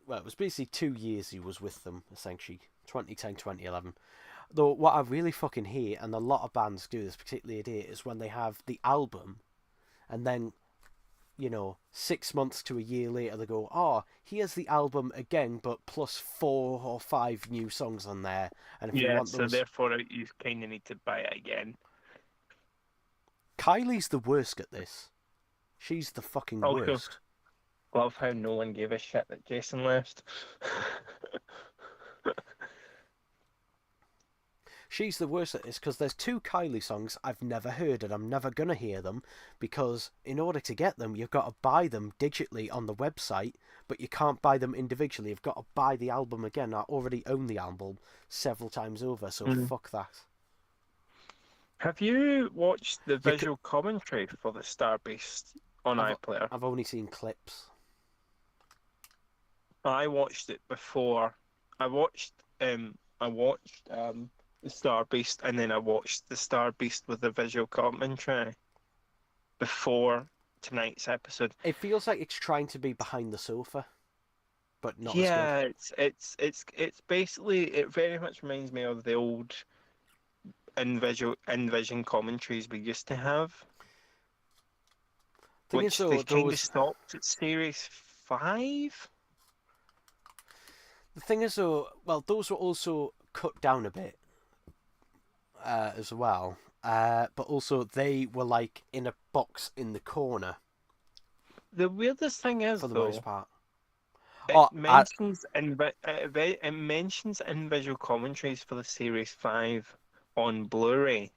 Well, it was basically 2 years he was with them, essentially. 2010, 2011. Though, what I really fucking hate, and a lot of bands do this, particularly at it, is when they have the album, and then, 6 months to a year later, they go, here's the album again, but plus 4 or 5 new songs on there. And if you Yeah, want so those... therefore you kind of need to buy it again. Kylie's the worst at this. She's the fucking Also, worst. love how no one gave a shit that Jason left. She's the worst at this because there's 2 Kylie songs I've never heard and I'm never going to hear them because in order to get them, you've got to buy them digitally on the website, but you can't buy them individually. You've got to buy the album again. I already own the album several times over, so fuck that. Have you watched the could- visual commentary for the Star Beast on iPlayer? I've only seen clips. I watched it before. I watched the Star Beast, and then I watched the Star Beast with the visual commentary before tonight's episode. It feels like it's trying to be behind the sofa, but not Yeah, as good. it's basically, it very much reminds me of the old InVision commentaries we used to have, Thing which is, though, they kind of those... stopped at Series 5. The thing is, though, well, those were also cut down a bit as well. But also, they were like in a box in the corner The weirdest thing is, for the though, most part. it mentions it mentions in visual commentaries for the Series 5 on Blu-ray,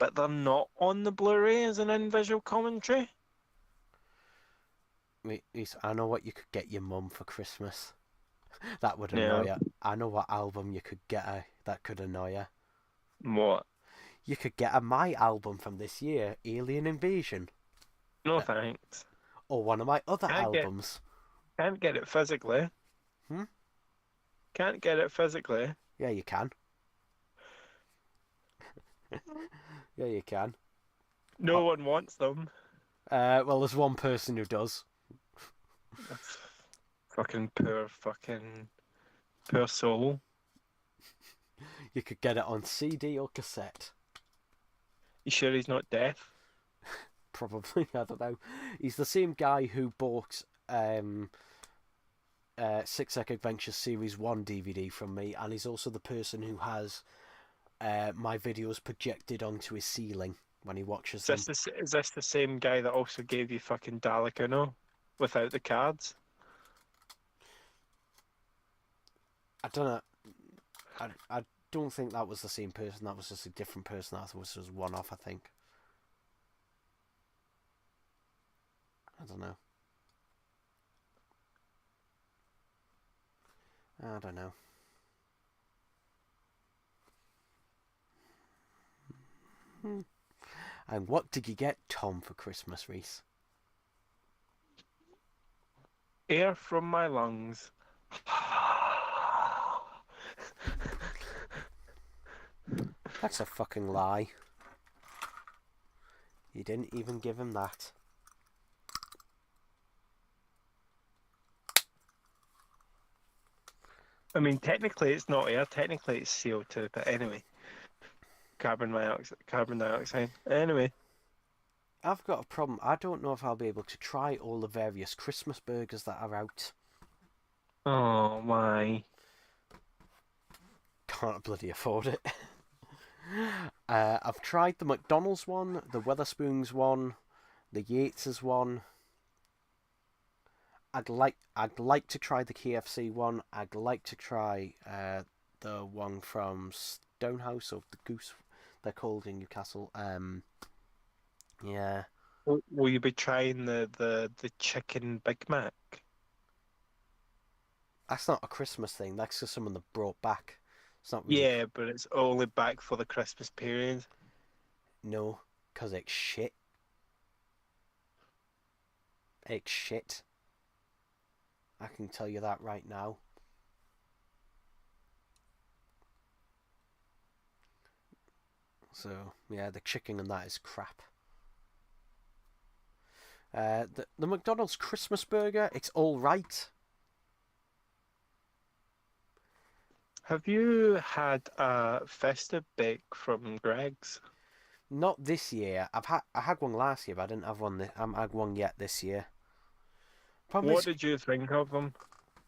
but they're not on the Blu-ray as an in-visual commentary. I know what you could get your mum for Christmas. That would Yeah. annoy her. I know what album you could get her that could annoy her. What? You could get her my album from this year, Alien Invasion, No thanks. or one of my other Can't get- albums. Can't get it physically. Hmm? Can't get it physically. Yeah, you can. Yeah, you can. No one wants them. Well, there's one person who does. Fucking poor soul. You could get it on CD or cassette. You sure he's not deaf? Probably, I don't know. He's the same guy who bought 6 Eck Adventures Series 1 DVD from me, and he's also the person who has my videos projected onto his ceiling when he watches them. Is this the same guy that also gave you fucking Dalek Uno without the cards? I don't know. I don't think that was the same person. That was just a different person. That was just one off, I think. I don't know. I don't know. And what did you get Tom for Christmas, Reese? Air from my lungs. That's a fucking lie. You didn't even give him that. I mean, technically it's not air. Technically it's CO2. But anyway, carbon dioxide. Anyway, I've got a problem. I don't know if I'll be able to try all the various Christmas burgers that are out. oh my. Can't bloody afford it. I've tried the McDonald's one, the Wetherspoons one, the Yates's one. I'd like to try the KFC one. I'd like to try the one from Stonehouse, or the Goose, they're called in Newcastle. Yeah. Will you be trying the chicken Big Mac? That's not a Christmas thing. That's just someone that brought back. It's not really... Yeah, but it's only back for the Christmas period. No, because it's shit. It's shit. I can tell you that right now. So, yeah, the chicken and that is crap. The McDonald's Christmas burger, it's alright. Have you had a festive bake from Greg's? Not this year. I had one last year, but I didn't have one. I haven't had one yet this year. Problem What is, did you think of them?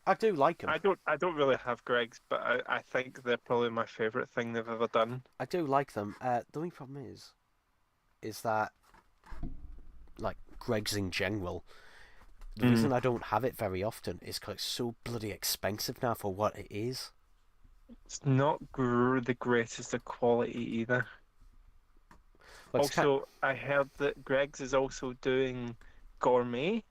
I do like them. I don't really have Greg's, but I think they're probably my favourite thing they've ever done. I do like them. The only problem is that, like, Greg's in general, the reason I don't have it very often is because it's so bloody expensive now for what it is. It's not the greatest of quality either. But it's kind. Also, I heard that Greg's is also doing gourmet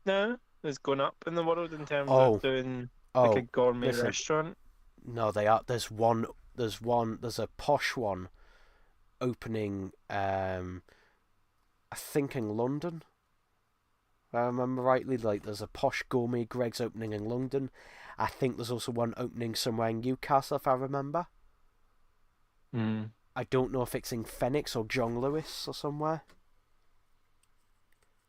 now. Is going up in the world in terms of Oh, doing like a oh, gourmet listen. restaurant. No, they are. There's one. There's one. There's a posh one opening. I think in London. If I remember rightly, like there's a posh gourmet Greg's opening in London. I think there's also one opening somewhere in Newcastle, if I remember. Mm. I don't know if it's in Phoenix or John Lewis or somewhere.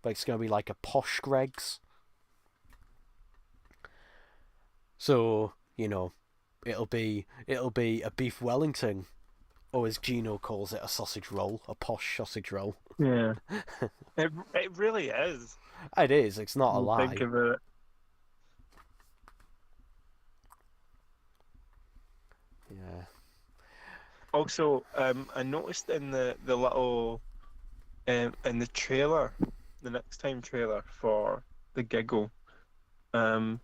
But it's going to be like a posh Greg's. So, it'll be a beef Wellington, or as Gino calls it, a sausage roll, a posh sausage roll. Yeah, it really is. It is. It's not a You think lie. of it. Yeah. Also, I noticed in the little in the trailer, the next time trailer for the Giggle, um,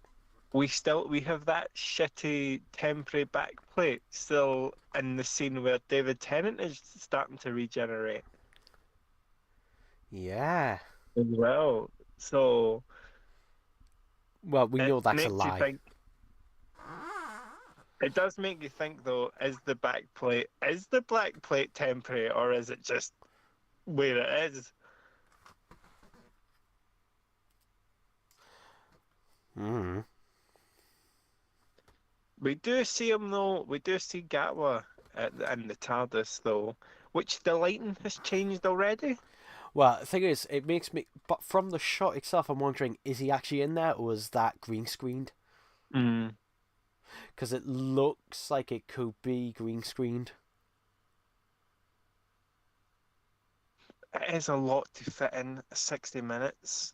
we have that shitty temporary backplate still in the scene where David Tennant is starting to regenerate Yeah. as well. So Well, we it know that's a makes you lie. think. It does make you think though, is the black plate temporary or is it just where it is? Hmm. We do see him though. We do see Gatwa in the TARDIS though, which the lighting has changed already. Well, the thing is, it makes me. But from the shot itself, I'm wondering, is he actually in there, or is that green screened? Mm. Because it looks like it could be green screened. It is a lot to fit in 60 minutes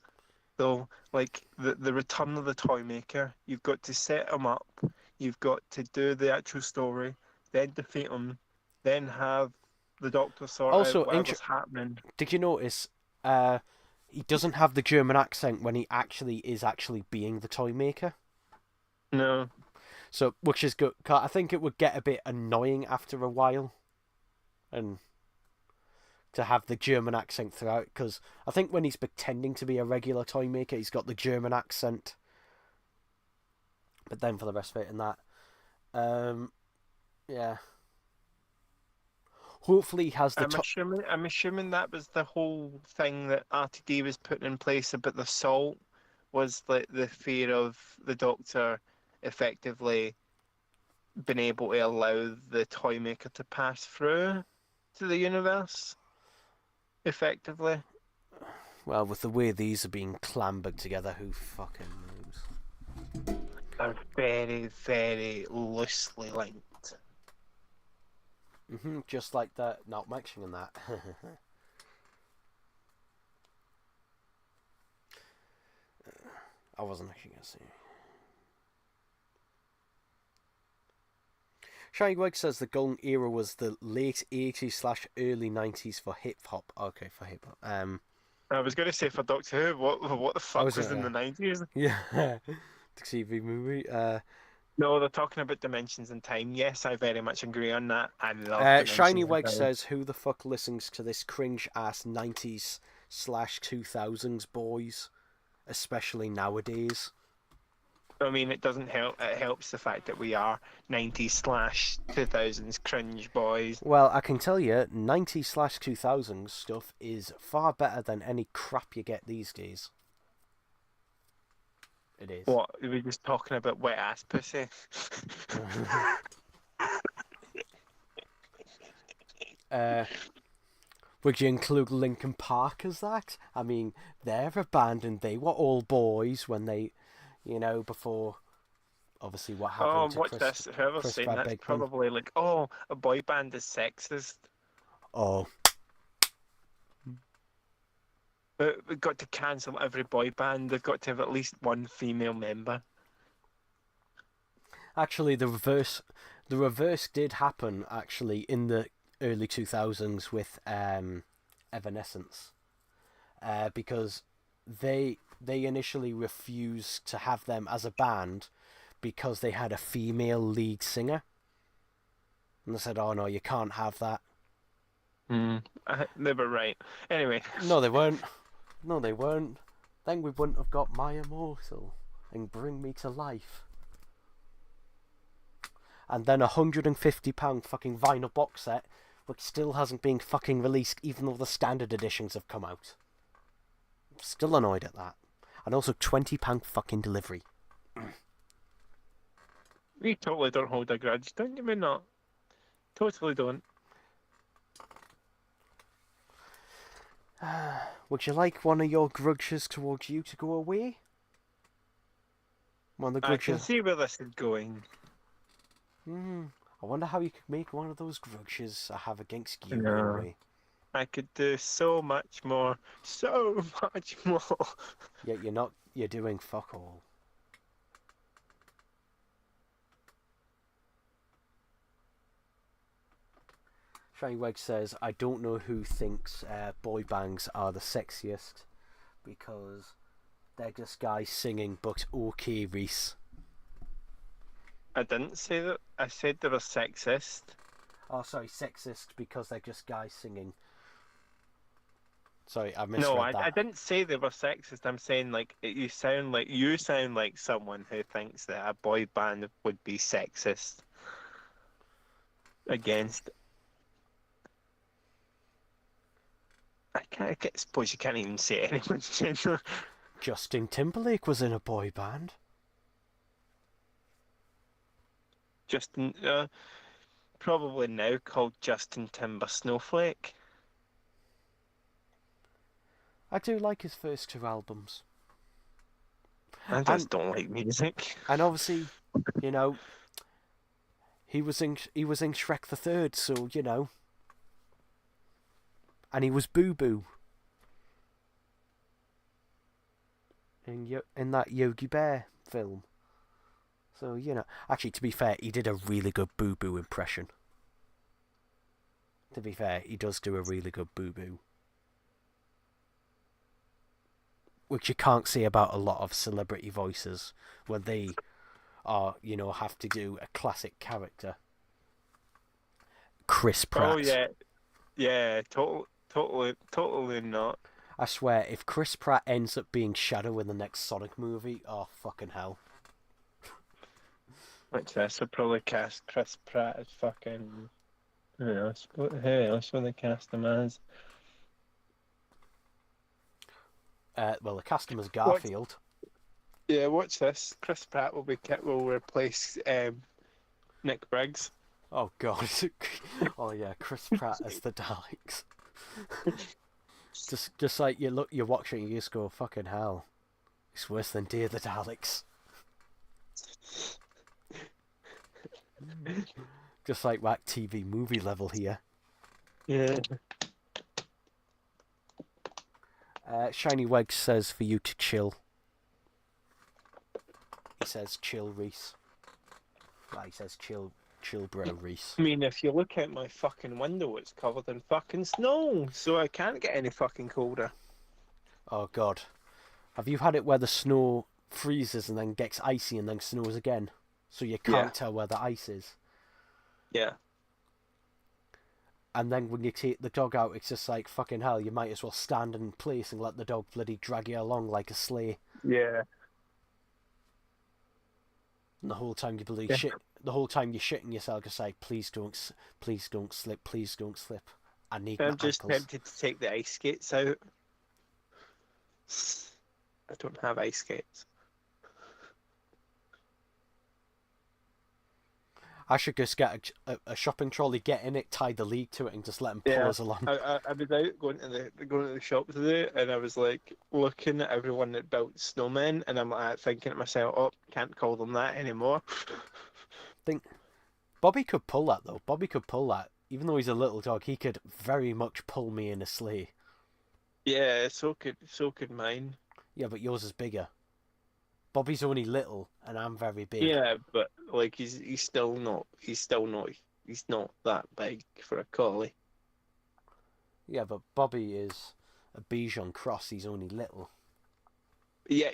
though. Like the return of the toy maker, you've got to set him up, you've got to do the actual story, then defeat him, then have the Doctor sort out Also, whatever's happening. did you notice? He doesn't have the German accent when he actually is being the toy maker. No. So, which is good. 'Cause I think it would get a bit annoying after a while, and to have the German accent throughout. Because I think when he's pretending to be a regular toy maker, he's got the German accent. But then for the rest of it, and that, yeah. Hopefully, he has the top. I'm assuming that was the whole thing that RTD was putting in place about the salt, was like the fear of the Doctor effectively being able to allow the toy maker to pass through to the universe effectively. Well, with the way these are being clambered together, who fucking knows? They're very, very loosely linked. Just like that, not mentioning that. I wasn't actually going to say. Shiny Wig says the golden era was the late 80s / early 90s for hip hop. Okay, for hip hop. I was going to say for Doctor Who, what the fuck was in the 90s? Yeah, the TV movie. No, they're talking about Dimensions in Time. Yes, I very much agree on that. I love Dimensions Shiny in Wig Time. says, "Who the fuck listens to this cringe ass 90s / 2000s boys, especially nowadays?" I mean, it doesn't help. It helps the fact that we are 90s / 2000s cringe boys. Well, I can tell you, 90s / 2000s stuff is far better than any crap you get these days. It is. What? Are we just talking about wet ass pussy? Would you include Linkin Park as that? I mean, they're a band and they were all boys when they, before, obviously, what happened to Watch Chris. this. Whoever's Chris saying that's Bigman. probably like, oh, a boy band is sexist. Oh. But we've got to cancel every boy band. They've got to have at least one female member. Actually, the reverse did happen, actually, in the early 2000s with Evanescence. Because they initially refused to have them as a band because they had a female lead singer. And they said, oh no, you can't have that. They were right. Anyway. No, they weren't. No, they weren't. Then we wouldn't have got My Immortal and Bring Me to Life. And then £150 fucking vinyl box set, which still hasn't been fucking released, even though the standard editions have come out. I'm still annoyed at that. And also £20 fucking delivery. We totally don't hold a grudge, don't you? We're not. Totally don't. Would you like one of your grudges towards you to go away? One of the I can grudges. see where this is going. I wonder how you could make one of those grudges I have against you No. go away. I could do so much more. So much more. Yet you're not. You're doing fuck all. Shiny Weg says, I don't know who thinks boy bands are the sexiest because they're just guys singing, but okay, Reese. I didn't say that. I said they were sexist. Oh, sorry, sexist because they're just guys singing. Sorry, I misread No, that. I didn't say they were sexist. I'm saying like you sound like someone who thinks that a boy band would be sexist against. I suppose you can't even say anyone's gender. Justin Timberlake was in a boy band. Justin, probably now called Justin Timber Snowflake. I do like his first 2 albums. I just don't like music. And obviously, you know, he was in Shrek the Third, so you know. And he was Boo Boo in that Yogi Bear film. So, you know, actually, to be fair, he did a really good Boo Boo impression. To be fair, he does do a really good Boo Boo. Which you can't say about a lot of celebrity voices when they are, you know, have to do a classic character. Chris Pratt. Oh yeah, totally not. I swear, if Chris Pratt ends up being Shadow in the next Sonic movie, oh fucking hell. Which this would probably cast Chris Pratt as fucking. Who else would they cast him as? Well, they cast him as Garfield. Yeah, watch this. Chris Pratt will replace Nick Briggs. Oh god. Oh yeah, Chris Pratt as the Daleks. just like you're watching, you just go, fucking hell. It's worse than Dear the Daleks. Just like that TV movie level here. Yeah. Shiny Weg says for you to chill. He says chill, Reese. Well, he says chill, bro, Reese. I mean, if you look out my fucking window, it's covered in fucking snow, so I can't get any fucking colder. Oh god. Have you had it where the snow freezes and then gets icy and then snows again? So you can't tell where the ice is. Yeah. And then when you take the dog out, it's just like, fucking hell, you might as well stand in place and let the dog bloody drag you along like a sleigh. Yeah. And the whole time you bloody shit, the whole time you're shitting yourself, just like, please don't slip, please don't slip. I need I'm my just ankles. tempted to take the ice skates out. I don't have ice skates. I should just get a shopping trolley, get in it, tie the lead to it, and just let them pull us along. I was out going to the shop today, and I was like looking at everyone that built snowmen, and I'm like thinking to myself, "Oh, can't call them that anymore." Think Bobby could pull that though. Bobby could pull that, even though he's a little dog. He could very much pull me in a sleigh. Yeah, so could mine. Yeah, but yours is bigger. Bobby's only little, and I'm very big. Yeah, but like he's not that big for a collie. Yeah, but Bobby is a Bichon cross. He's only little. Yeah,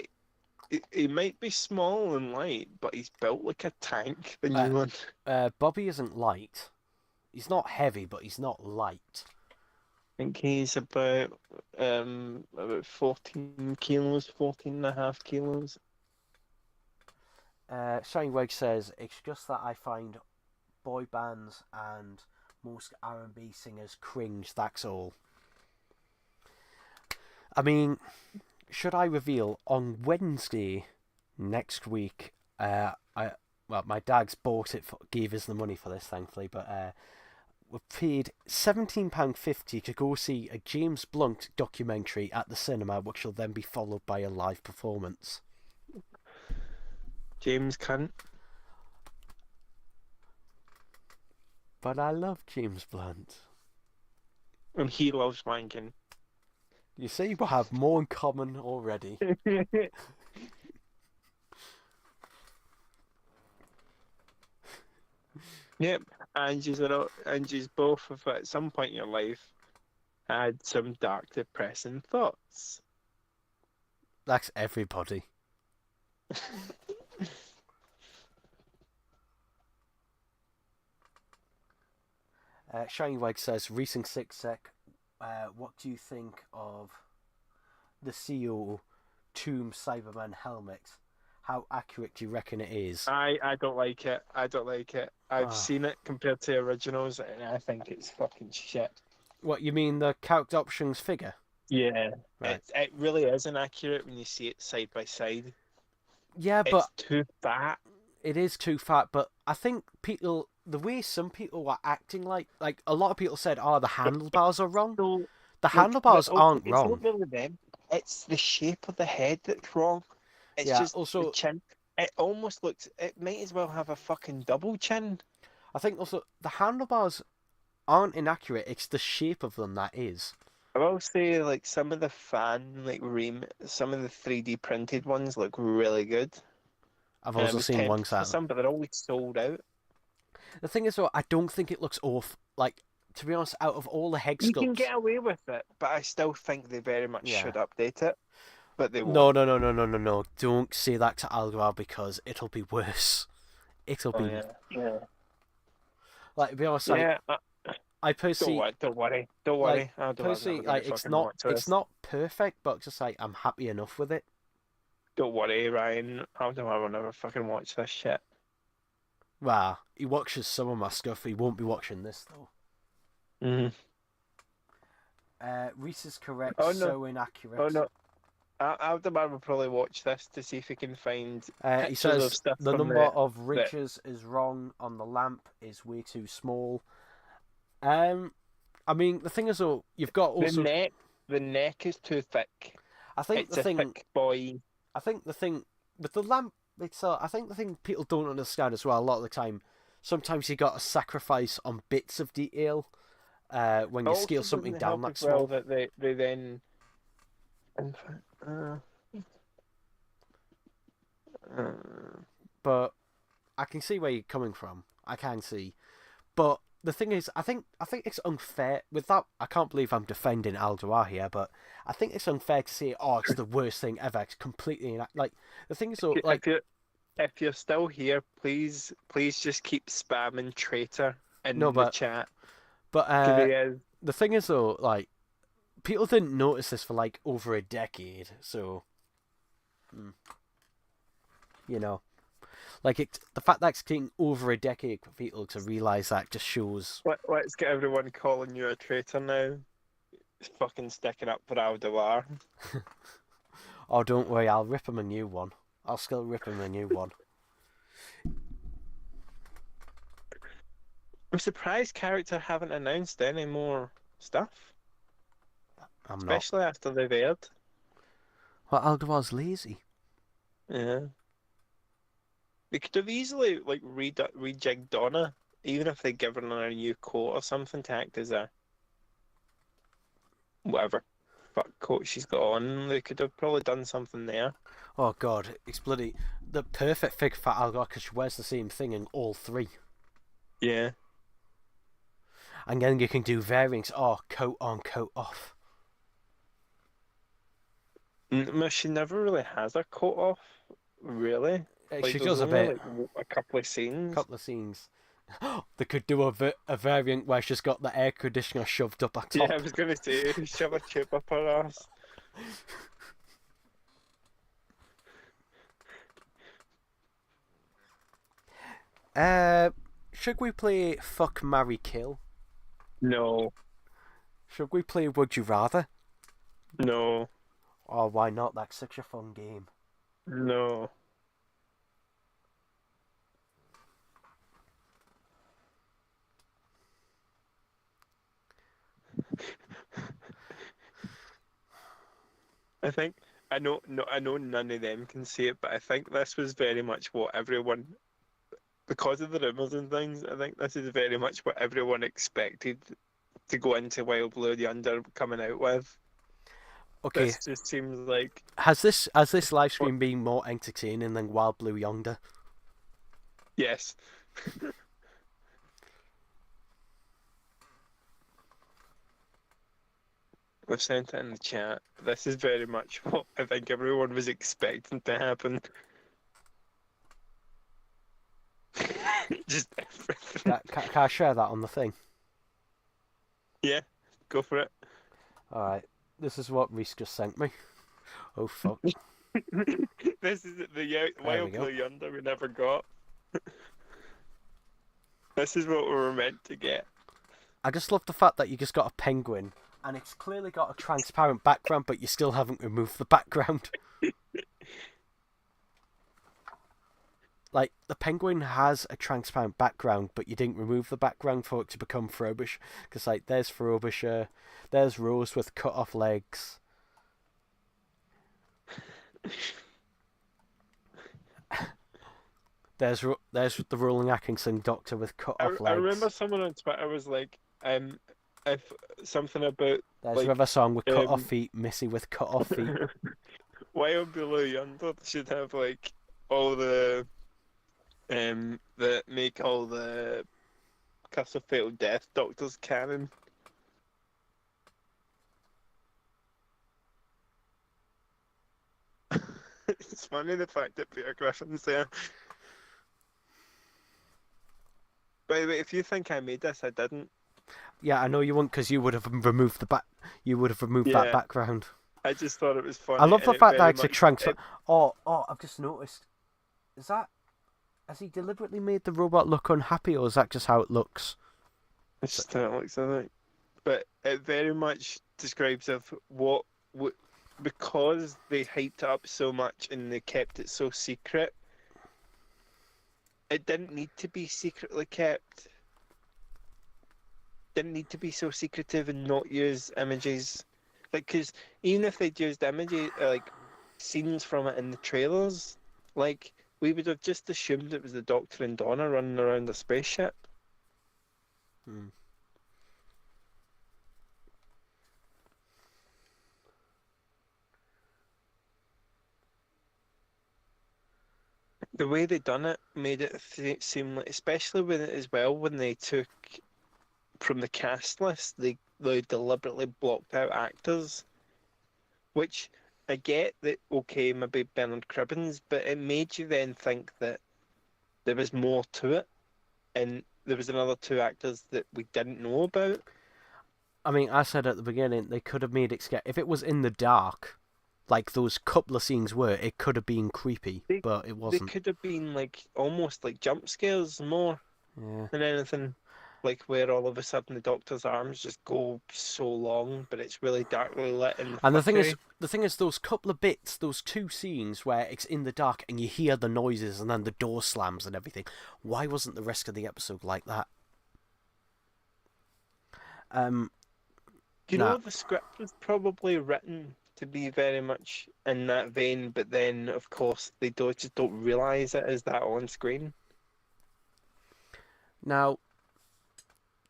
he might be small and light, but he's built like a tank. The new one. Bobby isn't light. he's not heavy, but he's not light. I think he's about 14 kilos, 14.5 kilos. Shiny Wedge says it's just that I find boy bands and most R&B singers cringe. That's all. I mean, should I reveal on Wednesday next week? My dad's bought it, gave us the money for this, thankfully, but we paid £17.50 to go see a James Blunt documentary at the cinema, which will then be followed by a live performance. James cunt. But I love James Blunt. And he loves wanking. You see, we have more in common already. Yep, and you's both have at some point in your life had some dark, depressing thoughts. That's everybody. Shiny Wag says, Racing Six Sec, what do you think of the CO Tomb Cyberman helmet? How accurate do you reckon it is? I don't like it. I don't like it. I've seen it compared to originals, and I think it's fucking shit. What, you mean the character options figure? Yeah, right. It really is inaccurate when you see it side by side. Yeah, but it's too fat. It is too fat, but I think people, the way some people are acting, like a lot of people said, oh, the handlebars are wrong. So, the handlebars aren't wrong. It's not really them. It's the shape of the head that's wrong. It's just also, the chin. It almost looks. It might as well have a fucking double chin. I think also the handlebars aren't inaccurate. It's the shape of them that is. I will say, like, some of the some of the 3D printed ones look really good. I've also seen ones for some, but they're always sold out. The thing is, though, I don't think it looks off. Like, to be honest, out of all the head sculpts, you can get away with it, but I still think they very much should update it. But they won't. No. Don't say that to Algar because it'll be worse. It'll be. Yeah. Like, to be honest, I personally don't worry. Like, personally, it's not perfect, but just like I'm happy enough with it. Don't worry, Ryan. I will never fucking watch this shit. Well, he watches some of my stuff. He won't be watching this though. Reese is correct. Oh, no. So inaccurate. Oh no. Alderman will probably watch this to see if he can find. He says the number of ridges is wrong on the lamp is way too small. I mean, the thing is, though, you've got also the neck is too thick. I think it's a thick boy. I think the thing with the lamp, I think the thing people don't understand as well a lot of the time. Sometimes you got to sacrifice on bits of detail when you scale something down that small. That they then. But I can see where you're coming from. I can see, but the thing is, I think it's unfair with that. I can't believe I'm defending Aldoar here, but I think it's unfair to say, "Oh, it's the worst thing ever." It's completely like the thing is, though, like if you're still here, please just keep spamming traitor in the chat. But the thing is, though, like people didn't notice this for like over a decade, so you know. Like the fact that it's taking over a decade for people to realise that just shows. Let's get everyone calling you a traitor now. It's fucking sticking up for Aldoar. Oh, don't worry, I'll rip him a new one. I'll still rip him a new one. I'm surprised character haven't announced any more stuff. Especially after they've aired. Well, Aldoar's lazy. Yeah. They could have easily like rejigged Donna, even if they'd given her a new coat or something to act as a whatever fuck coat she's got on. They could have probably done something there. Oh god, it's bloody the perfect figure for Algar because she wears the same thing in all three. Yeah. And then you can do variants. Oh, coat on, coat off. She never really has her coat off, really. She does a bit. Like, a couple of scenes. They could do a variant where she's got the air conditioner shoved up her top. Yeah, I was gonna say shove a tube up her ass. Should we play Fuck, Marry, Kill? No, Should we play Would You Rather? no, Oh, why not? That's such a fun game. no. I think I know. No, I know none of them can see it, but I think this was very much what everyone, because of the rumors and things. I think this is very much what everyone expected to go into Wild Blue Yonder coming out with. Okay, This just seems like has this live stream been more entertaining than Wild Blue Yonder? yes. We've sent it in the chat. This is very much what I think everyone was expecting to happen. Just everything. Can I share that on the thing? Yeah, go for it. Alright, this is what Reese just sent me. Oh fuck. This is the we Wild go. Blue Yonder we never got. This is what we were meant to get. I just love the fact that you just got a penguin, and it's clearly got a transparent background, but you still haven't removed the background. Like, the penguin has a transparent background, but you didn't remove the background for it to become Frobisher. Because, like, there's Frobisher, there's Rose with cut-off legs. There's the Roland Atkinson Doctor with cut-off legs. I remember someone on Twitter was like, if something about There's like, another song with cut-off feet, Missy with cut-off feet. Wild Blue Yonder should have like all the that make all the Curse of Fatal Death Doctors canon. It's funny the fact that Peter Griffin's there. By the way, if you think I made this, I didn't. Yeah, I know you won't, because you would have removed the You would have removed that background. I just thought it was funny. I love the fact that it's a transfer. It, Oh, I've just noticed. Has he deliberately made the robot look unhappy, or is that just how it looks? it's just how it looks, I think. But it very much describes of what because they hyped it up so much and they kept it so secret. It didn't need to be secretly kept. Didn't need to be so secretive and not use images. Like, because even if they'd used images, like scenes from it in the trailers, like we would have just assumed it was the Doctor and Donna running around the spaceship. Hmm. The way they done it made it seem like, especially when they took from the cast list, they deliberately blocked out actors, which I get that, okay, maybe Bernard Cribbins, but it made you then think that there was more to it, and there was another two actors that we didn't know about. I mean, I said at the beginning, they could have made it scary. If it was in the dark, like those couple of scenes were, it could have been creepy, but it wasn't. They could have been like almost like jump scares more than anything. Like where all of a sudden the Doctor's arms just go so long, but it's really darkly lit. And the thing is, those couple of bits, those two scenes where it's in the dark and you hear the noises and then the door slams and everything. Why wasn't the rest of the episode like that? You know, the script was probably written to be very much in that vein, but then of course they just don't realise it as that on screen. Now,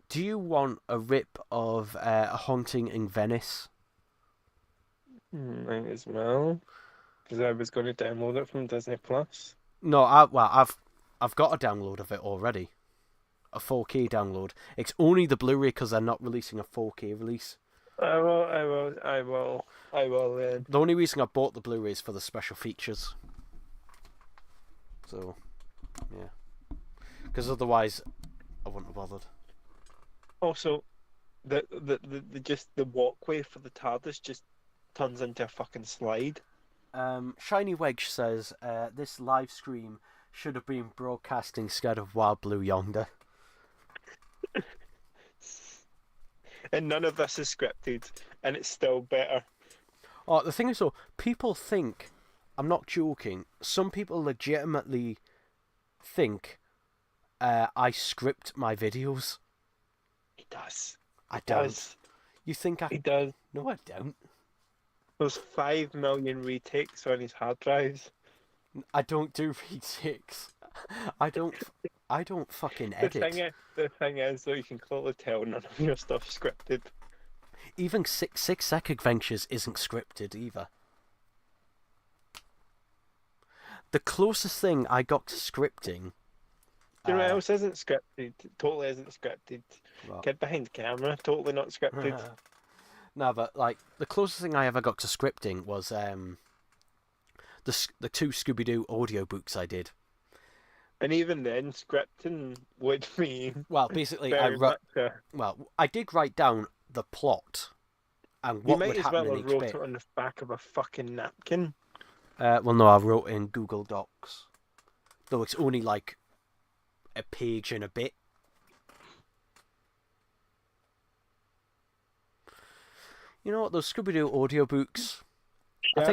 do you want a rip of A Haunting in Venice? Might as well, because I was going to download it from Disney Plus. No, I've got a download of it already, a 4K download. It's only the Blu-ray because they're not releasing a 4K release. I will then. The only reason I bought the Blu-ray is for the special features. So, yeah, because otherwise, I wouldn't have bothered. Also, the just the walkway for the TARDIS just turns into a fucking slide. Shiny Wedge says this live stream should have been broadcasting instead of Wild Blue Yonder. And none of this is scripted, and it's still better. Oh, the thing is though, people think, I'm not joking, some people legitimately think I script my videos. He does. I He don't. does. You think I... He does. No, I don't. There's 5 million retakes on his hard drives. I don't do retakes. I don't fucking edit. The thing is, though, you can clearly tell none of your stuff's scripted. Even Six Sec Adventures isn't scripted either. The closest thing I got to scripting... You know what else isn't scripted? Totally isn't scripted. What? Kid behind the camera, totally not scripted. No, but like the closest thing I ever got to scripting was the 2 Scooby-Doo audiobooks I did. And even then, scripting would mean Well, basically, very much a... I did write down the plot and You what might would as happen well in have each wrote bit. it on the back of a fucking napkin. Well, no, I wrote in Google Docs, though it's only like a page and a bit. You know what? Those Scooby-Doo audiobooks.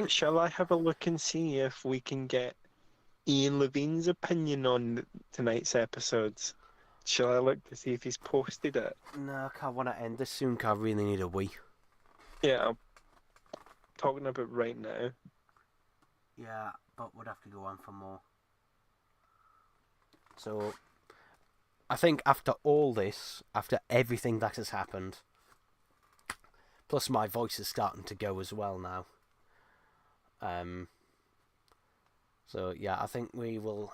Shall I have a look and see if we can get Ian Levine's opinion on tonight's episodes? Shall I look to see if he's posted it? No, I can't want to end this soon. 'Cause I really need a wee. Yeah, I'm talking about right now. Yeah, but we'd have to go on for more. So, I think after all this, after everything that has happened, plus my voice is starting to go as well now. So yeah, I think we will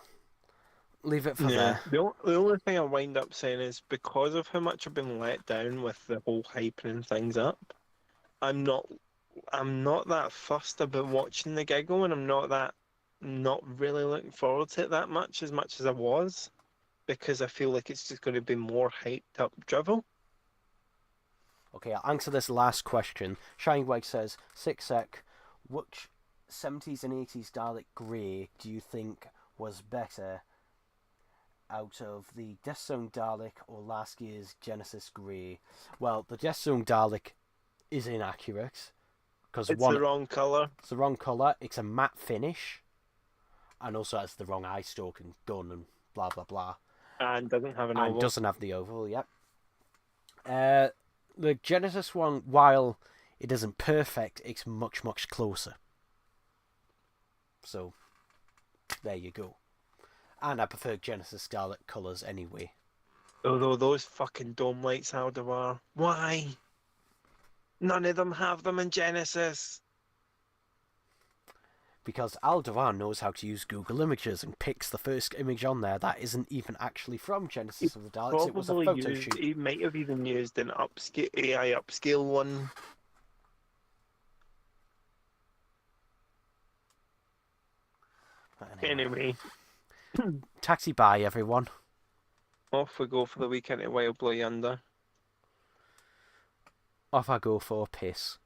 leave it for there. The only thing I wind up saying is because of how much I've been let down with the whole hyping things up, I'm not that fussed about watching the giggle, and I'm not really looking forward to it that much as I was, because I feel like it's just going to be more hyped up drivel. Okay, I'll answer this last question. Shiny Wag says, Six Sec, which 70s and 80s Dalek Grey do you think was better out of the Death Zone Dalek or last year's Genesis Grey? Well, the Death Zone Dalek is inaccurate. Because It's the wrong colour. It's the wrong colour. It's a matte finish. And also has the wrong eye stalk and gun and blah, blah, blah. And doesn't have an oval. And doesn't have the oval, yep. The Genesis one, while it isn't perfect, it's much, much closer. So, there you go. And I prefer Genesis Scarlet colours anyway. Although those fucking dome lights, Aldebar, why? None of them have them in Genesis. Because Aldebaran knows how to use Google Images and picks the first image on there that isn't even actually from Genesis of the Daleks. It was a photo shoot. He might have even used an AI upscale one. But Anyway, taxi bye, everyone. off we go for the weekend at Wild Blue Yonder. Off I go for a piss.